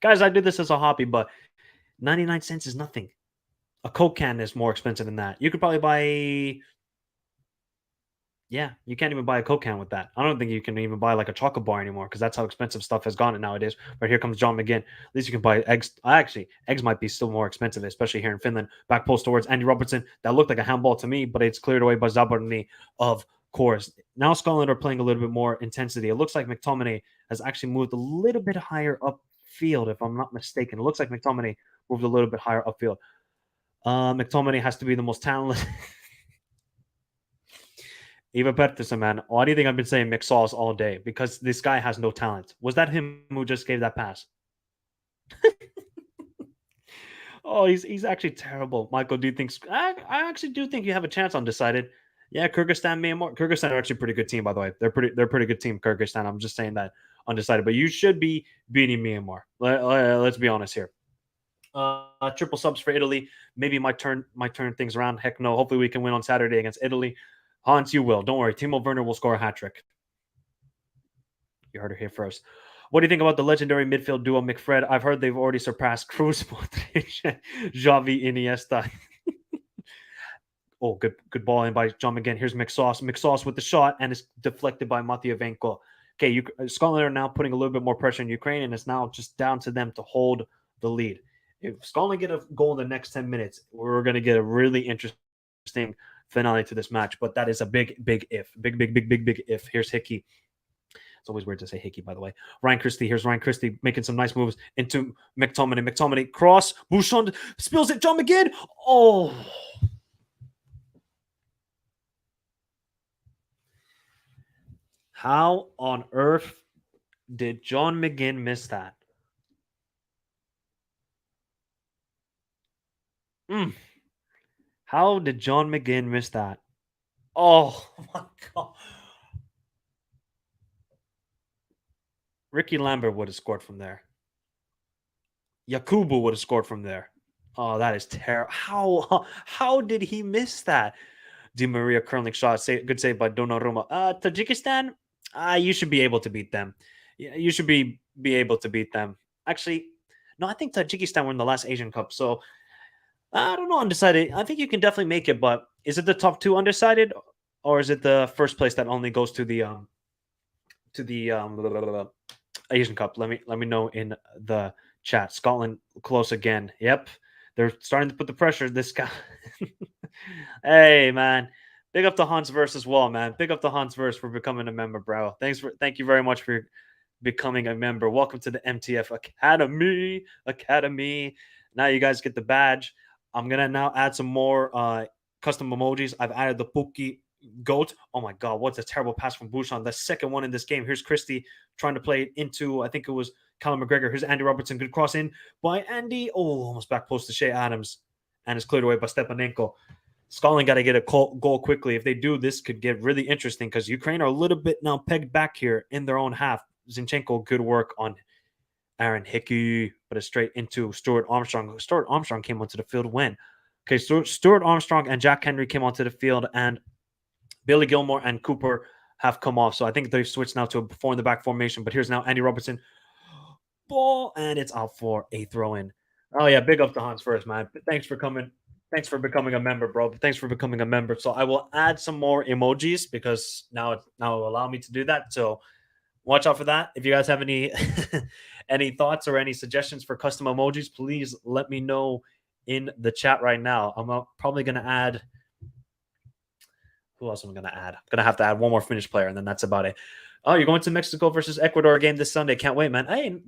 Guys, I do this as a hobby, but 99 cents is nothing. A Coke can is more expensive than that. You could probably buy... Yeah, you can't even buy a Coke can with that. I don't think you can even buy like a chocolate bar anymore because that's how expensive stuff has gone nowadays. But here comes John McGinn. At least you can buy eggs. Actually, eggs might be still more expensive, especially here in Finland. Back post towards Andy Robertson. That looked like a handball to me, but it's cleared away by Zabarny, of course. Now Scotland are playing a little bit more intensity. It looks like McTominay has actually moved a little bit higher upfield, if I'm not mistaken. It looks like McTominay moved a little bit higher upfield. McTominay has to be the most talented. Eva Pettersson, man. Why do you think I've been saying McSauce all day? Because this guy has no talent. Was that him who just gave that pass? Oh, he's actually terrible. Michael, do you think... I actually do think you have a chance undecided. Yeah, Kyrgyzstan, Myanmar. Kyrgyzstan are actually a pretty good team, by the way. They're pretty good team, Kyrgyzstan. I'm just saying that undecided. But you should be beating Myanmar. Let's be honest here. Triple subs for Italy. Maybe my turn things around. Heck no. Hopefully we can win on Saturday against Italy. Hans, you will. Don't worry. Timo Werner will score a hat trick. You heard it here first. What do you think about the legendary midfield duo McFred? I've heard they've already surpassed Cruz, Modric, Xavi, Iniesta. Oh, good ball in by John McGinn. Here's McSauce. McSauce with the shot, and it's deflected by Matyavenko. Okay, Scotland are now putting a little bit more pressure on Ukraine, and it's now just down to them to hold the lead. If Scotland get a goal in the next 10 minutes, we're going to get a really interesting finale to this match. But that is a big if. Big if. Here's Hickey. It's always weird to say Hickey, by the way. Ryan Christie. Here's Ryan Christie making some nice moves into McTominay. McTominay cross. Bouchon spills it. John McGinn. Oh. How on earth did John McGinn miss that? How did John McGinn miss that? Oh my God. Ricky Lambert would have scored from there. Yakubu would have scored from there. Oh, that is terrible. How did he miss that? Di Maria curling shot. Good save by Donnarumma. Tajikistan, you should be able to beat them. You should be able to beat them. Actually, no, I think Tajikistan were in the last Asian Cup. So I don't know, undecided. I think you can definitely make it, but is it the top two undecided, or is it the first place that only goes to the Asian Cup? Let me know in the chat. Scotland close again. Yep, they're starting to put the pressure. This guy. Hey man, big up to Hans Verse as well, man. Big up to Hans Verse for becoming a member, bro. Thank you very much for becoming a member. Welcome to the MTF Academy. Now you guys get the badge. I'm gonna now add some more custom emojis. I've added the Pookie Goat. Oh my God, what's a terrible pass from Bouchon. The second one in this game. Here's Christie trying to play it into, I think it was Callum McGregor. Here's Andy Robertson. Good cross in by Andy. Oh, almost back post to Shea Adams. And it's cleared away by Stepanenko. Scotland got to get a goal quickly. If they do, this could get really interesting because Ukraine are a little bit now pegged back here in their own half. Zinchenko, good work on Aaron Hickey, but it's straight into Stuart Armstrong. Stuart Armstrong came onto the field when? Okay, Stuart Armstrong and Jack Henry came onto the field, and Billy Gilmore and Cooper have come off. So I think they've switched now to a four in the back formation. But here's now Andy Robertson. Ball, and it's out for a throw-in. Oh, yeah, big up to Hans first, man. Thanks for coming. Thanks for becoming a member, bro. Thanks for becoming a member. So I will add some more emojis because now it will allow me to do that. So watch out for that. If you guys have any any thoughts or any suggestions for custom emojis, please let me know in the chat right now. I'm probably going to add... Who else am I going to add? I'm going to have to add one more Finnish player, and then that's about it. Oh, you're going to Mexico versus Ecuador game this Sunday. Can't wait, man. Hey,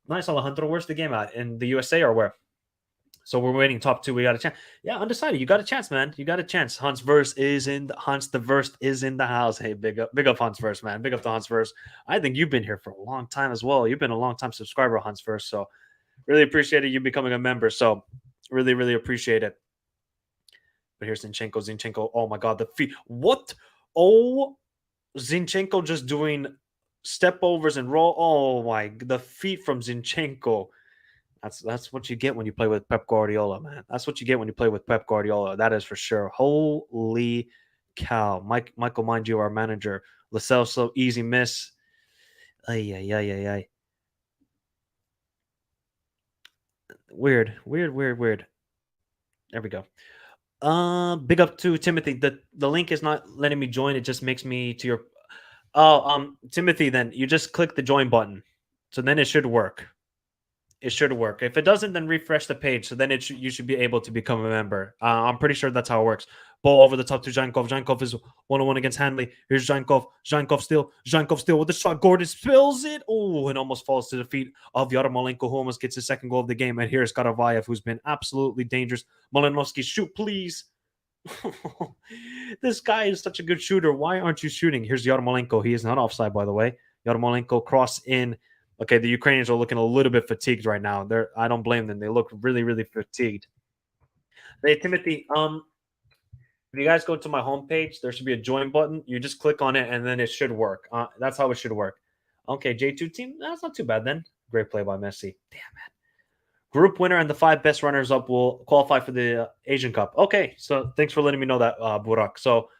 nice, Alejandro. Where's the game at? In the USA or where? So we're waiting top two. We got a chance. Yeah, undecided. You got a chance, man. You got a chance. Hans verse is in the Hans the verse is in the house. Hey, big up Hans verse, man. Big up to Hans verse. I think you've been here for a long time as well. You've been a long time subscriber, Hans verse. So really appreciated you becoming a member. So really, really appreciate it. But here's Zinchenko. Zinchenko. Oh my God, the feet. What? Oh, Zinchenko just doing step overs and roll. Oh my, the feet from Zinchenko. That's what you get when you play with Pep Guardiola, man. That's what you get when you play with Pep Guardiola. That is for sure. Holy cow. Michael, mind you, our manager. Lo Celso, easy miss. Ay, ay, ay, ay, ay. Weird. There we go. Big up to Timothy. The link is not letting me join. It just makes me to your Timothy, then you just click the join button. So then it should work. It should work. If it doesn't, then refresh the page. So then you should be able to become a member. I'm pretty sure that's how it works. Ball over the top to Jankov. Jankov is 1-on-1 against Hanley. Here's Jankov. Jankov still with the shot. Gordon spills it. Oh, and almost falls to the feet of Yarmolenko, who almost gets his second goal of the game. And here's Karavayev, who's been absolutely dangerous. Malinovsky, shoot, please. This guy is such a good shooter. Why aren't you shooting? Here's Yarmolenko. He is not offside, by the way. Yarmolenko cross in. Okay, the Ukrainians are looking a little bit fatigued right now. I don't blame them. They look really, really fatigued. Hey, Timothy, if you guys go to my homepage, there should be a join button. You just click on it, and then it should work. That's how it should work. Okay, J2 team. That's not too bad then. Great play by Messi. Damn it. Group winner and the 5 best runners-up will qualify for the Asian Cup. Okay, so thanks for letting me know that, Burak. So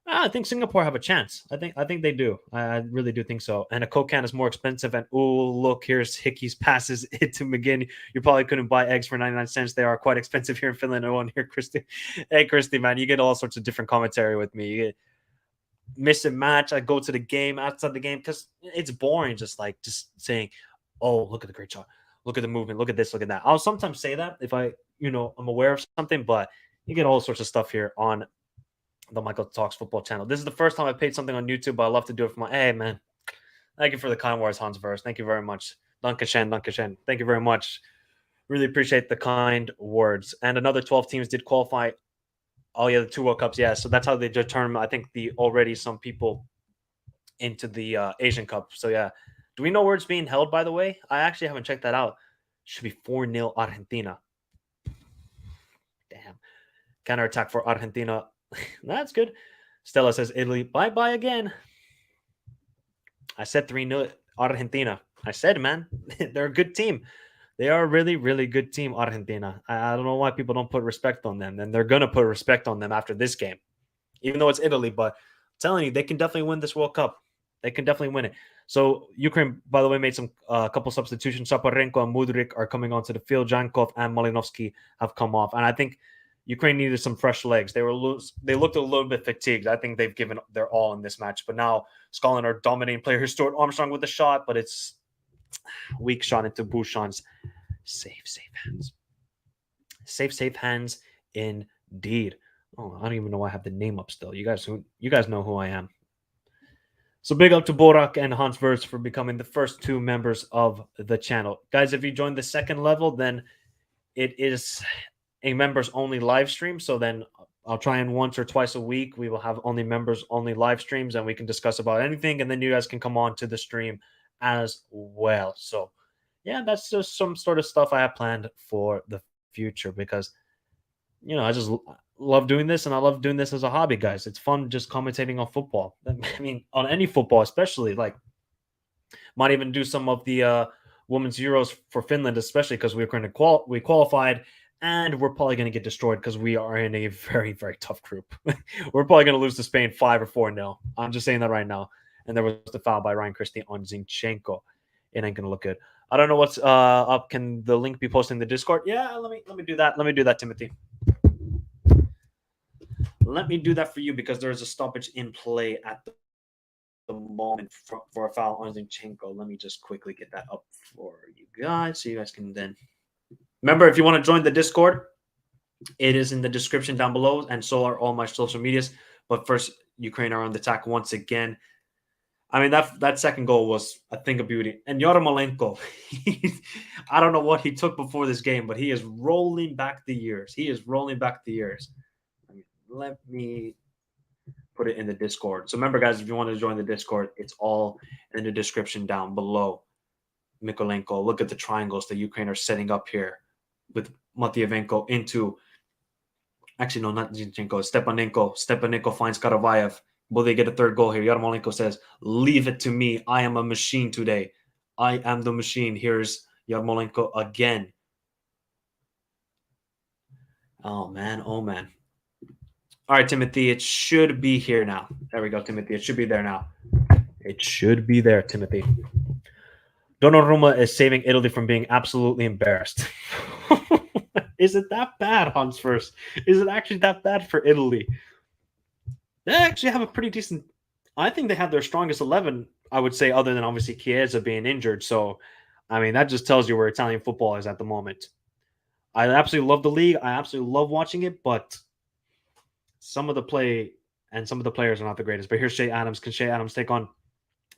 I think Singapore have a chance. I think they do. I really do think so. And a Coke can is more expensive. And oh, look, here's Hickey's passes it to McGinn. You probably couldn't buy eggs for 99 cents. They are quite expensive here in Finland. I want to hear Christy. Hey, Christy, man, you get all sorts of different commentary with me. You get miss a match. I go to the game, outside the game, because it's boring just saying, oh, look at the great shot. Look at the movement. Look at this. Look at that. I'll sometimes say that if I'm aware of something, but you get all sorts of stuff here on the Michael Talks Football channel. This is the first time I paid something on YouTube, but I love to do it for my. Hey, man. Thank you for the kind words, Hans Verse. Thank you very much. Dankeschön. Thank you very much. Really appreciate the kind words. And another 12 teams did qualify. Oh, yeah, the 2 World Cups. Yeah, so that's how they determine, I think, already some people into the Asian Cup. So, yeah. Do we know where it's being held, by the way? I actually haven't checked that out. Should be 4-0 Argentina. Damn. Counterattack for Argentina. That's good. Stella says Italy. Bye-bye again. I said 3-0 Argentina. I said, man, they're a good team. They are a really, really good team, Argentina. I don't know why people don't put respect on them. And they're going to put respect on them after this game. Even though it's Italy. But I'm telling you, they can definitely win this World Cup. They can definitely win it. So Ukraine, by the way, made a couple substitutions. Shaparenko and Mudryk are coming onto the field. Jankov and Malinovsky have come off. And I think Ukraine needed some fresh legs. They looked a little bit fatigued. I think they've given their all in this match. But now Scotland are dominating player. Here's Stuart Armstrong with the shot, but it's weak shot into Bouchon's safe hands. Safe hands indeed. Oh, I don't even know why I have the name up still. You guys know who I am. So big up to Borak and Hans Verts for becoming the first 2 members of the channel. Guys, if you join the second level, then it is a members only live stream. So then I'll try and once or twice a week, we will have only members only live streams and we can discuss about anything. And then you guys can come on to the stream as well. So yeah, that's just some sort of stuff I have planned for the future because, I just love doing this and I love doing this as a hobby, guys. It's fun just commentating on football. I mean, on any football, especially might even do some of the women's Euros for Finland, especially because we qualified and we're probably going to get destroyed because we are in a very, very tough group. We're probably going to lose to Spain 5 or 4-0. I'm just saying that right now. And there was the foul by Ryan Christie on Zinchenko. It ain't going to look good. I don't know what's up. Can the link be posted in the Discord? Yeah, let me do that. Let me do that, Timothy. Let me do that for you because there is a stoppage in play at the moment for a foul on Zinchenko. Let me just quickly get that up for you guys so you guys can then. Remember, if you want to join the Discord, it is in the description down below, and so are all my social medias. But first, Ukraine are on the attack once again. I mean, that second goal was a thing of beauty. And Yarmolenko, I don't know what he took before this game, but he is rolling back the years. He is rolling back the years. I mean, let me put it in the Discord. So remember, guys, if you want to join the Discord, it's all in the description down below. Mikolenko, look at the triangles that Ukraine are setting up here with Matyevenko into. Actually, no, not Zinchenko. Stepanenko. Stepanenko finds Karavayev. Will they get a third goal here? Yarmolenko says, "Leave it to me. I am a machine today. I am the machine." Here's Yarmolenko again. Oh man, oh man. All right, Timothy, it should be here now. There we go, Timothy. It should be there now. It should be there, Timothy. Donnarumma is saving Italy from being absolutely embarrassed. Is it that bad, Hans First? Is it actually that bad for Italy? They actually have a pretty decent. I think they have their strongest 11, I would say, other than obviously Chiesa being injured. So, I mean, that just tells you where Italian football is at the moment. I absolutely love the league. I absolutely love watching it, but some of the play and some of the players are not the greatest. But here's Shea Adams. Can Shea Adams take on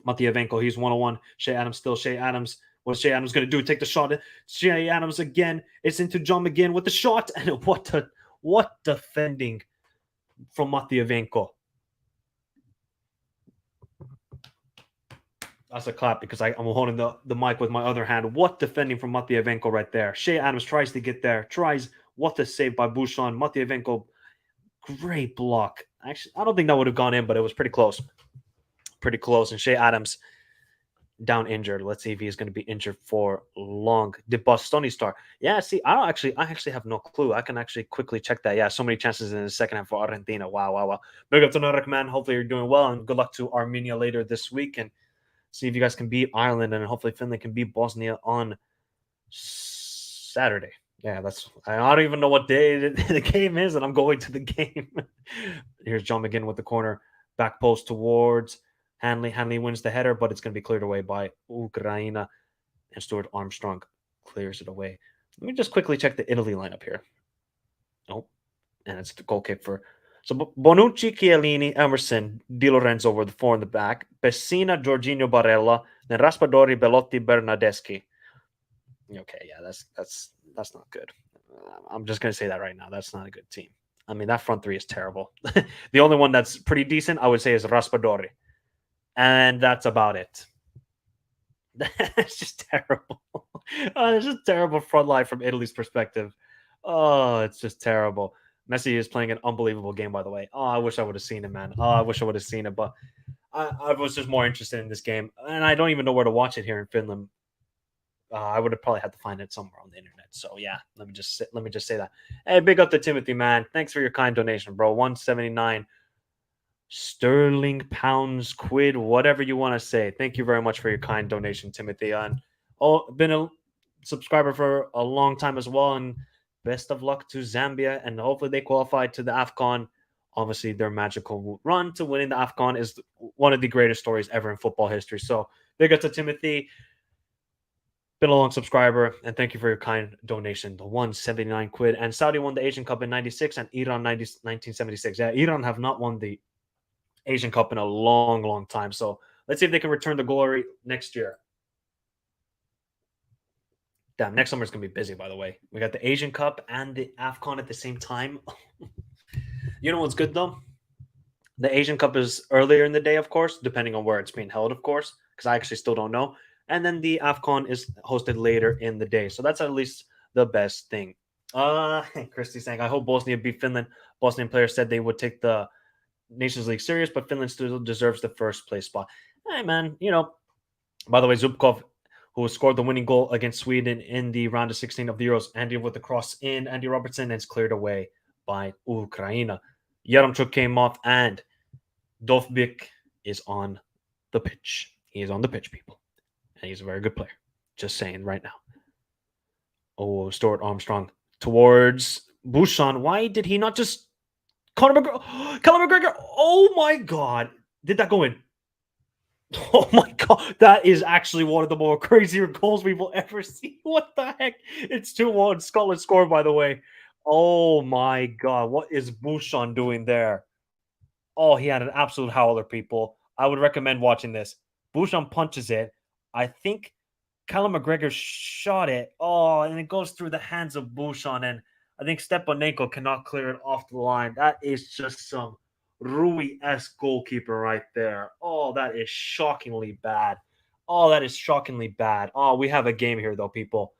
Matyevenko? He's 101. Shea Adams still Shea Adams. What's Shea Adams going to do? Take the shot. Shea Adams again. It's into John McGinn with the shot. And what defending from Matyevenko. That's a clap because I'm holding the mic with my other hand. What defending from Matyevenko right there. Shea Adams tries to get there. What a save by Bouchon. Matyevenko, great block. Actually, I don't think that would have gone in, but it was pretty close. Pretty close. And Shea Adams down injured. Let's see if he's going to be injured for long. Did Bastoni start? Yeah, see, I actually have no clue. I can actually quickly check that. Yeah, so many chances in the second half for Argentina. Wow. Big up to Narek, man. Hopefully you're doing well, and good luck to Armenia later this week. And see if you guys can beat Ireland, and hopefully Finland can beat Bosnia on Saturday. Yeah, I don't even know what day the game is, and I'm going to the game. Here's John McGinn with the corner. Back post towards Hanley. Hanley wins the header, but it's going to be cleared away by Ukraina. And Stuart Armstrong clears it away. Let me just quickly check the Italy lineup here. Oh, and it's the goal kick for. So Bonucci, Chiellini, Emerson, Di Lorenzo were the four in the back. Pessina, Jorginho, Barella, then Raspadori, Belotti, Bernardeschi. Okay, yeah, that's not good. I'm just gonna say that right now. That's not a good team. I mean, that front three is terrible. The only one that's pretty decent, I would say, is Raspadori, and that's about it. It's just terrible. It's just terrible front line from Italy's perspective. Oh, it's just terrible. Messi is playing an unbelievable game, by the way. Oh, I wish I would have seen it, man. Oh, I wish I would have seen it, but I was just more interested in this game, and I don't even know where to watch it here in Finland. I would have probably had to find it somewhere on the internet. So yeah, let me just say that. Hey, big up to Timothy, man. Thanks for your kind donation, bro. 179 sterling, pounds, quid, whatever you want to say. Thank you very much for your kind donation, Timothy. And been a subscriber for a long time as well. And best of luck to Zambia, and hopefully they qualify to the AFCON. Obviously, their magical run to winning the AFCON is one of the greatest stories ever in football history. So big up to Timothy. Been a long subscriber, and thank you for your kind donation. The 179 quid. And Saudi won the Asian Cup in 96 and Iran 1976. Yeah, Iran have not won the Asian Cup in a long, long time. So let's see if they can return the glory next year. Damn, next summer is going to be busy, by the way. We got the Asian Cup and the AFCON at the same time. You know what's good, though? The Asian Cup is earlier in the day, of course, depending on where it's being held, of course, because I actually still don't know. And then the AFCON is hosted later in the day. So that's at least the best thing. Christy saying, I hope Bosnia beat Finland. Bosnian players said they would take the Nations League serious, but Finland still deserves the first place spot. Hey, man, by the way, Zubkov, who scored the winning goal against Sweden in the round of 16 of the Euros, Andy with the cross in, Andy Robertson, and it's cleared away by Ukraina. Yaremchuk came off, and Dovbyk is on the pitch. He is on the pitch, people. And he's a very good player. Just saying right now. Oh, Stuart Armstrong towards Bouchon. Why did he not just... Conor McGregor. Oh, my God. Did that go in? Oh, my God. That is actually one of the more crazier goals we will ever see. What the heck? It's 2-1. Scotland scored, by the way. Oh, my God. What is Bouchon doing there? Oh, he had an absolute howler, people. I would recommend watching this. Bouchon punches it. I think Callum McGregor shot it. Oh, and it goes through the hands of Bouchon, and I think Stepanenko cannot clear it off the line. That is just some Rui-esque goalkeeper right there. Oh, that is shockingly bad. Oh, that is shockingly bad. Oh, we have a game here, though, people.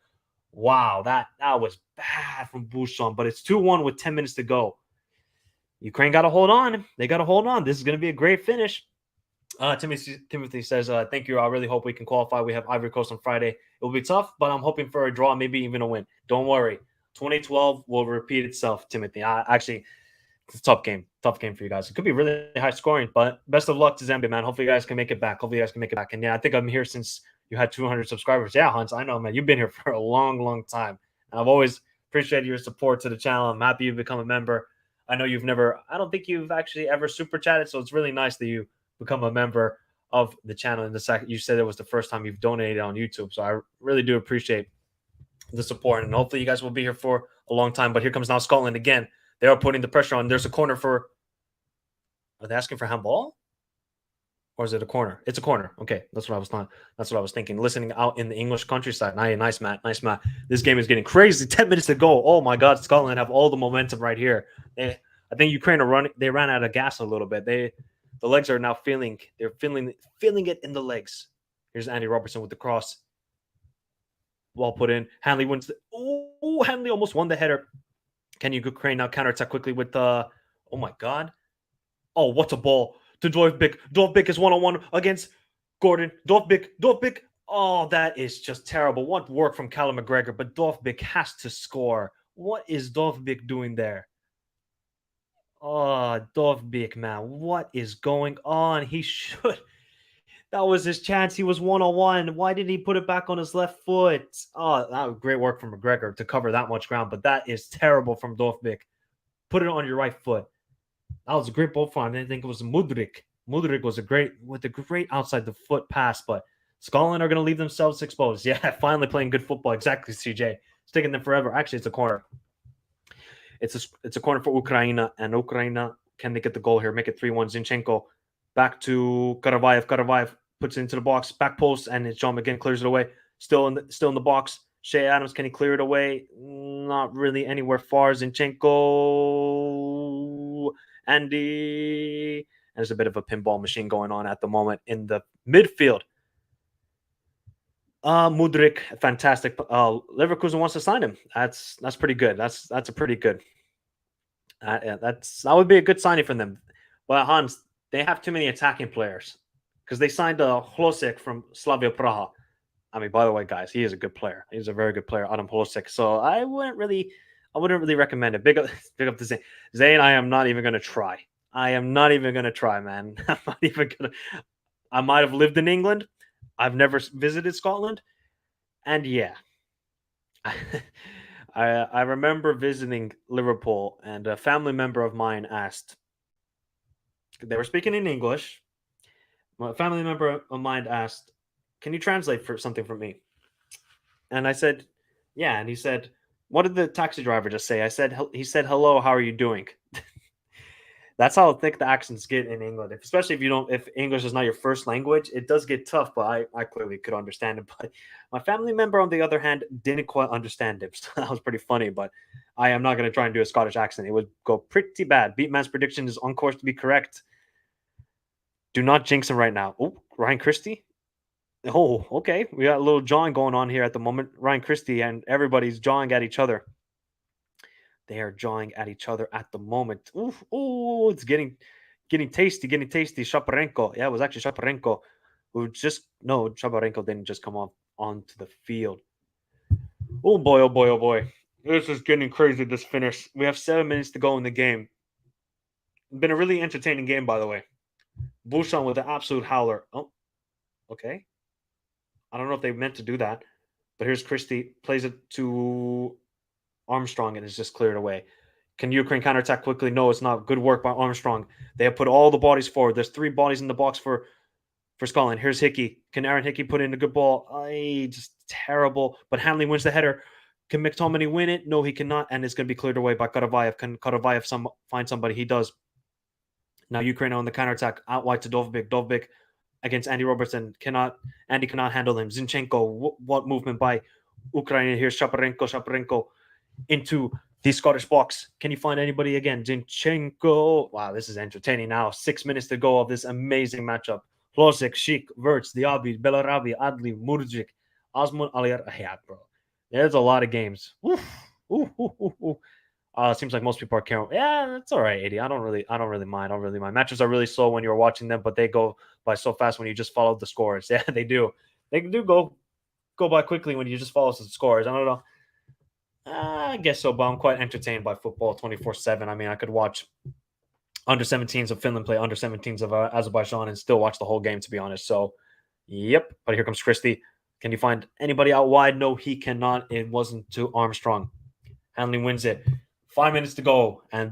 Wow, that was bad from Bouchon, but it's 2-1 with 10 minutes to go. Ukraine got to hold on. They got to hold on. This is going to be a great finish. Timothy says, thank you. I really hope we can qualify. We have Ivory Coast on Friday. It will be tough, but I'm hoping for a draw, maybe even a win. Don't worry. 2012 will repeat itself, Timothy. Actually, it's a tough game. Tough game for you guys. It could be really high scoring, but best of luck to Zambia, man. Hopefully you guys can make it back. And yeah, I think I'm here since you had 200 subscribers. Yeah, Hans, I know, man. You've been here for a long, long time. And I've always appreciated your support to the channel. I'm happy you've become a member. I know I don't think you've actually ever super chatted, so it's really nice that you become a member of the channel. In the second, you said it was the first time you've donated on YouTube, so I really do appreciate the support, and hopefully you guys will be here for a long time. But here comes now Scotland again. They are putting the pressure on. There's a corner for. Are they asking for handball? Or is it a corner? It's a corner. Okay, that's what I was thinking. Listening out in the English countryside. Nice, Matt. Nice, Matt. This game is getting crazy. 10 minutes to go. Oh my God, Scotland have all the momentum right here. I think Ukraine are running. They ran out of gas a little bit. The legs are now feeling it in the legs. Here's Andy Robertson with the cross. Well put in. Hanley wins. Hanley almost won the header. Can Ukraine now counterattack quickly with the? Oh my God. Oh, what a ball to Dovbyk. Dovbyk is one-on-one against Gordon. Dovbyk. Oh, that is just terrible. What work from Callum McGregor, but Dovbyk has to score. What is Dovbyk doing there? Oh, Dovbyk, man. What is going on? He should. That was his chance. He was one-on-one. Why didn't he put it back on his left foot? Oh, that was great work from McGregor to cover that much ground, but that is terrible from Dovbyk. Put it on your right foot. That was a great ball for him. I think it was Mudryk. Mudryk was a great outside the foot pass, but Scotland are going to leave themselves exposed. Yeah, finally playing good football. Exactly, CJ. It's taking them forever. Actually, it's a corner. It's a corner for Ukraine, and Ukraine, can they get the goal here? Make it 3-1. Zinchenko back to Karavayev. Karavayev puts it into the box, back post, and it's John McGinn clears it away. Still in the box. Shea Adams, can he clear it away? Not really anywhere far. Zinchenko, Andy, and there's a bit of a pinball machine going on at the moment in the midfield. Mudryk, fantastic. Leverkusen wants to sign him. That's pretty good. That's a pretty good. That would be a good signing for them. But Hans, they have too many attacking players because they signed Hlosek from Slavia Praha. I mean, by the way, guys, he is a good player. He's a very good player, Adam Hlosek. So I wouldn't really recommend it. Big up to Zane. Zane, I am not even going to try. Man. I'm not even going to. I might have lived in England. I've never visited Scotland. And yeah, I remember visiting Liverpool, and a family member of mine asked. They were speaking in English. A family member of mine asked, "Can you translate for something for me?" And I said, "Yeah." And he said, "What did the taxi driver just say?" He said, "Hello, how are you doing?" That's how thick the accents get in England. Especially if English is not your first language, it does get tough, but I clearly could understand it. But my family member, on the other hand, didn't quite understand it. So that was pretty funny, but I am not going to try and do a Scottish accent. It would go pretty bad. Beatman's prediction is on course to be correct. Do not jinx him right now. Oh, Ryan Christie. Oh, okay. We got a little jawing going on here at the moment. Ryan Christie and everybody's jawing at each other. They are jawing at each other at the moment. Oof, oh, it's getting tasty. Shaparenko. Yeah, it was actually Shaparenko Shaparenko didn't just come onto the field. Oh boy. This is getting crazy, this finish. We have 7 minutes to go in the game. Been a really entertaining game, by the way. Bouchon with an absolute howler. Oh, okay. I don't know if they meant to do that, but here's Christie, plays it to Armstrong, and it's just cleared away. Can Ukraine counterattack quickly? No, it's not. Good work by Armstrong. They have put all the bodies forward. There's 3 bodies in the box for Scotland. Here's Hickey. Can Aaron Hickey put in a good ball? Just terrible. But Hanley wins the header. Can McTominay win it? No, he cannot, and it's going to be cleared away by Karavayev. Can Karavayev find somebody? He does. Now Ukraine on the counterattack, out wide to Dovbyk. Dovbyk against Andy Robertson. Andy cannot handle him. Zinchenko, what movement by Ukraine. Here's Shaparenko into the Scottish box. Can you find anybody again? Zinchenko. Wow, this is entertaining now. 6 minutes to go of this amazing matchup. Hlosek, Schick, Wirtz, Diaby, Bellarabi, Adli, Murdzic, Osman Alier. Yeah, bro. There's a lot of games. Oof. Ooh, ooh, ooh, ooh. It seems like most people are caring. Yeah, that's all right, 80. I don't really mind. Matches are really slow when you're watching them, but they go by so fast when you just follow the scores. Yeah, they do. They do go by quickly when you just follow the scores. I don't know. I guess so, but I'm quite entertained by football 24/7. I mean, I could watch under 17s of Finland play under 17s of Azerbaijan and still watch the whole game, to be honest. So, yep. But here comes Christie. Can you find anybody out wide? No, he cannot. It wasn't to Armstrong. Hanley wins it. 5 minutes to go. And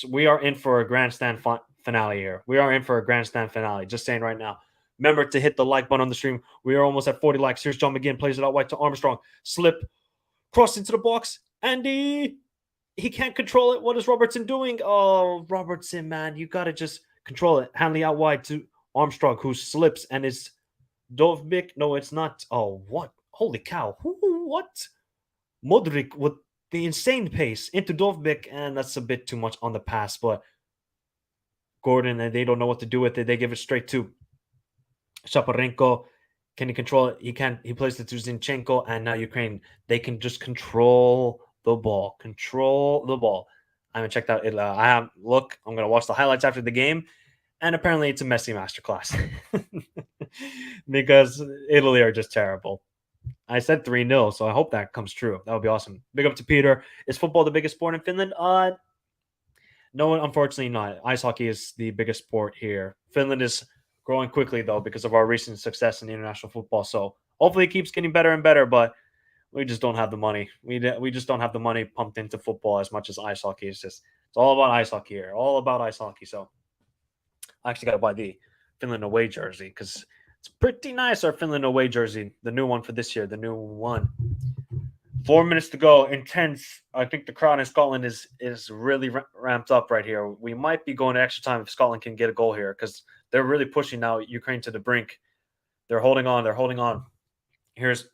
we are in for a grandstand finale here. We are in for a grandstand finale. Just saying right now. Remember to hit the like button on the stream. We are almost at 40 likes. Here's John McGinn. Plays it out wide to Armstrong. Slip. Cross into the box. Andy. He can't control it. What is Robertson doing? Oh, Robertson, man. You got to just control it. Hanley out wide to Armstrong, who slips and is Dovbyk. No, it's not. Oh, what? Holy cow. What? Modric with the insane pace into Dovbyk, and that's a bit too much on the pass, but Gordon, and they don't know what to do with it. They give it straight to Shaparenko. Can he control it? He can. He plays it to Zinchenko, and now Ukraine, they can just control the ball. Control the ball. I haven't checked out it. I'm going to watch the highlights after the game, and apparently it's a Messi masterclass because Italy are just terrible. I said 3-0, so I hope that comes true. That would be awesome. Big up to Peter. Is football the biggest sport in Finland? No, unfortunately not. Ice hockey is the biggest sport here. Finland is growing quickly, though, because of our recent success in international football. So hopefully it keeps getting better and better, but we just don't have the money. We just don't have the money pumped into football as much as ice hockey. It's all about ice hockey here. All about ice hockey. So I actually got to buy the Finland away jersey because it's pretty nice, our Finland away jersey. The new one for this year. The new one. 4 minutes to go. Intense. I think the crowd in Scotland is really ramped up right here. We might be going to extra time if Scotland can get a goal here because they're really pushing now Ukraine to the brink. They're holding on. Here's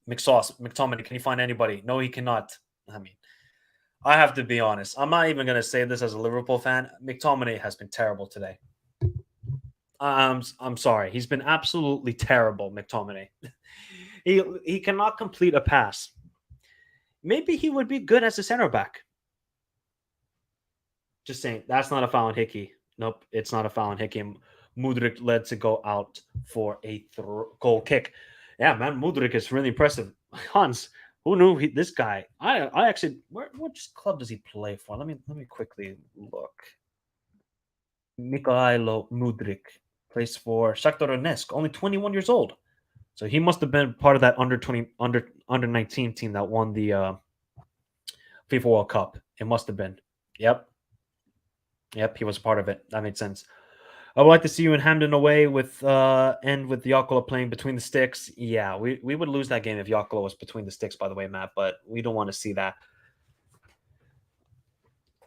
McTominay. Can you find anybody? No, he cannot. I mean, I have to be honest. I'm not even going to say this as a Liverpool fan. McTominay has been terrible today. I'm sorry. He's been absolutely terrible, McTominay. He cannot complete a pass. Maybe he would be good as a center back. Just saying. That's not a foul on Hickey. Nope, it's not a foul on Hickey. Mudryk led to go out for a goal kick. Yeah, man, Mudryk is really impressive. Hans, who knew this guy? I actually, which club does he play for? Let me quickly look. Mikhailo Mudryk plays for Shakhtar Donetsk, only 21 years old. So he must have been part of that under 19 team that won the FIFA World Cup. It must have been. Yep, he was a part of it. That made sense. I would like to see you in Hamden away with Jokela playing between the sticks. Yeah, we would lose that game if Jokela was between the sticks, by the way, Matt, but we don't want to see that.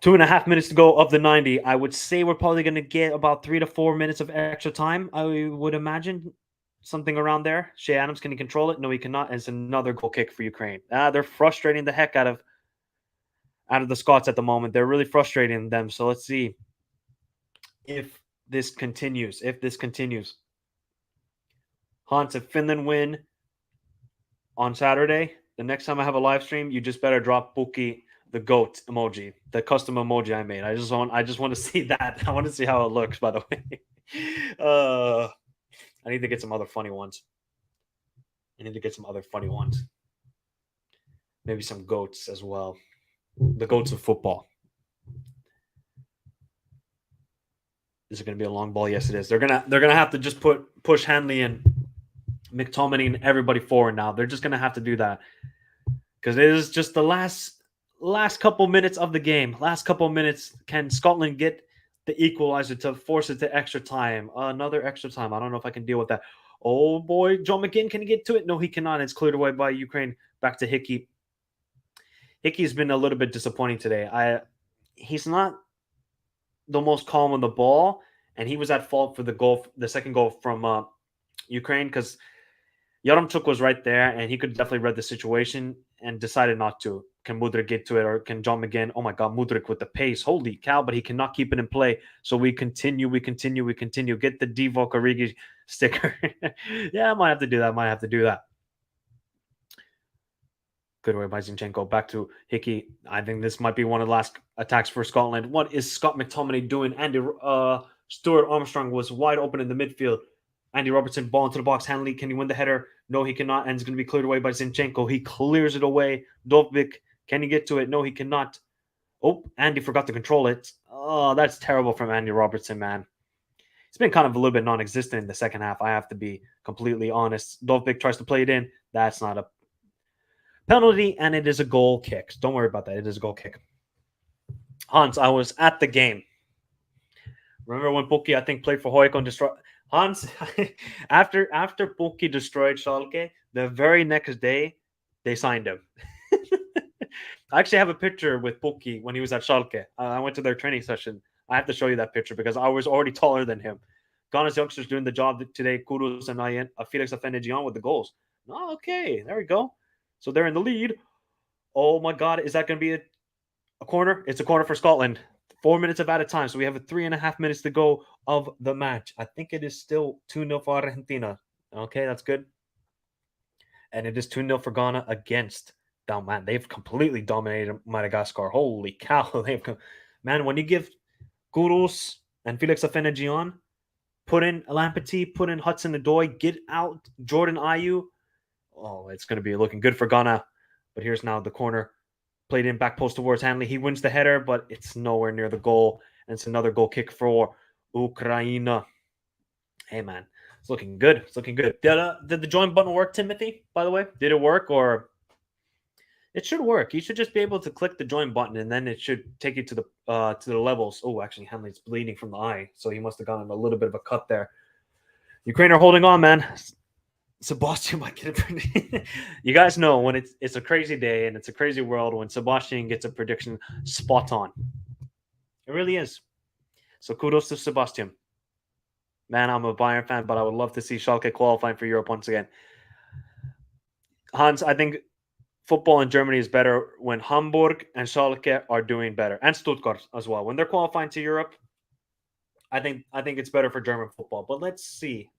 2.5 minutes to go of the 90. I would say we're probably going to get about 3 to 4 minutes of extra time, I would imagine. Something around there. Shea Adams, can he control it? No, he cannot. And it's another goal kick for Ukraine. They're frustrating the heck out of the Scots at the moment. They're really frustrating them. So let's see if this continues. Hans, if Finland win on Saturday, the next time I have a live stream, you just better drop Buki the goat emoji, the custom emoji I made. I just want to see that. I want to see how it looks, by the way. I need to get some other funny ones. Maybe some goats as well. The goats of football. Is it going to be a long ball? Yes, it is. They're gonna have to just push Hanley and McTominay and everybody forward now. They're just gonna have to do that because it is just the last couple minutes of the game. Last couple minutes. Can Scotland get the equalizer to force it to extra time? Another extra time. I don't know if I can deal with that. Oh boy, John McGinn, can he get to it? No, he cannot. It's cleared away by Ukraine. Back to Hickey. Hickey's been a little bit disappointing today. He's not the most calm on the ball, and he was at fault for the second goal from Ukraine, because Yaremchuk was right there, and he could definitely read the situation and decided not to. Can Mudryk get to it, or can John McGinn? Oh my God, Mudryk with the pace. Holy cow, but he cannot keep it in play. So we continue. Get the Divock Origi sticker. Yeah, I might have to do that. Good way by Zinchenko. Back to Hickey. I think this might be one of the last attacks for Scotland. What is Scott McTominay doing? Andy Stuart Armstrong was wide open in the midfield. Andy Robertson, ball into the box. Hanley, can he win the header? No, he cannot. And it's going to be cleared away by Zinchenko. He clears it away. Dovbyk, can he get to it? No, he cannot. Oh, Andy forgot to control it. Oh, that's terrible from Andy Robertson, man. It's been kind of a little bit non-existent in the second half. I have to be completely honest. Dovbyk tries to play it in. That's not a penalty, and it is a goal kick. Don't worry about that. It is a goal kick. Hans, I was at the game. Remember when Pukki, I think, played for Hajduk and destroyed Hans? after Pukki destroyed Schalke, the very next day they signed him. I actually have a picture with Pukki when he was at Schalke. I went to their training session. I have to show you that picture because I was already taller than him. Ghana's youngsters doing the job today. Kudos and Felix Afenagian with the goals. Oh, okay, there we go. So they're in the lead. Oh my God, is that going to be a corner? It's a corner for Scotland. 4 minutes of added time. So we have 3.5 minutes to go of the match. I think it is still 2-0 for Argentina. Okay, that's good. And it is 2-0 for Ghana against them. Man, they've completely dominated Madagascar. Holy cow. Man, when you give Gurus and Felix Afenagian, put in Lamptey, put in Hudson-Odoi, get out Jordan Ayew. Oh, it's going to be looking good for Ghana. But here's now the corner. Played in back post towards Hanley. He wins the header, but it's nowhere near the goal. And it's another goal kick for Ukraine. Hey, man. It's looking good. Did the join button work, Timothy, by the way? Did it work? Or it should work. You should just be able to click the join button, and then it should take you to the levels. Oh, actually, Hanley's bleeding from the eye. So he must have gotten a little bit of a cut there. Ukraine are holding on, man. Sebastian might get it. You guys know when it's a crazy day and it's a crazy world when Sebastian gets a prediction spot on. It really is. So kudos to Sebastian. Man, I'm a Bayern fan, but I would love to see Schalke qualifying for Europe once again. Hans, I think football in Germany is better when Hamburg and Schalke are doing better, and Stuttgart as well. When they're qualifying to Europe, I think it's better for German football. But let's see.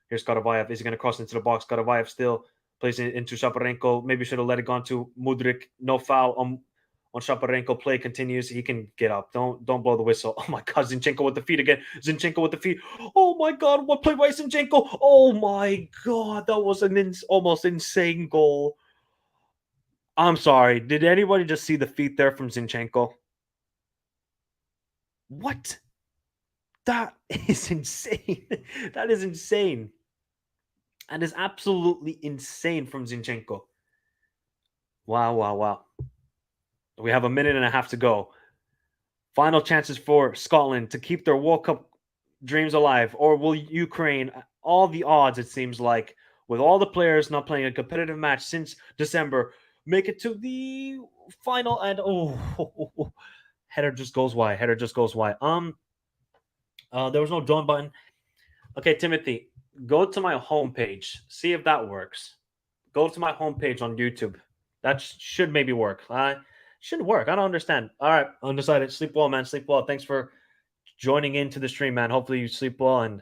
Here's Karavayev. Is he going to cross into the box? Karavayev still plays it into Shaparenko. Maybe should have let it gone to Mudryk. No foul on Shaparenko. Play continues. He can get up. Don't blow the whistle. Oh my God, Zinchenko with the feet again. Zinchenko with the feet. Oh my God, what play by Zinchenko? Oh my God, that was an almost insane goal. I'm sorry. Did anybody just see the feet there from Zinchenko? What? That is insane. That is insane. And is absolutely insane from Zinchenko. Wow. We have 1.5 minutes to go. Final chances for Scotland to keep their World Cup dreams alive. Or will Ukraine, all the odds, it seems like, with all the players not playing a competitive match since December, make it to the final and header just goes wide. There was no join button. Okay, Timothy, go to my homepage. See if that works. Go to my homepage on YouTube. That should maybe work. Shouldn't work. I don't understand. All right, undecided. Sleep well, man. Sleep well. Thanks for joining into the stream, man. Hopefully you sleep well and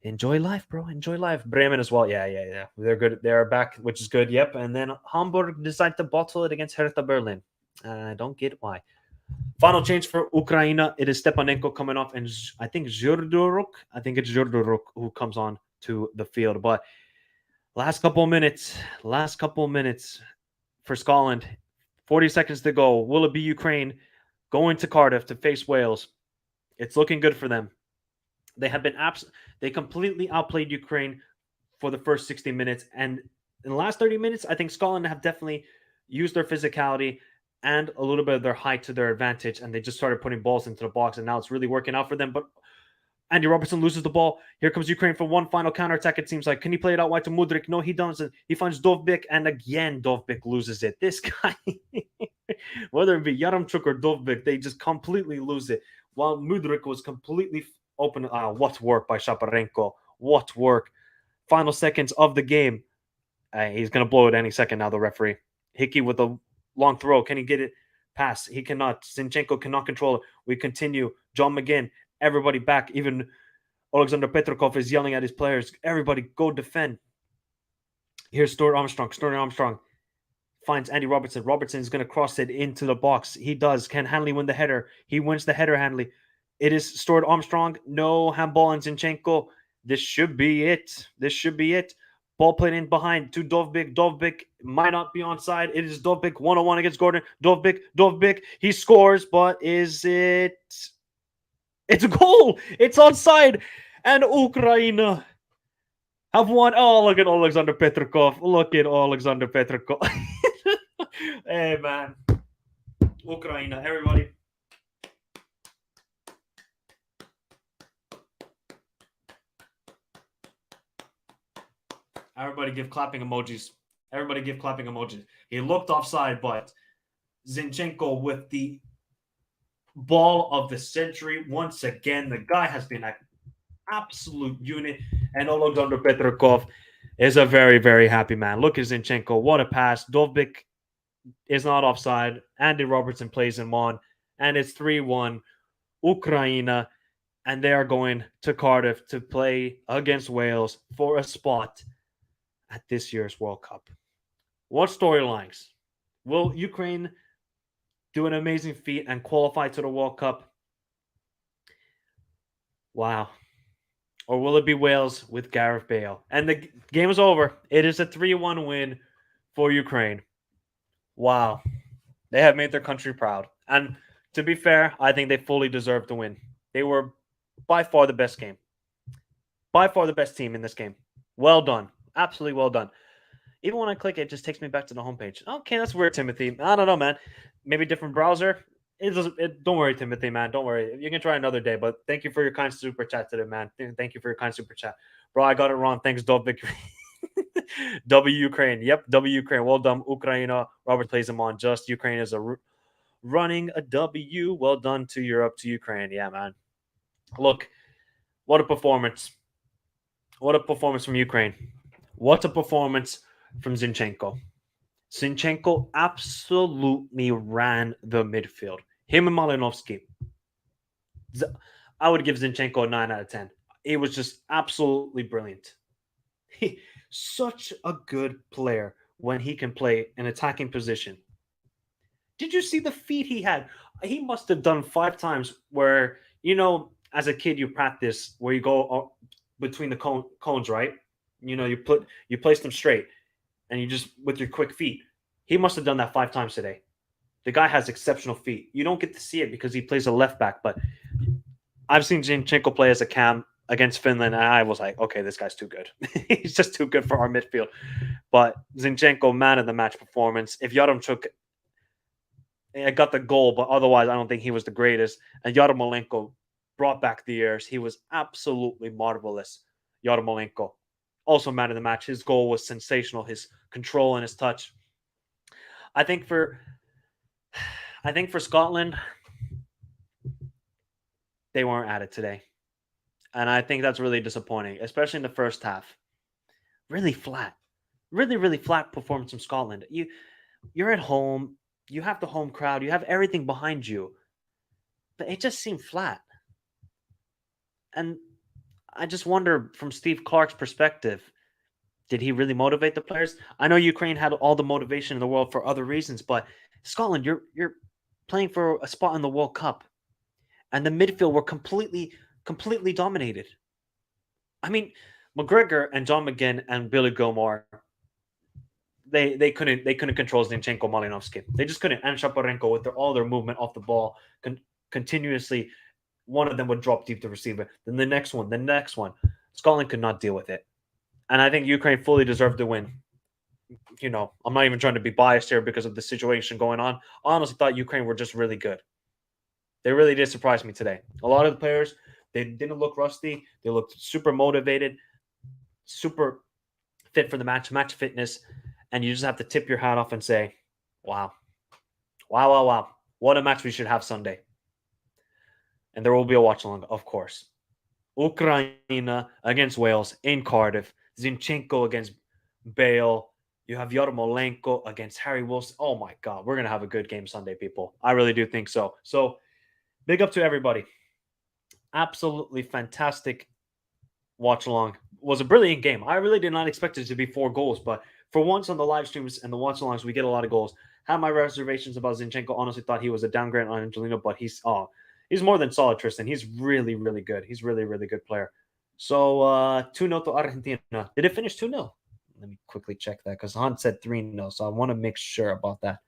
enjoy life, bro. Enjoy life. Bremen as well. Yeah. They're good. They're back, which is good. Yep. And then Hamburg decided to bottle it against Hertha Berlin. I don't get why. Final change for Ukraine. It is Stepanenko coming off, and I think Zhurduruk. Who comes on to the field. But last couple minutes for Scotland. 40 seconds to go. Will it be Ukraine going to Cardiff to face Wales? It's looking good for them. They have been they completely outplayed Ukraine for the first 60 minutes. And in the last 30 minutes, I think Scotland have definitely used their physicality and a little bit of their height to their advantage. And they just started putting balls into the box. And now it's really working out for them. But Andy Robertson loses the ball. Here comes Ukraine for one final counterattack, it seems like. Can he play it out wide to Mudryk? No, he doesn't. He finds Dovbyk, and again, Dovbyk loses it. This guy, whether it be Yaremchuk or Dovbyk, they just completely lose it. while Mudryk was completely open. What work by Shaparenko. What work. Final seconds of the game. He's going to blow it any second now, the referee. Hickey with a long throw. Can he get it past? He cannot. Zinchenko cannot control it. We continue. John McGinn, everybody back. Even Alexander Petrikov is yelling at his players. Everybody go defend. Here's Stuart Armstrong. Stuart Armstrong finds Andy Robertson. Robertson is going to cross it into the box. He does. Can Hanley win the header? He wins the header, Hanley. It is Stuart Armstrong. No handball on Zinchenko. This should be it. This should be it. Ball played in behind to Dovbyk. Dovbyk might not be onside. It is Dovbyk 1-on-1 against Gordon. Dovbyk. He scores, but is it? It's a goal. It's onside. And Ukraine have won. Oh, look at Alexander Petrikov. Look at Alexander Petrikov. Hey, man. Ukraine, everybody. Everybody give clapping emojis. Everybody give clapping emojis. He looked offside, but Zinchenko with the ball of the century once again. The guy has been an absolute unit. And Alexander Petrikov is a very, very happy man. Look at Zinchenko. What a pass. Dovbyk is not offside. Andy Robertson plays him on. And it's 3-1. Ukraine. And they are going to Cardiff to play against Wales for a spot at this year's World Cup. What storylines? Will Ukraine do an amazing feat and qualify to the World Cup? Wow. Or will it be Wales with Gareth Bale? And the game is over. It is a 3-1 win for Ukraine. Wow. They have made their country proud. And to be fair, I think they fully deserve to win. They were by far the best game. By far the best team in this game. Well done. Absolutely well done. Even when I click it, just takes me back to the homepage. Okay, that's weird, Timothy. I don't know, man. Maybe different browser. Don't worry, Timothy, man. Don't worry. You can try another day. But thank you for your kind super chat today, man. Thank you for your kind super chat. Bro, I got it wrong. Thanks, Dovbyk. W Ukraine. Yep, W Ukraine. Well done, Ukraine. Robert plays him on just. Ukraine is running a W. Well done to Europe, to Ukraine. Yeah, man. Look, what a performance. What a performance from Ukraine. What a performance from Zinchenko. Zinchenko absolutely ran the midfield. Him and Malinovsky. I would give Zinchenko a 9 out of 10. It was just absolutely brilliant. Such a good player when he can play an attacking position. Did you see the feet he had? He must have done 5 times where, as a kid, you practice where you go between the cones, right? You place them straight and you just with your quick feet. He must have done that 5 times today. The guy has exceptional feet. You don't get to see it because he plays a left back, but I've seen Zinchenko play as a cam against Finland, and I was like, okay, this guy's too good. He's just too good for our midfield. But Zinchenko, man of the match performance. If Yaremchuk got the goal, but otherwise I don't think he was the greatest. And Yarmolenko brought back the years. He was absolutely marvelous. Yarmolenko, also man of the match. His goal was sensational. His control and his touch. I think for Scotland, they weren't at it today. And I think that's really disappointing, especially in the first half. Really flat. Really, really flat performance from Scotland. You're at home. You have the home crowd. You have everything behind you. But it just seemed flat. And I just wonder, from Steve Clark's perspective, did he really motivate the players? I know Ukraine had all the motivation in the world for other reasons, but Scotland, you're playing for a spot in the World Cup. And the midfield were completely dominated. I mean, McGregor and John McGinn and Billy Gilmore, they couldn't control Zinchenko, Malinovsky. They just couldn't. And Shaparenko with all their movement off the ball continuously. One of them would drop deep to receive it. Then the next one. Scotland could not deal with it. And I think Ukraine fully deserved to win. I'm not even trying to be biased here because of the situation going on. I honestly thought Ukraine were just really good. They really did surprise me today. A lot of the players, they didn't look rusty. They looked super motivated, super fit for the match fitness. And you just have to tip your hat off and say, wow. Wow. What a match we should have Sunday. and there will be a watch along, of course. Ukraine against Wales in Cardiff. Zinchenko against Bale. You have Yarmolenko against Harry Wilson. Oh my God, we're gonna have a good game Sunday, people. I really do think so. So big up to everybody. Absolutely fantastic watch along. Was a brilliant game. I really did not expect it to be 4 goals, but for once on the live streams and the watch alongs, we get a lot of goals. Had my reservations about Zinchenko. Honestly, thought he was a downgrade on Angelino, but he's more than solid, Tristan. He's really, really good. He's really, really good player. So 2-0 to Argentina. Did it finish 2-0? Let me quickly check that because Hunt said 3-0, so I want to make sure about that.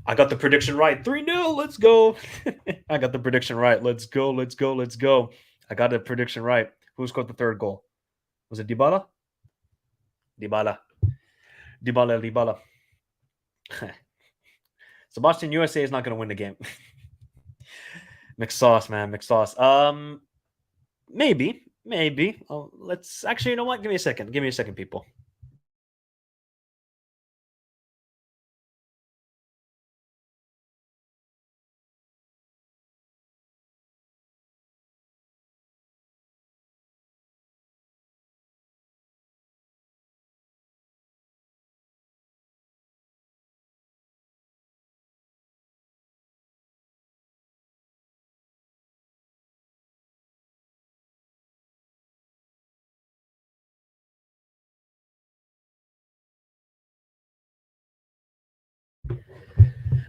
I got the prediction right. 3-0. Let's go. I got the prediction right. Let's go. Let's go. Let's go. I got the prediction right. Who scored the third goal? Was it Dybala? Dybala. Sebastian, USA is not going to win the game. Mixed sauce, man. Mixed sauce. Maybe. Let's actually, you know what? Give me a second. Give me a second, people.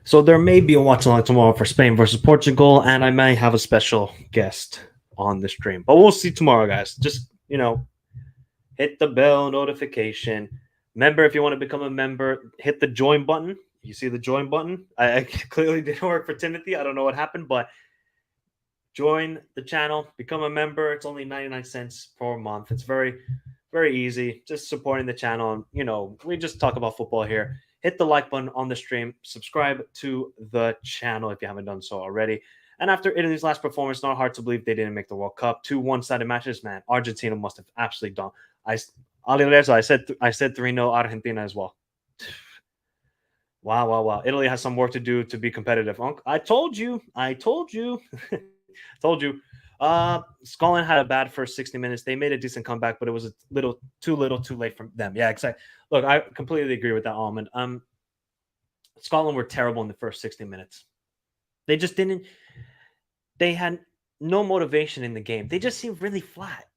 So there may be a watch along tomorrow for Spain versus Portugal, and I may have a special guest on the stream. But we'll see tomorrow, guys. Just, hit the bell notification. Remember, if you want to become a member, hit the join button. You see the join button? I clearly didn't work for Timothy. I don't know what happened, but join the channel, become a member. It's only 99 cents per month. It's very, very easy. Just supporting the channel. We just talk about football here. Hit the like button on the stream. Subscribe to the channel if you haven't done so already. And after Italy's last performance, not hard to believe they didn't make the World Cup. 2 one-sided matches, man. Argentina must have absolutely done. I said 3-0 Argentina as well. Wow. Italy has some work to do to be competitive. I told you. Told you. Scotland had a bad first 60 minutes. They made a decent comeback, but it was a little too late for them. Yeah, exactly. Look, I completely agree with that, Almond. Scotland were terrible in the first 60 minutes. They just didn't. They had no motivation in the game. They just seemed really flat.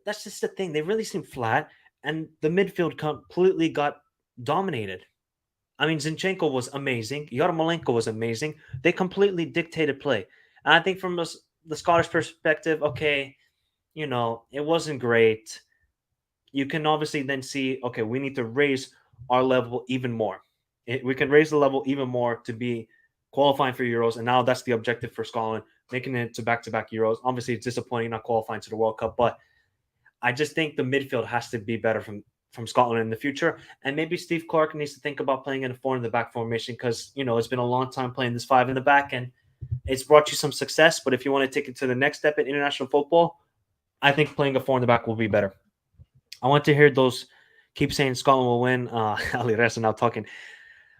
That's just the thing. They really seemed flat, and the midfield completely got dominated. I mean, Zinchenko was amazing. Yarmolenko was amazing. They completely dictated play. And I think from the Scottish perspective, okay, it wasn't great. You can obviously then see, okay, we need to raise our level even more. We can raise the level even more to be qualifying for Euros. And now that's the objective for Scotland, making it to back-to-back Euros. Obviously, it's disappointing not qualifying to the World Cup, but I just think the midfield has to be better from Scotland in the future. And maybe Steve Clark needs to think about playing in a 4 in the back formation because, it's been a long time playing this 5 in the back and it's brought you some success. But if you want to take it to the next step in international football, I think playing a 4 in the back will be better. I want to hear those keep saying Scotland will win. Ali Reza now talking.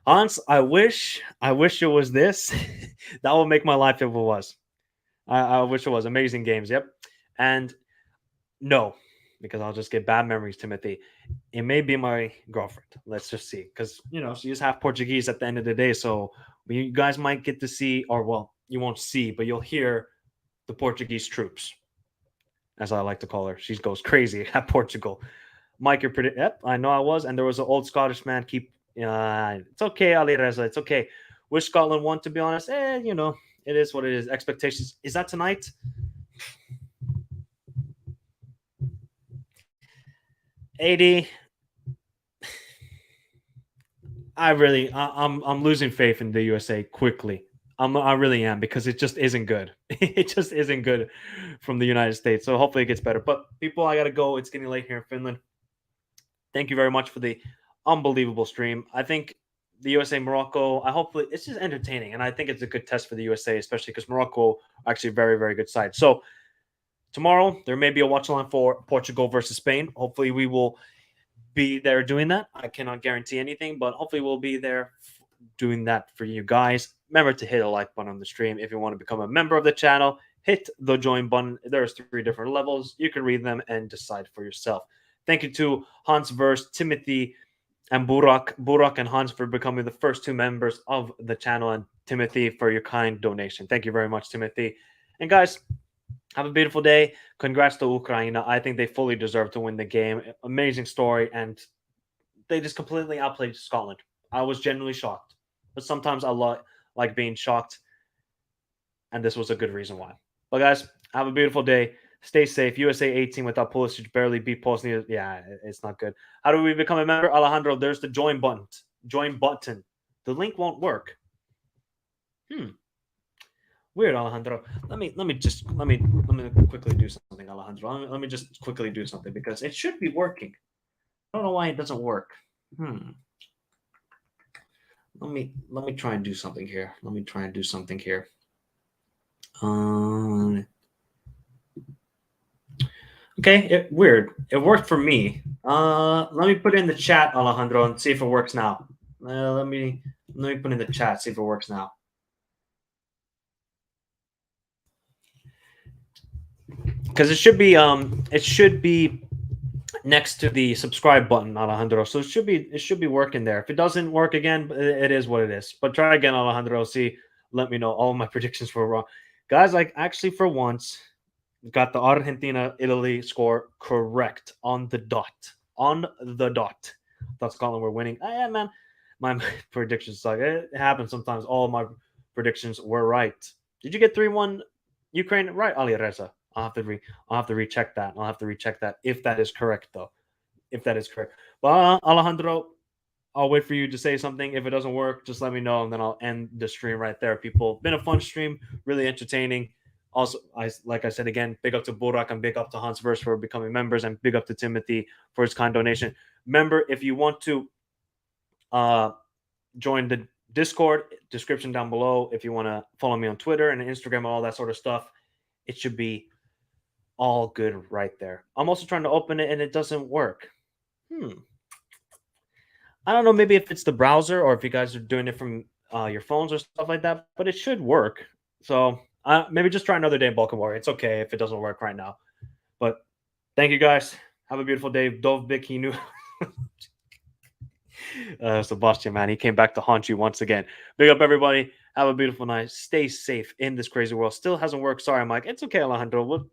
Hans, I wish it was this. That would make my life if it was. I wish it was. Amazing games. Yep. And no, because I'll just get bad memories, Timothy. It may be my girlfriend. Let's just see. Because, she is half Portuguese at the end of the day. So you guys might get to see, or well, you won't see, but you'll hear the Portuguese troops, as I like to call her. She goes crazy at Portugal. Mike, you're pretty. Yep, I know I was. And there was an old Scottish man. It's okay, Ali Reza. It's okay. Wish Scotland won, to be honest. It is what it is. Expectations. Is that tonight? $80. I'm losing faith in the USA quickly. I really am because it just isn't good. It just isn't good from the United States. So hopefully it gets better. But people, I gotta go. It's getting late here in Finland. Thank you very much for the unbelievable stream. I think the USA Morocco. Hopefully it's just entertaining, and I think it's a good test for the USA, especially because Morocco are actually a very, very good side. So tomorrow there may be a watch along for Portugal versus Spain. Hopefully we will be there doing that. I cannot guarantee anything, but hopefully we'll be there doing that for you guys. remember to hit a like button on the stream. If you want to become a member of the channel, hit the join button. There's 3 different levels. You can read them and decide for yourself. Thank you to Hans Verse, Timothy, and Burak and Hans for becoming the first 2 members of the channel, and Timothy for your kind donation. Thank you very much, Timothy. And guys, have a beautiful day. Congrats to Ukraine. I think they fully deserve to win the game. Amazing story, and they just completely outplayed Scotland. I was genuinely shocked, but sometimes I like being shocked, and this was a good reason why. But guys, have a beautiful day. Stay safe. USA 18 without Pulisic barely beat Bosnia. Yeah, it's not good. How do we become a member? Alejandro, there's the join button. Join button. The link won't work. Weird, Alejandro. Let me quickly do something, Alejandro. Let me just quickly do something because it should be working. I don't know why it doesn't work. Let me try and do something here. Okay, weird. It worked for me. Let me put it in the chat, Alejandro, and see if it works now. Let me put in the chat, see if it works now. Because it should be next to the subscribe button, Alejandro. So it should be working there. If it doesn't work again, it is what it is. But try again, Alejandro. See, let me know. All my predictions were wrong, guys. Like actually, for once, got the Argentina-Italy score correct on the dot. On the dot. Thought Scotland were winning. Yeah, man. My predictions suck. It happens sometimes. All my predictions were right. Did you get 3-1 Ukraine? Right, Ali Reza. I'll have to recheck that. I'll have to recheck that if that is correct, though. If that is correct. But Alejandro, I'll wait for you to say something. If it doesn't work, just let me know, and then I'll end the stream right there. People, been a fun stream, really entertaining. Also, like I said again, big up to Burak and big up to Hans Verse for becoming members, and big up to Timothy for his kind donation. Remember, if you want to join the Discord, description down below. If you want to follow me on Twitter and Instagram and all that sort of stuff, it should be all good right there. I'm also trying to open it and it doesn't work. I don't know, maybe if it's the browser or if you guys are doing it from your phones or stuff like that, but it should work. So maybe just try another day in Balkan Warrior. It's okay if it doesn't work right now. But thank you guys. Have a beautiful day. Dov Bikinu. Sebastian, man, he came back to haunt you once again. Big up, everybody. Have a beautiful night. Stay safe in this crazy world. Still hasn't worked. Sorry, Mike. It's okay, Alejandro.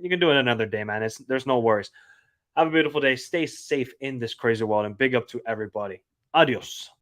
You can do it another day, man. There's no worries. Have a beautiful day. Stay safe in this crazy world, and big up to everybody. Adios.